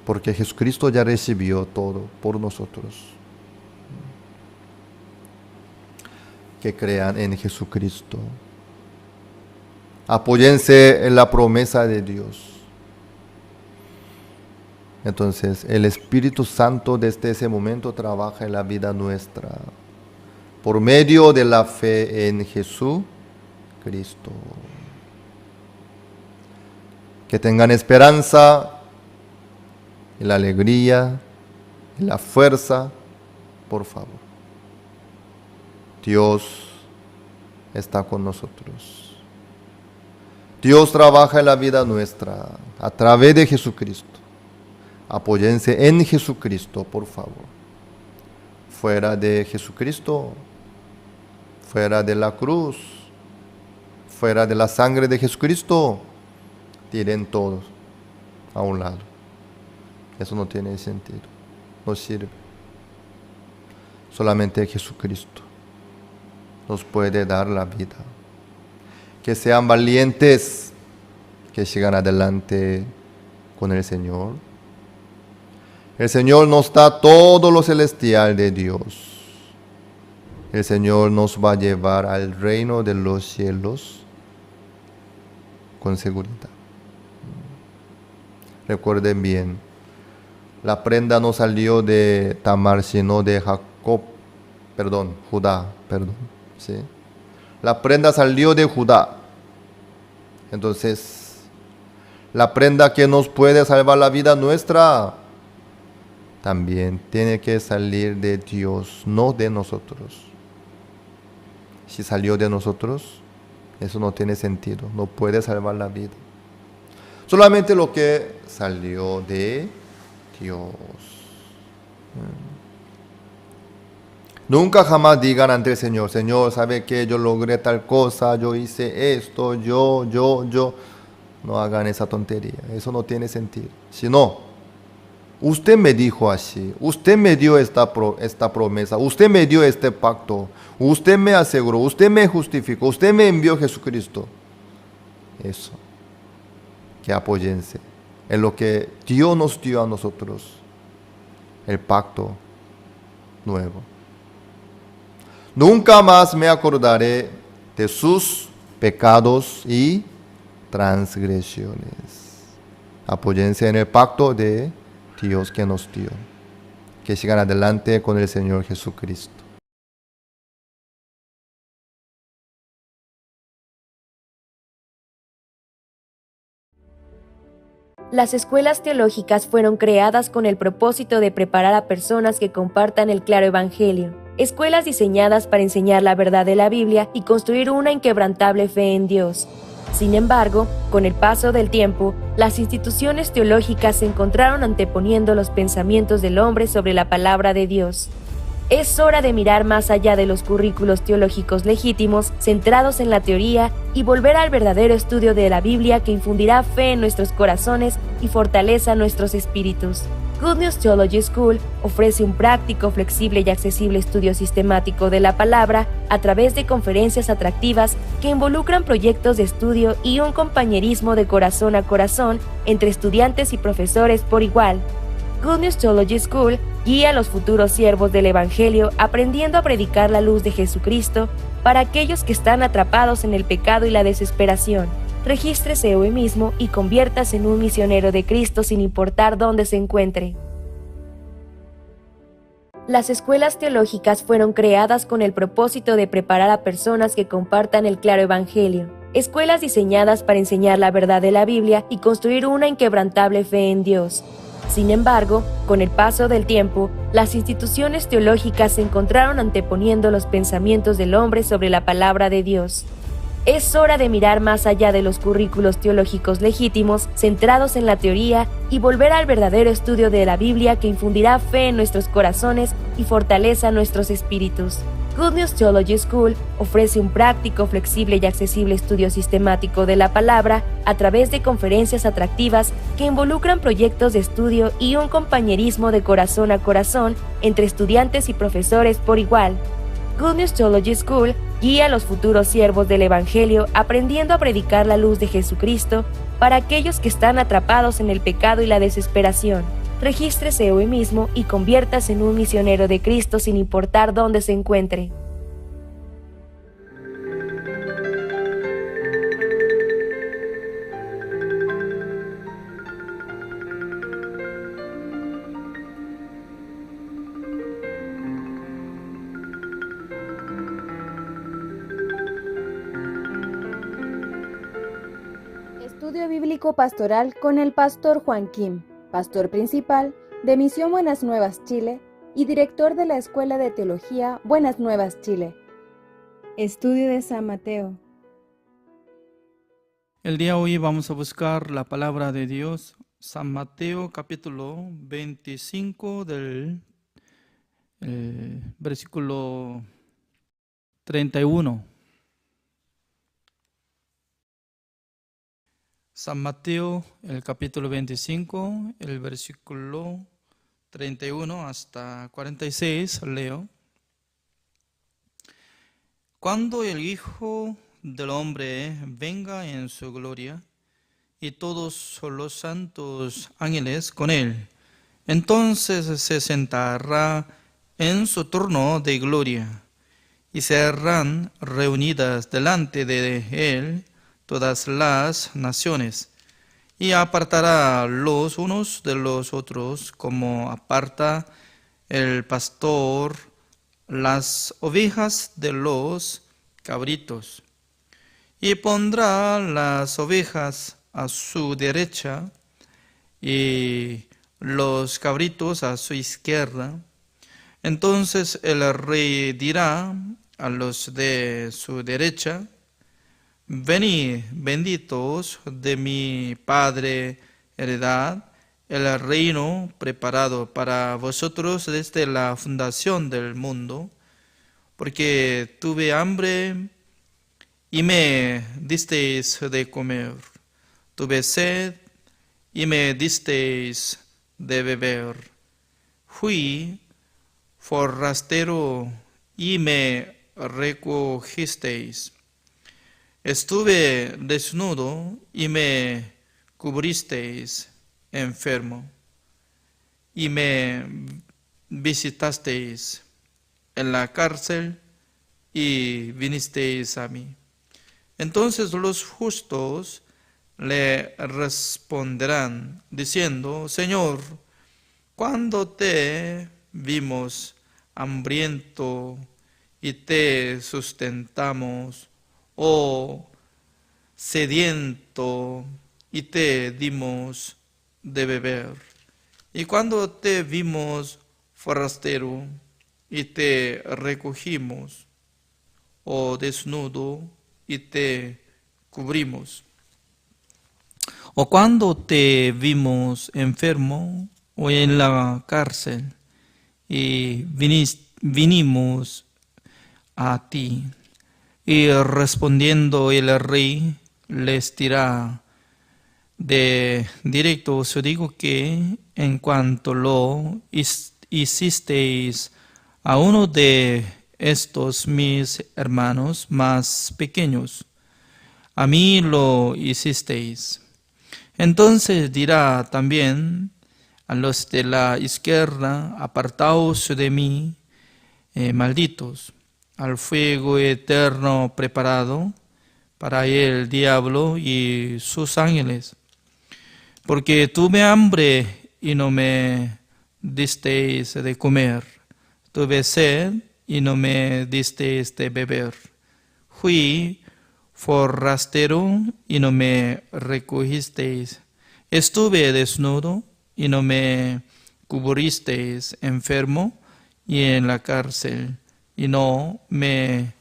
Porque Jesucristo ya recibió todo por nosotros. Que crean en Jesucristo. Apóyense en la promesa de Dios. Entonces, el Espíritu Santo desde ese momento trabaja en la vida nuestra por medio de la fe en Jesucristo. Que tengan esperanza y la alegría y la fuerza, por favor. Dios está con nosotros. Dios trabaja en la vida nuestra a través de Jesucristo. Apóyense en Jesucristo, por favor. Fuera de Jesucristo, fuera de la cruz, fuera de la sangre de Jesucristo, tiren todos a un lado. Eso no tiene sentido, no sirve. Solamente Jesucristo nos puede dar la vida. Que sean valientes, que sigan adelante con el Señor. El Señor nos da todo lo celestial de Dios. El Señor nos va a llevar al reino de los cielos con seguridad. Recuerden bien, la prenda no salió de Tamar, sino de Judá. ¿Sí? La prenda salió de Judá. Entonces, la prenda que nos puede salvar la vida nuestra también tiene que salir de Dios, no de nosotros. Si salió de nosotros, eso no tiene sentido, no puede salvar la vida. Solamente lo que salió de Dios. Nunca jamás digan ante el Señor, Señor, ¿sabe qué? Yo logré tal cosa, yo hice esto, yo. No hagan esa tontería, eso no tiene sentido. Sino, usted me dijo así, usted me dio esta promesa, usted me dio este pacto, usted me aseguró, usted me justificó, usted me envió Jesucristo. Eso, que apóyense en lo que Dios nos dio a nosotros, el pacto nuevo. Nunca más me acordaré de sus pecados y transgresiones. Apóyense en el pacto de Dios que nos dio. Que sigan adelante con el Señor Jesucristo.
Las escuelas teológicas fueron creadas con el propósito de preparar a personas que compartan el claro evangelio. Escuelas diseñadas para enseñar la verdad de la Biblia y construir una inquebrantable fe en Dios. Sin embargo, con el paso del tiempo, las instituciones teológicas se encontraron anteponiendo los pensamientos del hombre sobre la palabra de Dios. Es hora de mirar más allá de los currículos teológicos legítimos, centrados en la teoría, y volver al verdadero estudio de la Biblia que infundirá fe en nuestros corazones y fortaleza nuestros espíritus. Good News Theology School ofrece un práctico, flexible y accesible estudio sistemático de la palabra a través de conferencias atractivas que involucran proyectos de estudio y un compañerismo de corazón a corazón entre estudiantes y profesores por igual. Good News Theology School guía a los futuros siervos del Evangelio aprendiendo a predicar la luz de Jesucristo para aquellos que están atrapados en el pecado y la desesperación. Regístrese hoy mismo y conviértase en un misionero de Cristo sin importar dónde se encuentre. Las escuelas teológicas fueron creadas con el propósito de preparar a personas que compartan el claro Evangelio. Escuelas diseñadas para enseñar la verdad de la Biblia y construir una inquebrantable fe en Dios. Sin embargo, con el paso del tiempo, las instituciones teológicas se encontraron anteponiendo los pensamientos del hombre sobre la palabra de Dios. Es hora de mirar más allá de los currículos teológicos legítimos, centrados en la teoría, y volver al verdadero estudio de la Biblia que infundirá fe en nuestros corazones y fortaleza nuestros espíritus. Good News Theology School ofrece un práctico, flexible y accesible estudio sistemático de la palabra a través de conferencias atractivas que involucran proyectos de estudio y un compañerismo de corazón a corazón entre estudiantes y profesores por igual. Good News Theology School guía a los futuros siervos del Evangelio aprendiendo a predicar la luz de Jesucristo para aquellos que están atrapados en el pecado y la desesperación. Regístrese hoy mismo y conviértase en un misionero de Cristo sin importar dónde se encuentre.
Estudio Bíblico Pastoral con el Pastor Juan Kim, pastor principal de Misión Buenas Nuevas Chile y director de la Escuela de Teología Buenas Nuevas Chile. Estudio de San Mateo.
El día de hoy vamos a buscar la palabra de Dios, San Mateo capítulo 25 del versículo 31. San Mateo, el capítulo 25, el versículo 31 hasta 46, leo. Cuando el Hijo del Hombre venga en su gloria, y todos los santos ángeles con él, entonces se sentará en su trono de gloria, y serán reunidas delante de él todas las naciones, y apartará los unos de los otros, como aparta el pastor las ovejas de los cabritos, y pondrá las ovejas a su derecha y los cabritos a su izquierda. Entonces el rey dirá a los de su derecha: venid, benditos de mi Padre, heredad el reino preparado para vosotros desde la fundación del mundo, porque tuve hambre y me disteis de comer, tuve sed y me disteis de beber, fui forastero y me recogisteis. Estuve desnudo y me cubristeis, enfermo, y me visitasteis en la cárcel y vinisteis a mí.
Entonces los justos le responderán diciendo: Señor, ¿cuándo te vimos hambriento y te sustentamos, o sediento y te dimos de beber? ¿Y cuando te vimos forastero y te recogimos, o desnudo y te cubrimos? ¿O cuando te vimos enfermo o en la cárcel y vinimos a ti? Y respondiendo el rey les dirá de directo: os digo que en cuanto lo hicisteis a uno de estos mis hermanos más pequeños, a mí lo hicisteis. Entonces dirá también a los de la izquierda: apartaos de mí, malditos, al fuego eterno preparado para el diablo y sus ángeles. Porque tuve hambre y no me disteis de comer, tuve sed y no me disteis de beber, fui forastero y no me recogisteis, estuve desnudo y no me cubristeis, enfermo y en la cárcel y no me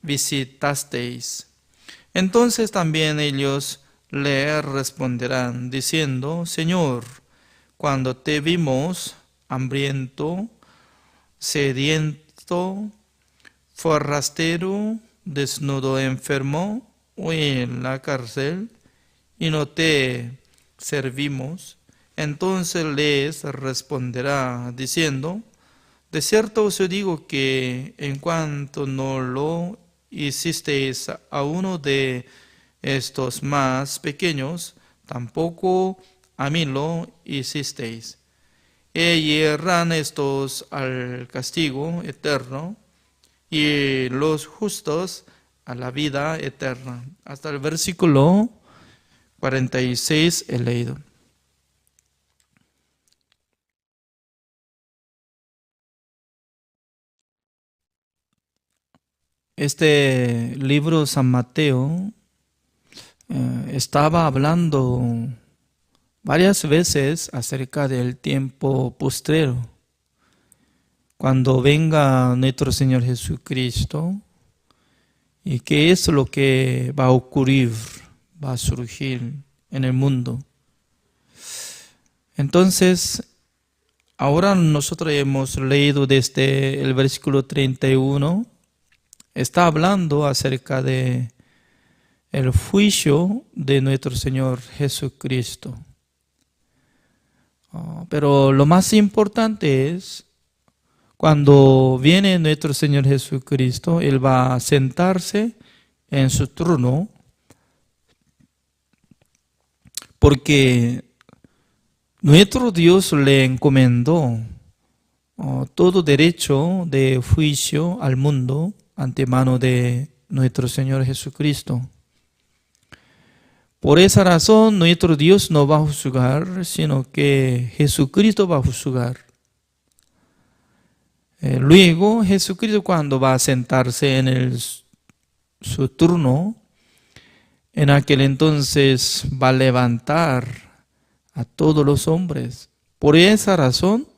visitasteis. Entonces también ellos le responderán diciendo: Señor, cuando te vimos hambriento, sediento, forastero, desnudo, enfermo o en la cárcel, y no te servimos? Entonces les responderá diciendo: de cierto os digo que en cuanto no lo hicisteis a uno de estos más pequeños, tampoco a mí lo hicisteis. E irán estos al castigo eterno, y los justos a la vida eterna. Hasta el versículo 46 he leído. Este libro, San Mateo, estaba hablando varias veces acerca del tiempo postrero, cuando venga nuestro Señor Jesucristo, y qué es lo que va a ocurrir, va a surgir en el mundo. Entonces, ahora nosotros hemos leído desde el versículo 31, está hablando acerca de el juicio de nuestro Señor Jesucristo. Pero lo más importante es, cuando viene nuestro Señor Jesucristo, Él va a sentarse en su trono, porque nuestro Dios le encomendó todo derecho de juicio al mundo antemano de nuestro Señor Jesucristo. Por esa razón, nuestro Dios no va a juzgar, sino que Jesucristo va a juzgar. Luego, Jesucristo, cuando va a sentarse en su trono, en aquel entonces va a levantar a todos los hombres. Por esa razón,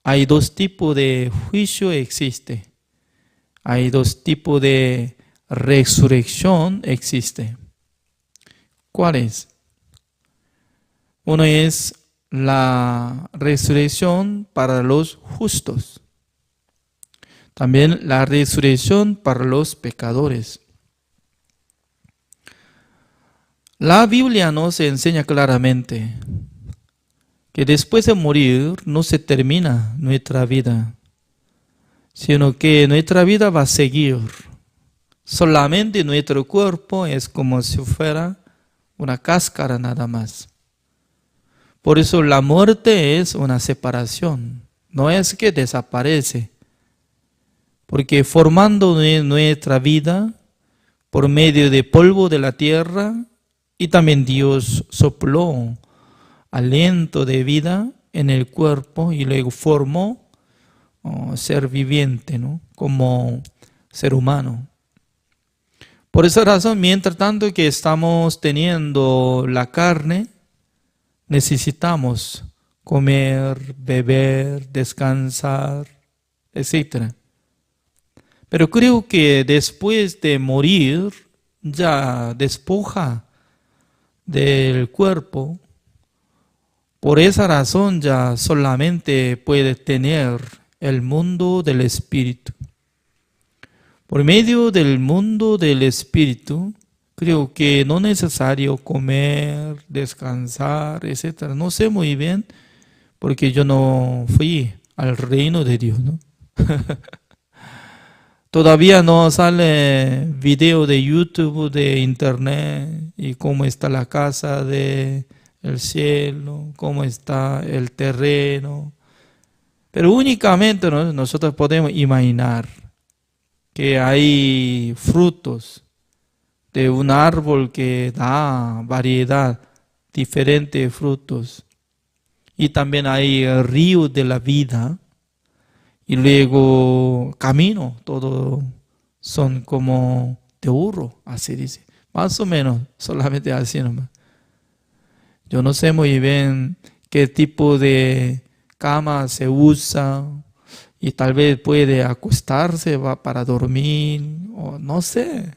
hay dos tipos de juicio existe. Hay dos tipos de resurrección existe. ¿Cuál es? Uno es la resurrección para los justos. También la resurrección para los pecadores. La Biblia nos enseña claramente que después de morir no se termina nuestra vida, sino que nuestra vida va a seguir. Solamente nuestro cuerpo es como si fuera una cáscara nada más. Por eso la muerte es una separación, no es que desaparece, porque formando nuestra vida por medio de polvo de la tierra, y también Dios sopló aliento de vida en el cuerpo y luego formó ser viviente, ¿no? Como ser humano. Por esa razón, mientras tanto que estamos teniendo la carne, necesitamos comer, beber, descansar, etc. Pero creo que después de morir, ya despoja del cuerpo. Por esa razón ya solamente puede tener el mundo del espíritu. Por medio del mundo del espíritu, creo que no es necesario comer, descansar, etc. No sé muy bien, porque yo no fui al reino de Dios, ¿no? Todavía no sale video de YouTube, de internet, y cómo está la casa del cielo, cómo está el terreno. Pero únicamente nosotros podemos imaginar que hay frutos de un árbol que da variedad, diferentes frutos. Y también hay ríos de la vida. Y luego camino, todo son como de oro, así dice. Más o menos, solamente así nomás. Yo no sé muy bien qué tipo de cama se usa, y tal vez puede acostarse para dormir, o no sé.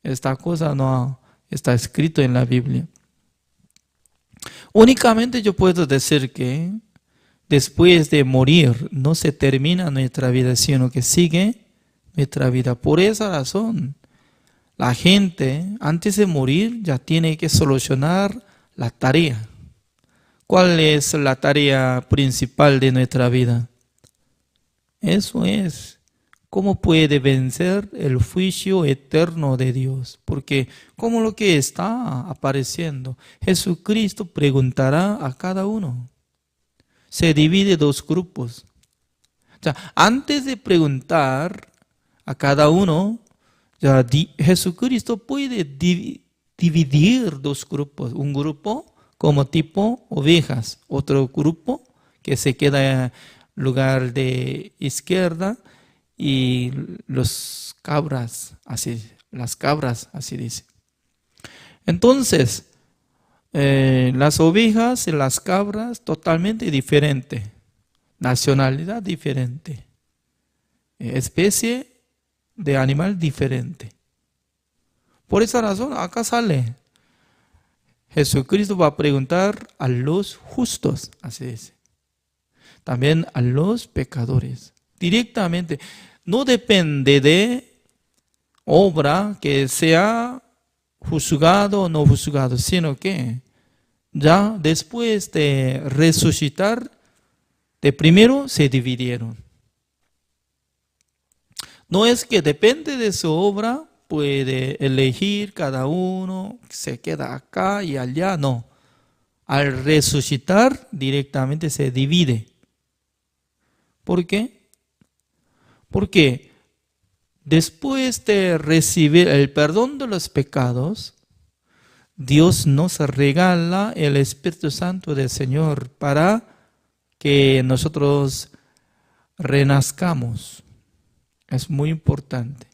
Esta cosa no está escrito en la Biblia. Únicamente yo puedo decir que después de morir no se termina nuestra vida, sino que sigue nuestra vida. Por esa razón, la gente antes de morir ya tiene que solucionar la tarea. ¿Cuál es la tarea principal de nuestra vida? Eso es, ¿cómo puede vencer el juicio eterno de Dios? Porque como lo que está apareciendo, Jesucristo preguntará a cada uno. Se divide dos grupos. O sea, antes de preguntar a cada uno, ya Jesucristo puede dividir dos grupos. Un grupo como tipo ovejas, otro grupo que se queda en lugar de izquierda, y los cabras, así, las cabras, así dice. Entonces, las ovejas y las cabras totalmente diferentes, nacionalidad diferente, especie de animal diferente. Por esa razón acá sale, Jesucristo va a preguntar a los justos, así dice, también a los pecadores, directamente. No depende de obra que sea juzgado o no juzgado, sino que ya después de resucitar, de primero se dividieron. No es que depende de su obra, puede elegir cada uno, se queda acá y allá, no. Al resucitar directamente se divide. ¿Por qué? Porque después de recibir el perdón de los pecados, Dios nos regala el Espíritu Santo del Señor para que nosotros renazcamos. Es muy importante.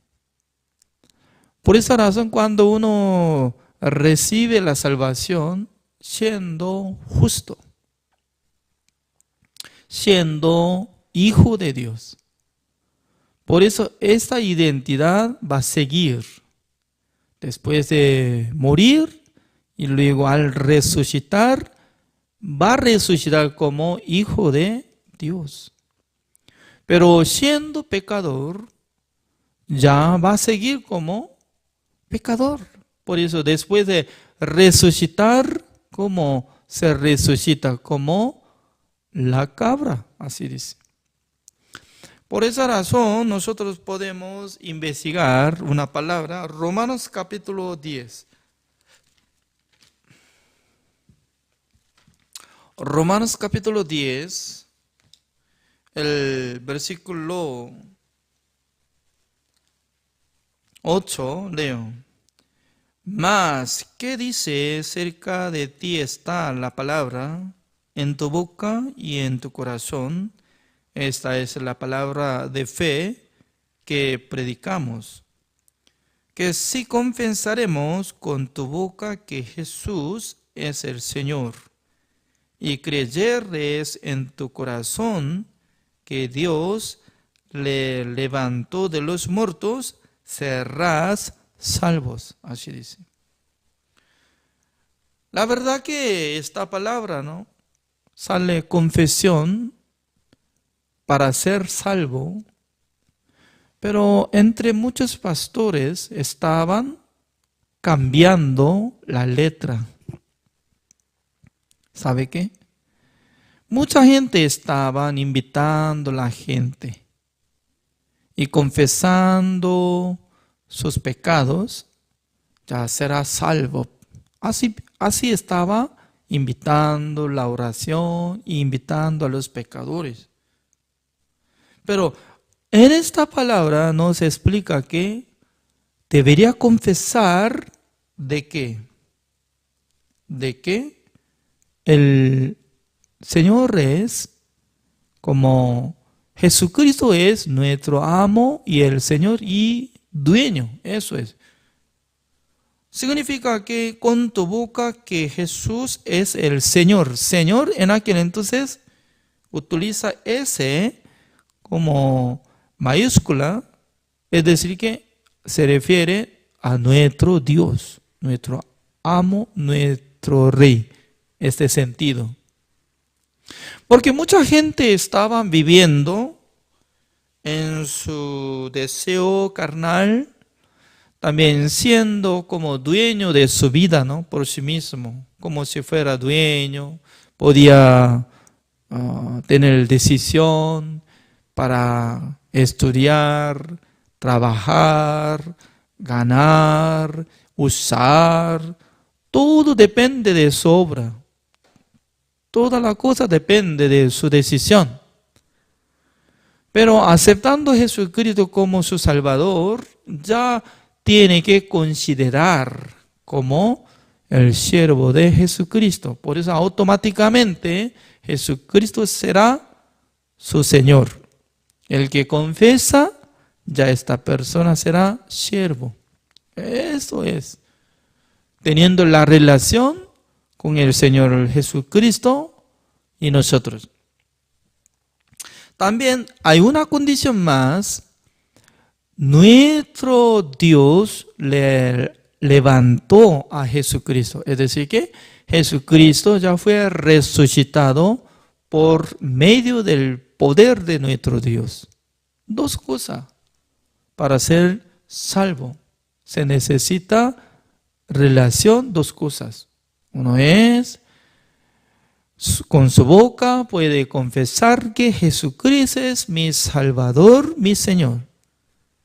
Por esa razón, cuando uno recibe la salvación, siendo justo, siendo hijo de Dios. Por eso esta identidad va a seguir después de morir, y luego al resucitar, va a resucitar como hijo de Dios. Pero siendo pecador, ya va a seguir como pecador. Por eso después de resucitar, ¿cómo se resucita? Como la cabra, así dice. Por esa razón nosotros podemos investigar una palabra, Romanos capítulo 10. Romanos capítulo 10, el versículo 8, leo. Mas, ¿qué dice? Cerca de ti está la palabra, en tu boca y en tu corazón. Esta es la palabra de fe que predicamos. Que si confesaremos con tu boca que Jesús es el Señor, y creyeres en tu corazón que Dios le levantó de los muertos, serás salvos. Así dice. La verdad que esta palabra, ¿no? Sale confesión para ser salvo, pero entre muchos pastores estaban cambiando la letra. ¿Sabe qué? Mucha gente estaba invitando a la gente y confesando sus pecados, ya será salvo. Así estaba invitando la oración e invitando a los pecadores. Pero en esta palabra nos explica que debería confesar de qué. De que el Señor es como Jesucristo es nuestro amo y el Señor y dueño. Eso es. Significa que con tu boca que Jesús es el Señor. Señor en aquel entonces utiliza ese como mayúscula, es decir que se refiere a nuestro Dios, nuestro amo, nuestro rey. Este sentido. Porque mucha gente estaba viviendo en su deseo carnal, también siendo como dueño de su vida, ¿no? Por sí mismo, como si fuera dueño, podía tener decisión para estudiar, trabajar, ganar, usar. Todo depende de su obra. Toda la cosa depende de su decisión. Pero aceptando a Jesucristo como su Salvador, ya tiene que considerar como el siervo de Jesucristo. Por eso automáticamente Jesucristo será su Señor. El que confiesa, ya esta persona será siervo. Eso es. Teniendo la relación con el Señor Jesucristo y nosotros. También hay una condición más. Nuestro Dios le levantó a Jesucristo. Es decir que Jesucristo ya fue resucitado por medio del poder de nuestro Dios. Dos cosas. Para ser salvo se necesita relación, dos cosas. Uno es, con su boca puede confesar que Jesucristo es mi Salvador, mi Señor.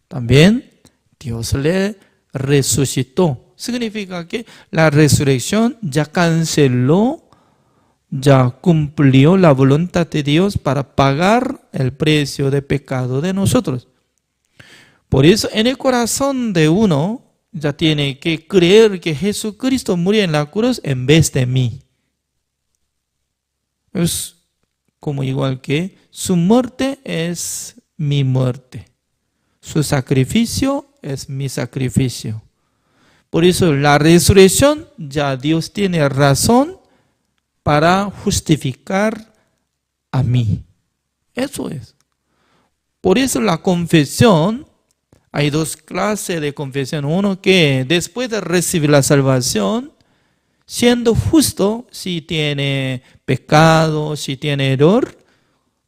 También Dios le resucitó. Significa que la resurrección ya canceló, ya cumplió la voluntad de Dios para pagar el precio de pecado de nosotros. Por eso en el corazón de uno ya tiene que creer que Jesucristo murió en la cruz en vez de mí. Es como igual que su muerte es mi muerte. Su sacrificio es mi sacrificio. Por eso la resurrección ya Dios tiene razón para justificar a mí. Eso es. Por eso la confesión, hay dos clases de confesión. Uno que después de recibir la salvación, siendo justo, si tiene pecado, si tiene error,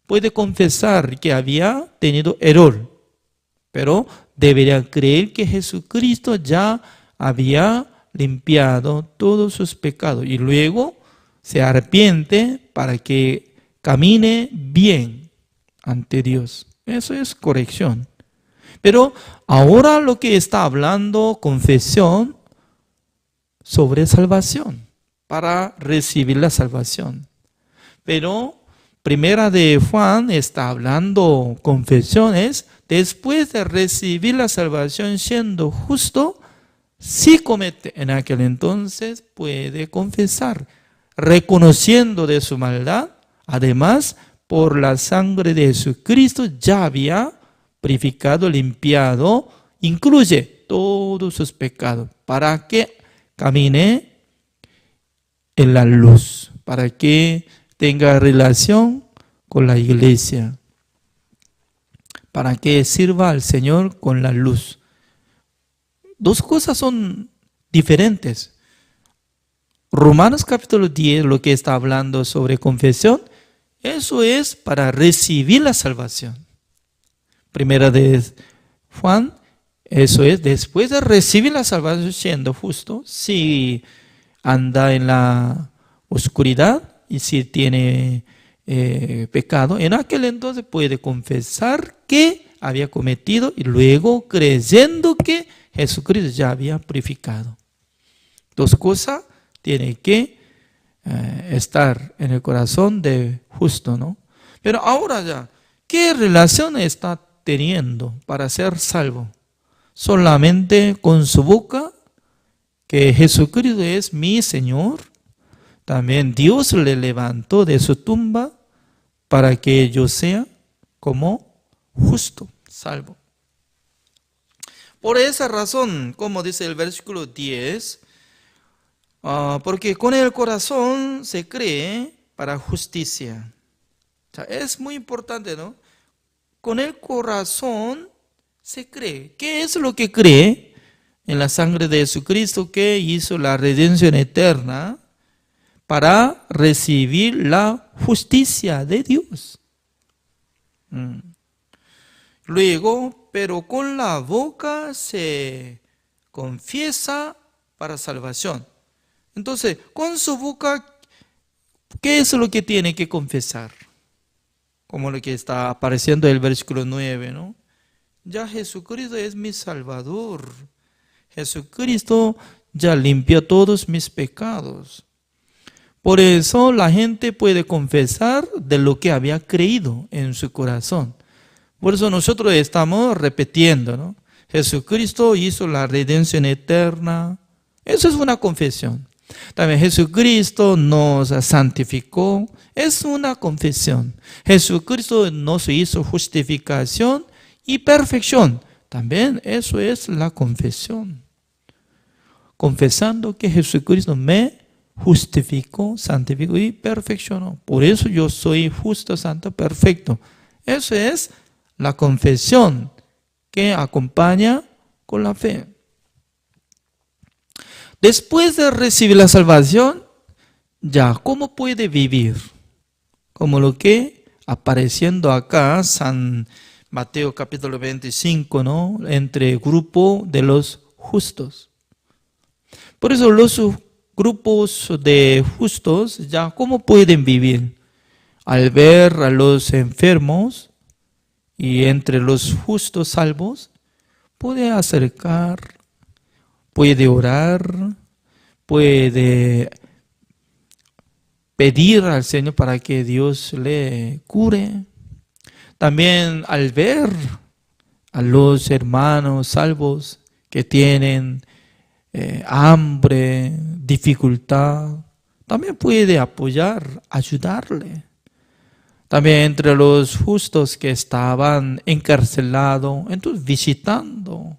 puede confesar que había tenido error. Pero debería creer que Jesucristo ya había limpiado todos sus pecados. Y luego se arrepiente para que camine bien ante Dios. Eso es corrección. Pero ahora lo que está hablando, confesión sobre salvación, para recibir la salvación. Pero Primera de Juan está hablando confesiones después de recibir la salvación siendo justo, Si comete en aquel entonces, puede confesar, reconociendo de su maldad. Además, por la sangre de Jesucristo ya había purificado, limpiado, incluye todos sus pecados, para que camine en la luz, para que tenga relación con la iglesia, para que sirva al Señor con la luz. Dos cosas son diferentes. Romanos capítulo 10, lo que está hablando sobre confesión, eso es para recibir la salvación. Primera de Juan, eso es después de recibir la salvación siendo justo, si anda en la oscuridad y si tiene pecado, en aquel entonces puede confesar que había cometido y luego creyendo que Jesucristo ya había purificado. Dos cosas tienen que estar en el corazón de justo, ¿no? Pero ahora ya, ¿qué relación está teniendo para ser salvo? Solamente con su boca, que Jesucristo es mi Señor. También Dios le levantó de su tumba para que yo sea como justo, salvo. Por esa razón, como dice el versículo 10, porque con el corazón se cree para justicia. O sea, es muy importante, ¿no? Con el corazón se cree. ¿Qué es lo que cree? En la sangre de Jesucristo, que hizo la redención eterna para recibir la justicia de Dios. Luego, pero con la boca se confiesa para salvación. Entonces, con su boca, ¿qué es lo que tiene que confesar? Como lo que está apareciendo en el versículo 9, ¿no? Ya Jesucristo es mi Salvador. Jesucristo ya limpió todos mis pecados. Por eso la gente puede confesar de lo que había creído en su corazón. Por eso nosotros estamos repitiendo, ¿no? Jesucristo hizo la redención eterna. Eso es una confesión. También Jesucristo nos santificó. Es una confesión. Jesucristo nos hizo justificación y perfección. También eso es la confesión. Confesando que Jesucristo me justificó, santificó y perfeccionó. Por eso yo soy justo, santo, perfecto. Eso es la confesión que acompaña con la fe. Después de recibir la salvación, ya, ¿cómo puede vivir? Como lo que apareciendo acá, San Mateo capítulo 25, ¿no? Entre el grupo de los justos. Por eso los grupos de justos, ya, ¿cómo pueden vivir? Al ver a los enfermos y entre los justos salvos, puede acercar, puede orar, puede pedir al Señor para que Dios le cure. También al ver a los hermanos salvos que tienen hambre, dificultad, también puede apoyar, ayudarle. También entre los justos que estaban encarcelados, entonces visitando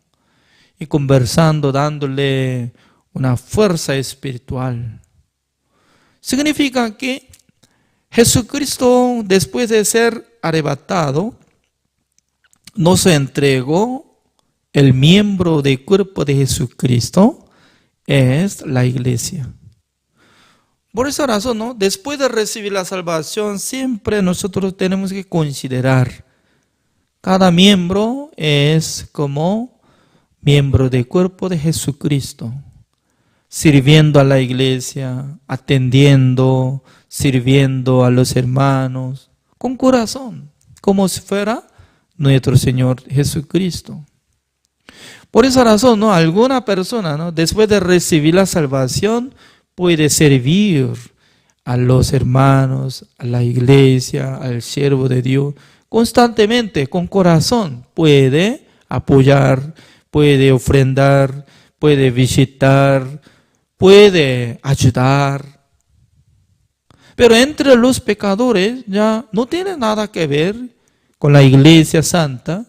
y conversando, dándole una fuerza espiritual. Significa que Jesucristo, después de ser arrebatado, nos entregó el miembro del cuerpo de Jesucristo, es la iglesia. Por esa razón, ¿no? Después de recibir la salvación, siempre nosotros tenemos que considerar cada miembro es como miembro del cuerpo de Jesucristo, sirviendo a la iglesia, atendiendo, sirviendo a los hermanos, con corazón, como si fuera nuestro Señor Jesucristo. Por esa razón, ¿no? Alguna persona, ¿no? Después de recibir la salvación, puede servir a los hermanos, a la iglesia, al siervo de Dios, constantemente, con corazón. Puede apoyar, puede ofrendar, puede visitar, puede ayudar. Pero entre los pecadores ya no tiene nada que ver con la Iglesia Santa,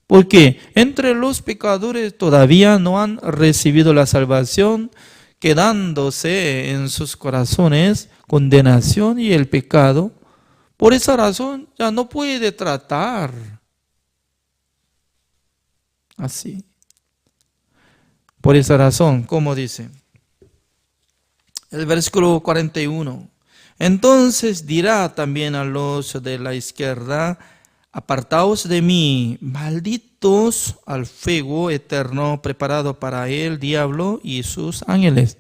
porque entre los pecadores todavía no han recibido la salvación, quedándose en sus corazones condenación y el pecado. Por esa razón ya no puede tratar así. Por esa razón, como dice el versículo 41, entonces dirá también a los de la izquierda: apartaos de mí, malditos, al fuego eterno preparado para el diablo y sus ángeles.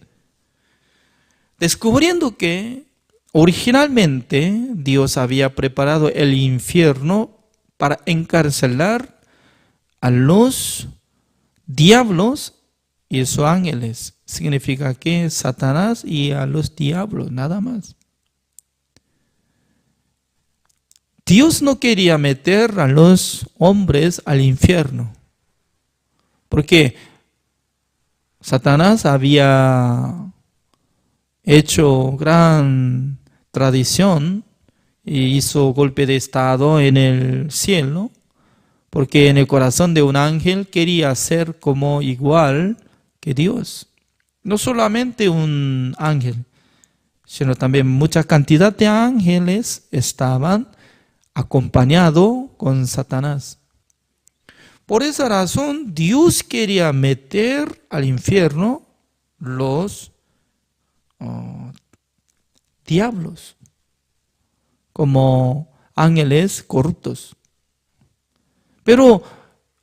Descubriendo que originalmente Dios había preparado el infierno para encarcelar a los diablos y sus ángeles. Significa que Satanás y a los diablos, nada más. Dios no quería meter a los hombres al infierno, porque Satanás había hecho gran tradición y hizo golpe de estado en el cielo, porque en el corazón de un ángel quería ser como igual que Dios. No solamente un ángel, sino también mucha cantidad de ángeles estaban acompañado con Satanás. Por esa razón, Dios quería meter al infierno los diablos como ángeles corruptos. Pero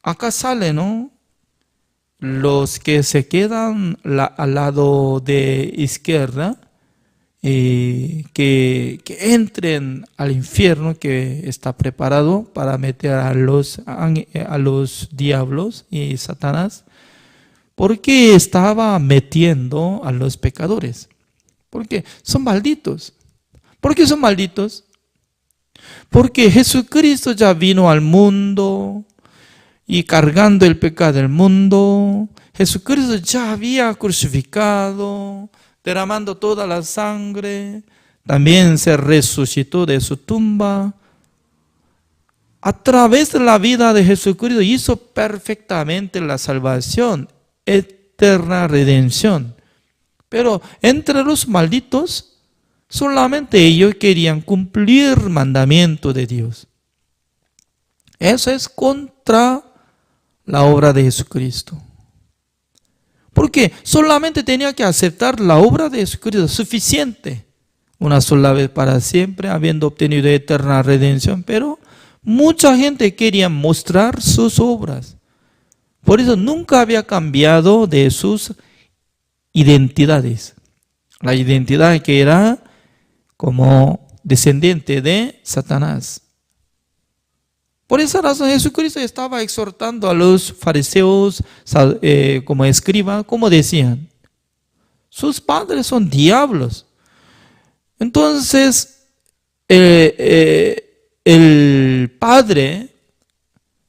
acá sale, ¿no? Los que se quedan al lado de izquierda, que entren al infierno que está preparado para meter a los diablos y Satanás, porque estaba metiendo a los pecadores, porque son malditos. ¿Por qué son malditos? Porque Jesucristo ya vino al mundo y cargando el pecado del mundo, Jesucristo ya había crucificado, derramando toda la sangre, también se resucitó de su tumba. A través de la vida de Jesucristo hizo perfectamente la salvación, eterna redención. Pero entre los malditos, solamente ellos querían cumplir el mandamiento de Dios. Eso es contra la obra de Jesucristo. Porque solamente tenía que aceptar la obra de Jesucristo, suficiente, una sola vez para siempre, habiendo obtenido eterna redención. Pero mucha gente quería mostrar sus obras. Por eso nunca había cambiado de sus identidades. La identidad que era como descendiente de Satanás. Por esa razón Jesucristo estaba exhortando a los fariseos como escriba, como decían, sus padres son diablos. Entonces el padre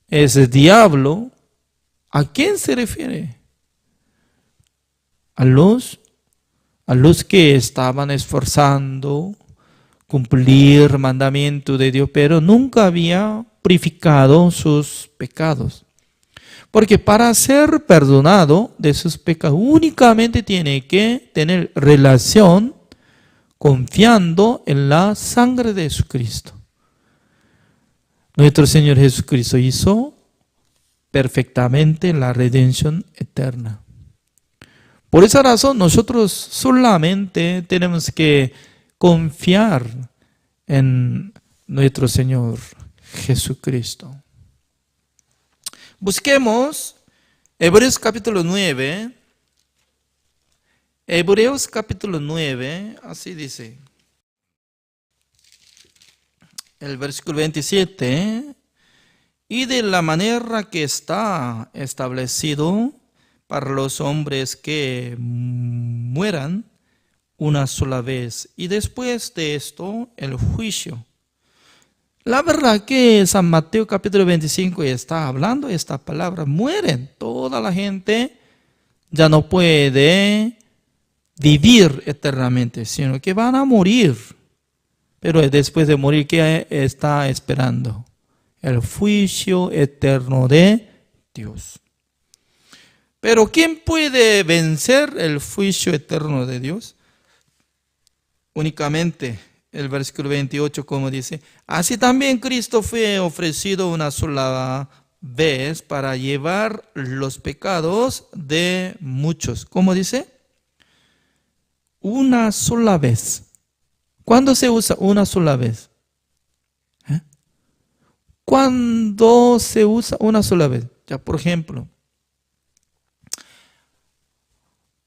es diablo. ¿A quién se refiere? A los que estaban esforzando cumplir el mandamiento de Dios, pero nunca había purificado sus pecados. Porque para ser perdonado de sus pecados únicamente tiene que tener relación confiando en la sangre de Jesucristo. Nuestro Señor Jesucristo hizo perfectamente la redención eterna. Por esa razón nosotros solamente tenemos que confiar en nuestro Señor Jesucristo. Busquemos Hebreos capítulo 9. Hebreos capítulo 9, así dice. El versículo 27. Y de la manera que está establecido para los hombres que mueran una sola vez, y después de esto el juicio. La verdad que San Mateo capítulo 25 está hablando esta palabra, mueren toda la gente ya no puede vivir eternamente, sino que van a morir. Pero después de morir, ¿qué está esperando? El juicio eterno de Dios. Pero ¿quién puede vencer el juicio eterno de Dios? Únicamente el versículo 28, como dice, así también Cristo fue ofrecido una sola vez para llevar los pecados de muchos. ¿Cómo dice? Una sola vez. ¿Cuándo se usa una sola vez? ¿Cuándo se usa una sola vez? Ya, por ejemplo,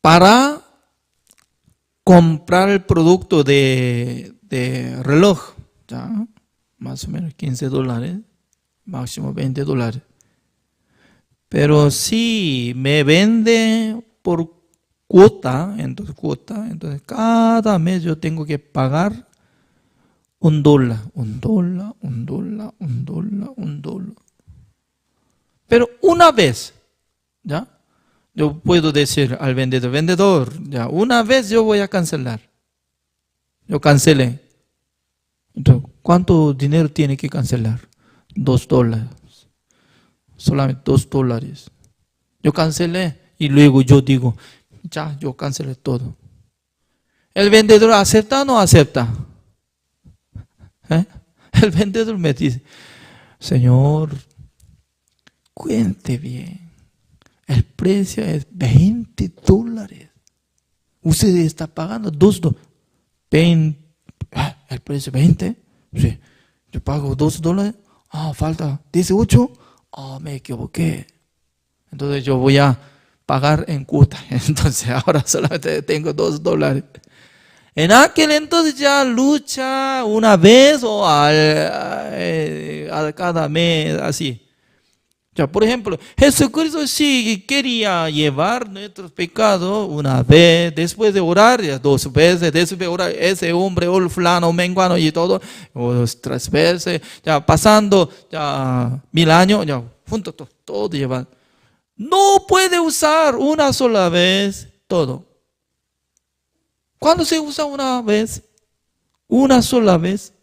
para comprar el producto de reloj, ya, más o menos $15, máximo $20. Pero si me vende por cuota, entonces cada mes yo tengo que pagar $1. Pero una vez, ¿ya? Yo puedo decir al vendedor, ya, una vez yo voy a cancelar. Yo cancelé. Entonces, ¿cuánto dinero tiene que cancelar? $2. Solamente $2. Yo cancelé y luego yo digo, ya, yo cancelé todo. ¿El vendedor acepta o no acepta? El vendedor me dice, Señor, cuente bien. El precio es $20. Usted está pagando $2. ¿El precio es 20? Sí. Yo pago $2. Falta 18. Me equivoqué. Entonces yo voy a pagar en cuota. Entonces ahora solamente tengo $2. En aquel entonces ya lucha una vez o a cada mes, así. Ya, por ejemplo, Jesucristo sí quería llevar nuestros pecados una vez, después de orar, ya 2 veces, después de orar, ese hombre, fulano, menguano y todo, 3 veces, ya pasando ya 1000 años, ya junto todo lleva. No puede usar una sola vez todo. ¿Cuándo se usa una vez? Una sola vez.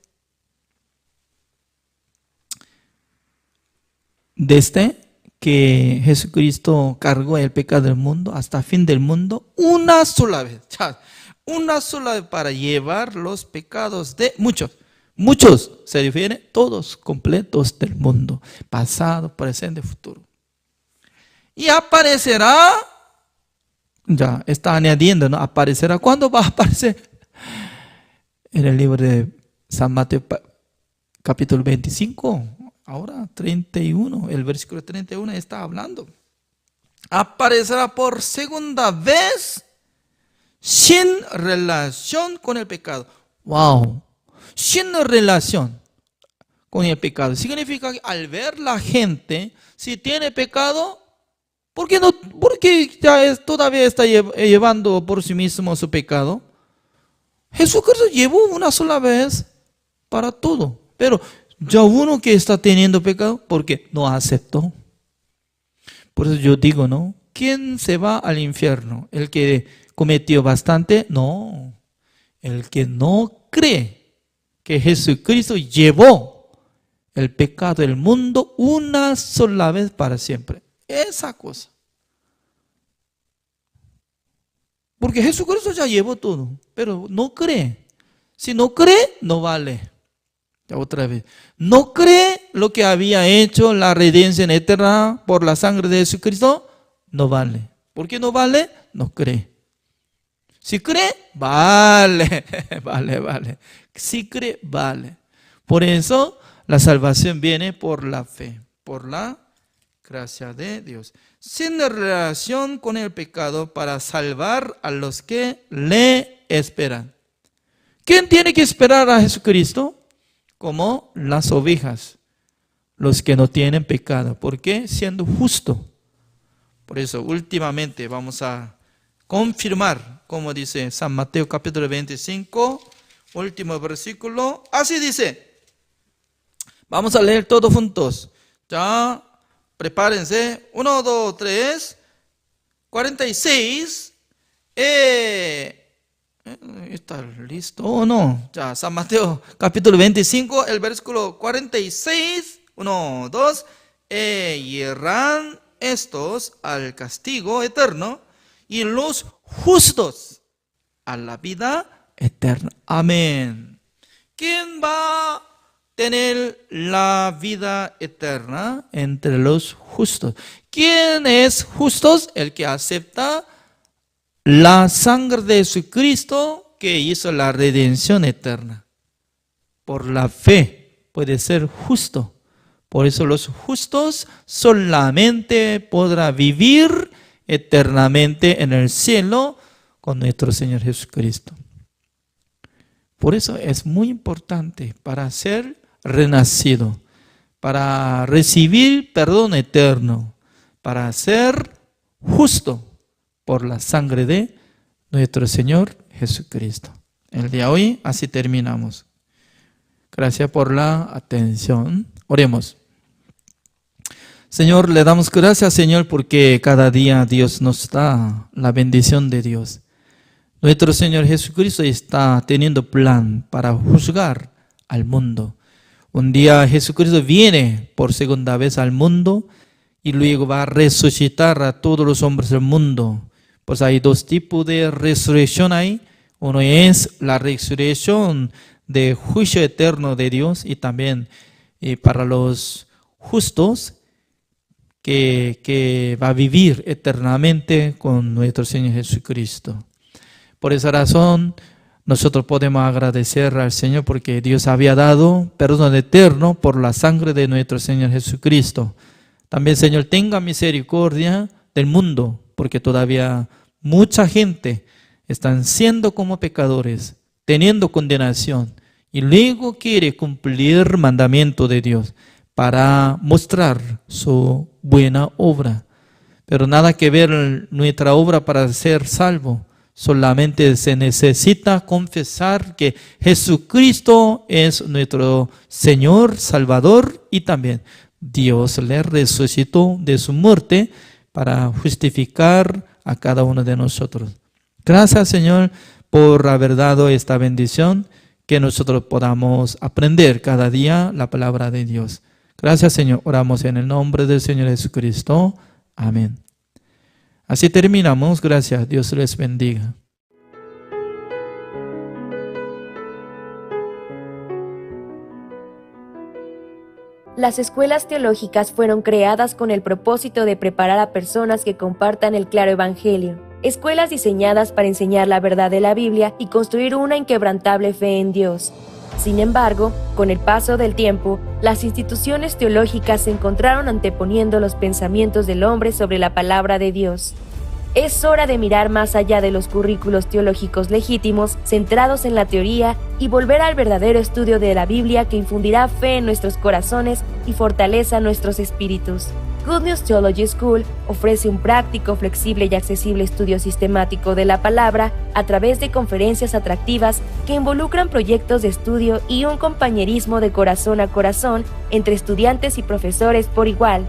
Desde que Jesucristo cargó el pecado del mundo hasta el fin del mundo, una sola vez. Una sola vez para llevar los pecados de muchos. Muchos se refiere todos completos del mundo, pasado, presente, futuro. Y aparecerá, ya está añadiendo, ¿no? Aparecerá. ¿Cuándo va a aparecer? En el libro de San Mateo, capítulo 25. Ahora 31, el versículo 31 está hablando. Aparecerá por segunda vez sin relación con el pecado. Wow. Sin relación con el pecado. Significa que al ver la gente, si tiene pecado, ¿por qué ya todavía está llevando por sí mismo su pecado? Jesucristo llevó una sola vez para todo. Pero ya uno que está teniendo pecado, porque no aceptó. Por eso yo digo, ¿no? ¿Quién se va al infierno? ¿El que cometió bastante? No. El que no cree que Jesucristo llevó el pecado del mundo una sola vez para siempre. Esa cosa. Porque Jesucristo ya llevó todo, pero no cree. Si no cree, no vale. Otra vez, no cree lo que había hecho la redención eterna por la sangre de Jesucristo, no vale. ¿Por qué no vale? No cree. Si cree, vale, vale. Si cree, vale. Por eso la salvación viene por la fe, por la gracia de Dios. Sin relación con el pecado para salvar a los que le esperan. ¿Quién tiene que esperar a Jesucristo? Como las ovejas, los que no tienen pecado. ¿Por qué? Siendo justo. Por eso, últimamente vamos a confirmar, como dice San Mateo capítulo 25, último versículo. Así dice. Vamos a leer todos juntos. Ya, prepárense. 1, 2, 3. 46, ¿está listo o no? Ya, San Mateo capítulo 25, el versículo 46, 1, 2, irán estos al castigo eterno y los justos a la vida eterna. Amén. ¿Quién va a tener la vida eterna entre los justos? ¿Quién es justos? El que acepta la sangre de Jesucristo que hizo la redención eterna. Por la fe puede ser justo. Por eso los justos solamente podrán vivir eternamente en el cielo con nuestro Señor Jesucristo. Por eso es muy importante para ser renacido, para recibir perdón eterno, para ser justo por la sangre de nuestro Señor Jesucristo. El día de hoy así terminamos. Gracias por la atención. Oremos. Señor, le damos gracias, Señor, porque cada día Dios nos da la bendición de Dios. Nuestro Señor Jesucristo está teniendo plan para juzgar al mundo. Un día Jesucristo viene por segunda vez al mundo y luego va a resucitar a todos los hombres del mundo. Pues hay dos tipos de resurrección ahí. Uno es la resurrección de juicio eterno de Dios y también para los justos que va a vivir eternamente con nuestro Señor Jesucristo. Por esa razón, nosotros podemos agradecer al Señor porque Dios había dado perdón eterno por la sangre de nuestro Señor Jesucristo. También, Señor, tenga misericordia del mundo, porque todavía mucha gente están siendo como pecadores, teniendo condenación, y luego quiere cumplir el mandamiento de Dios para mostrar su buena obra. Pero nada que ver nuestra obra para ser salvo. Solamente se necesita confesar que Jesucristo es nuestro Señor, Salvador, y también Dios le resucitó de su muerte para justificar a cada uno de nosotros. Gracias, Señor, por haber dado esta bendición, que nosotros podamos aprender cada día la palabra de Dios. Gracias, Señor. Oramos en el nombre del Señor Jesucristo. Amén. Así terminamos. Gracias. Dios les bendiga.
Las escuelas teológicas fueron creadas con el propósito de preparar a personas que compartan el claro evangelio. Escuelas diseñadas para enseñar la verdad de la Biblia y construir una inquebrantable fe en Dios. Sin embargo, con el paso del tiempo, las instituciones teológicas se encontraron anteponiendo los pensamientos del hombre sobre la palabra de Dios. Es hora de mirar más allá de los currículos teológicos legítimos, centrados en la teoría, y volver al verdadero estudio de la Biblia que infundirá fe en nuestros corazones y fortaleza nuestros espíritus. Good News Theology School ofrece un práctico, flexible y accesible estudio sistemático de la palabra a través de conferencias atractivas que involucran proyectos de estudio y un compañerismo de corazón a corazón entre estudiantes y profesores por igual.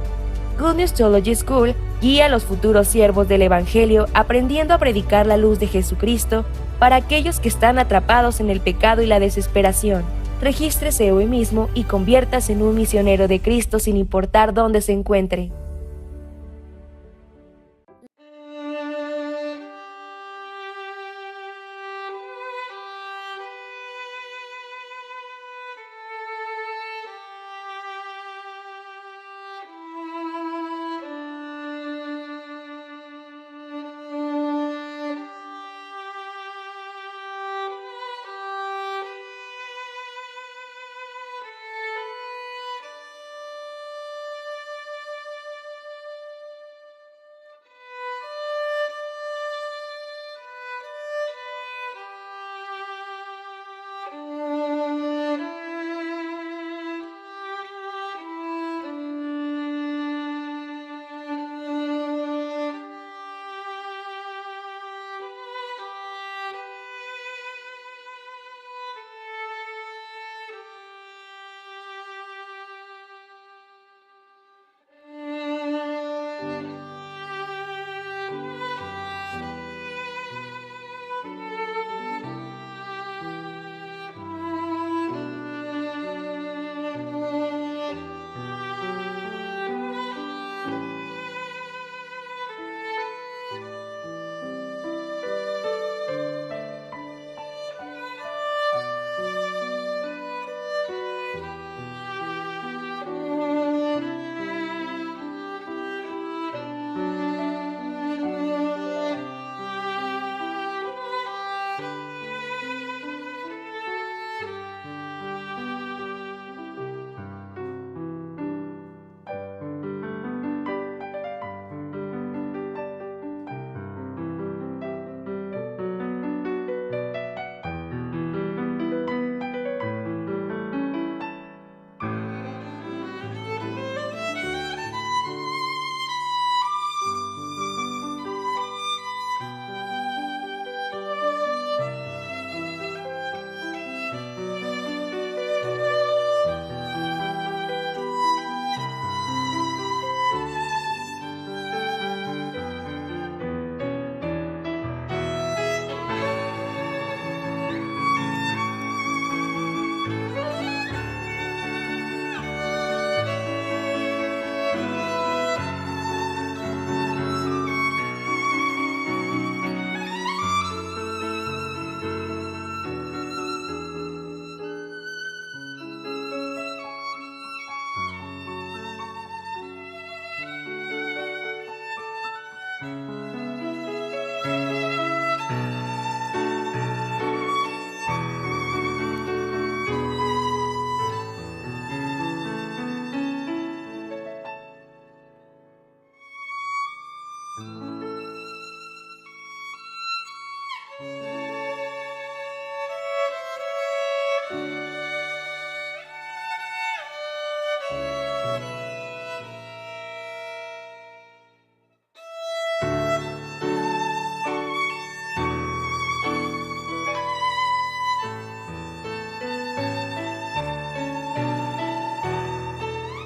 Good News Theology School guía a los futuros siervos del Evangelio aprendiendo a predicar la luz de Jesucristo para aquellos que están atrapados en el pecado y la desesperación. Regístrese hoy mismo y conviértase en un misionero de Cristo sin importar dónde se encuentre.
Thank you.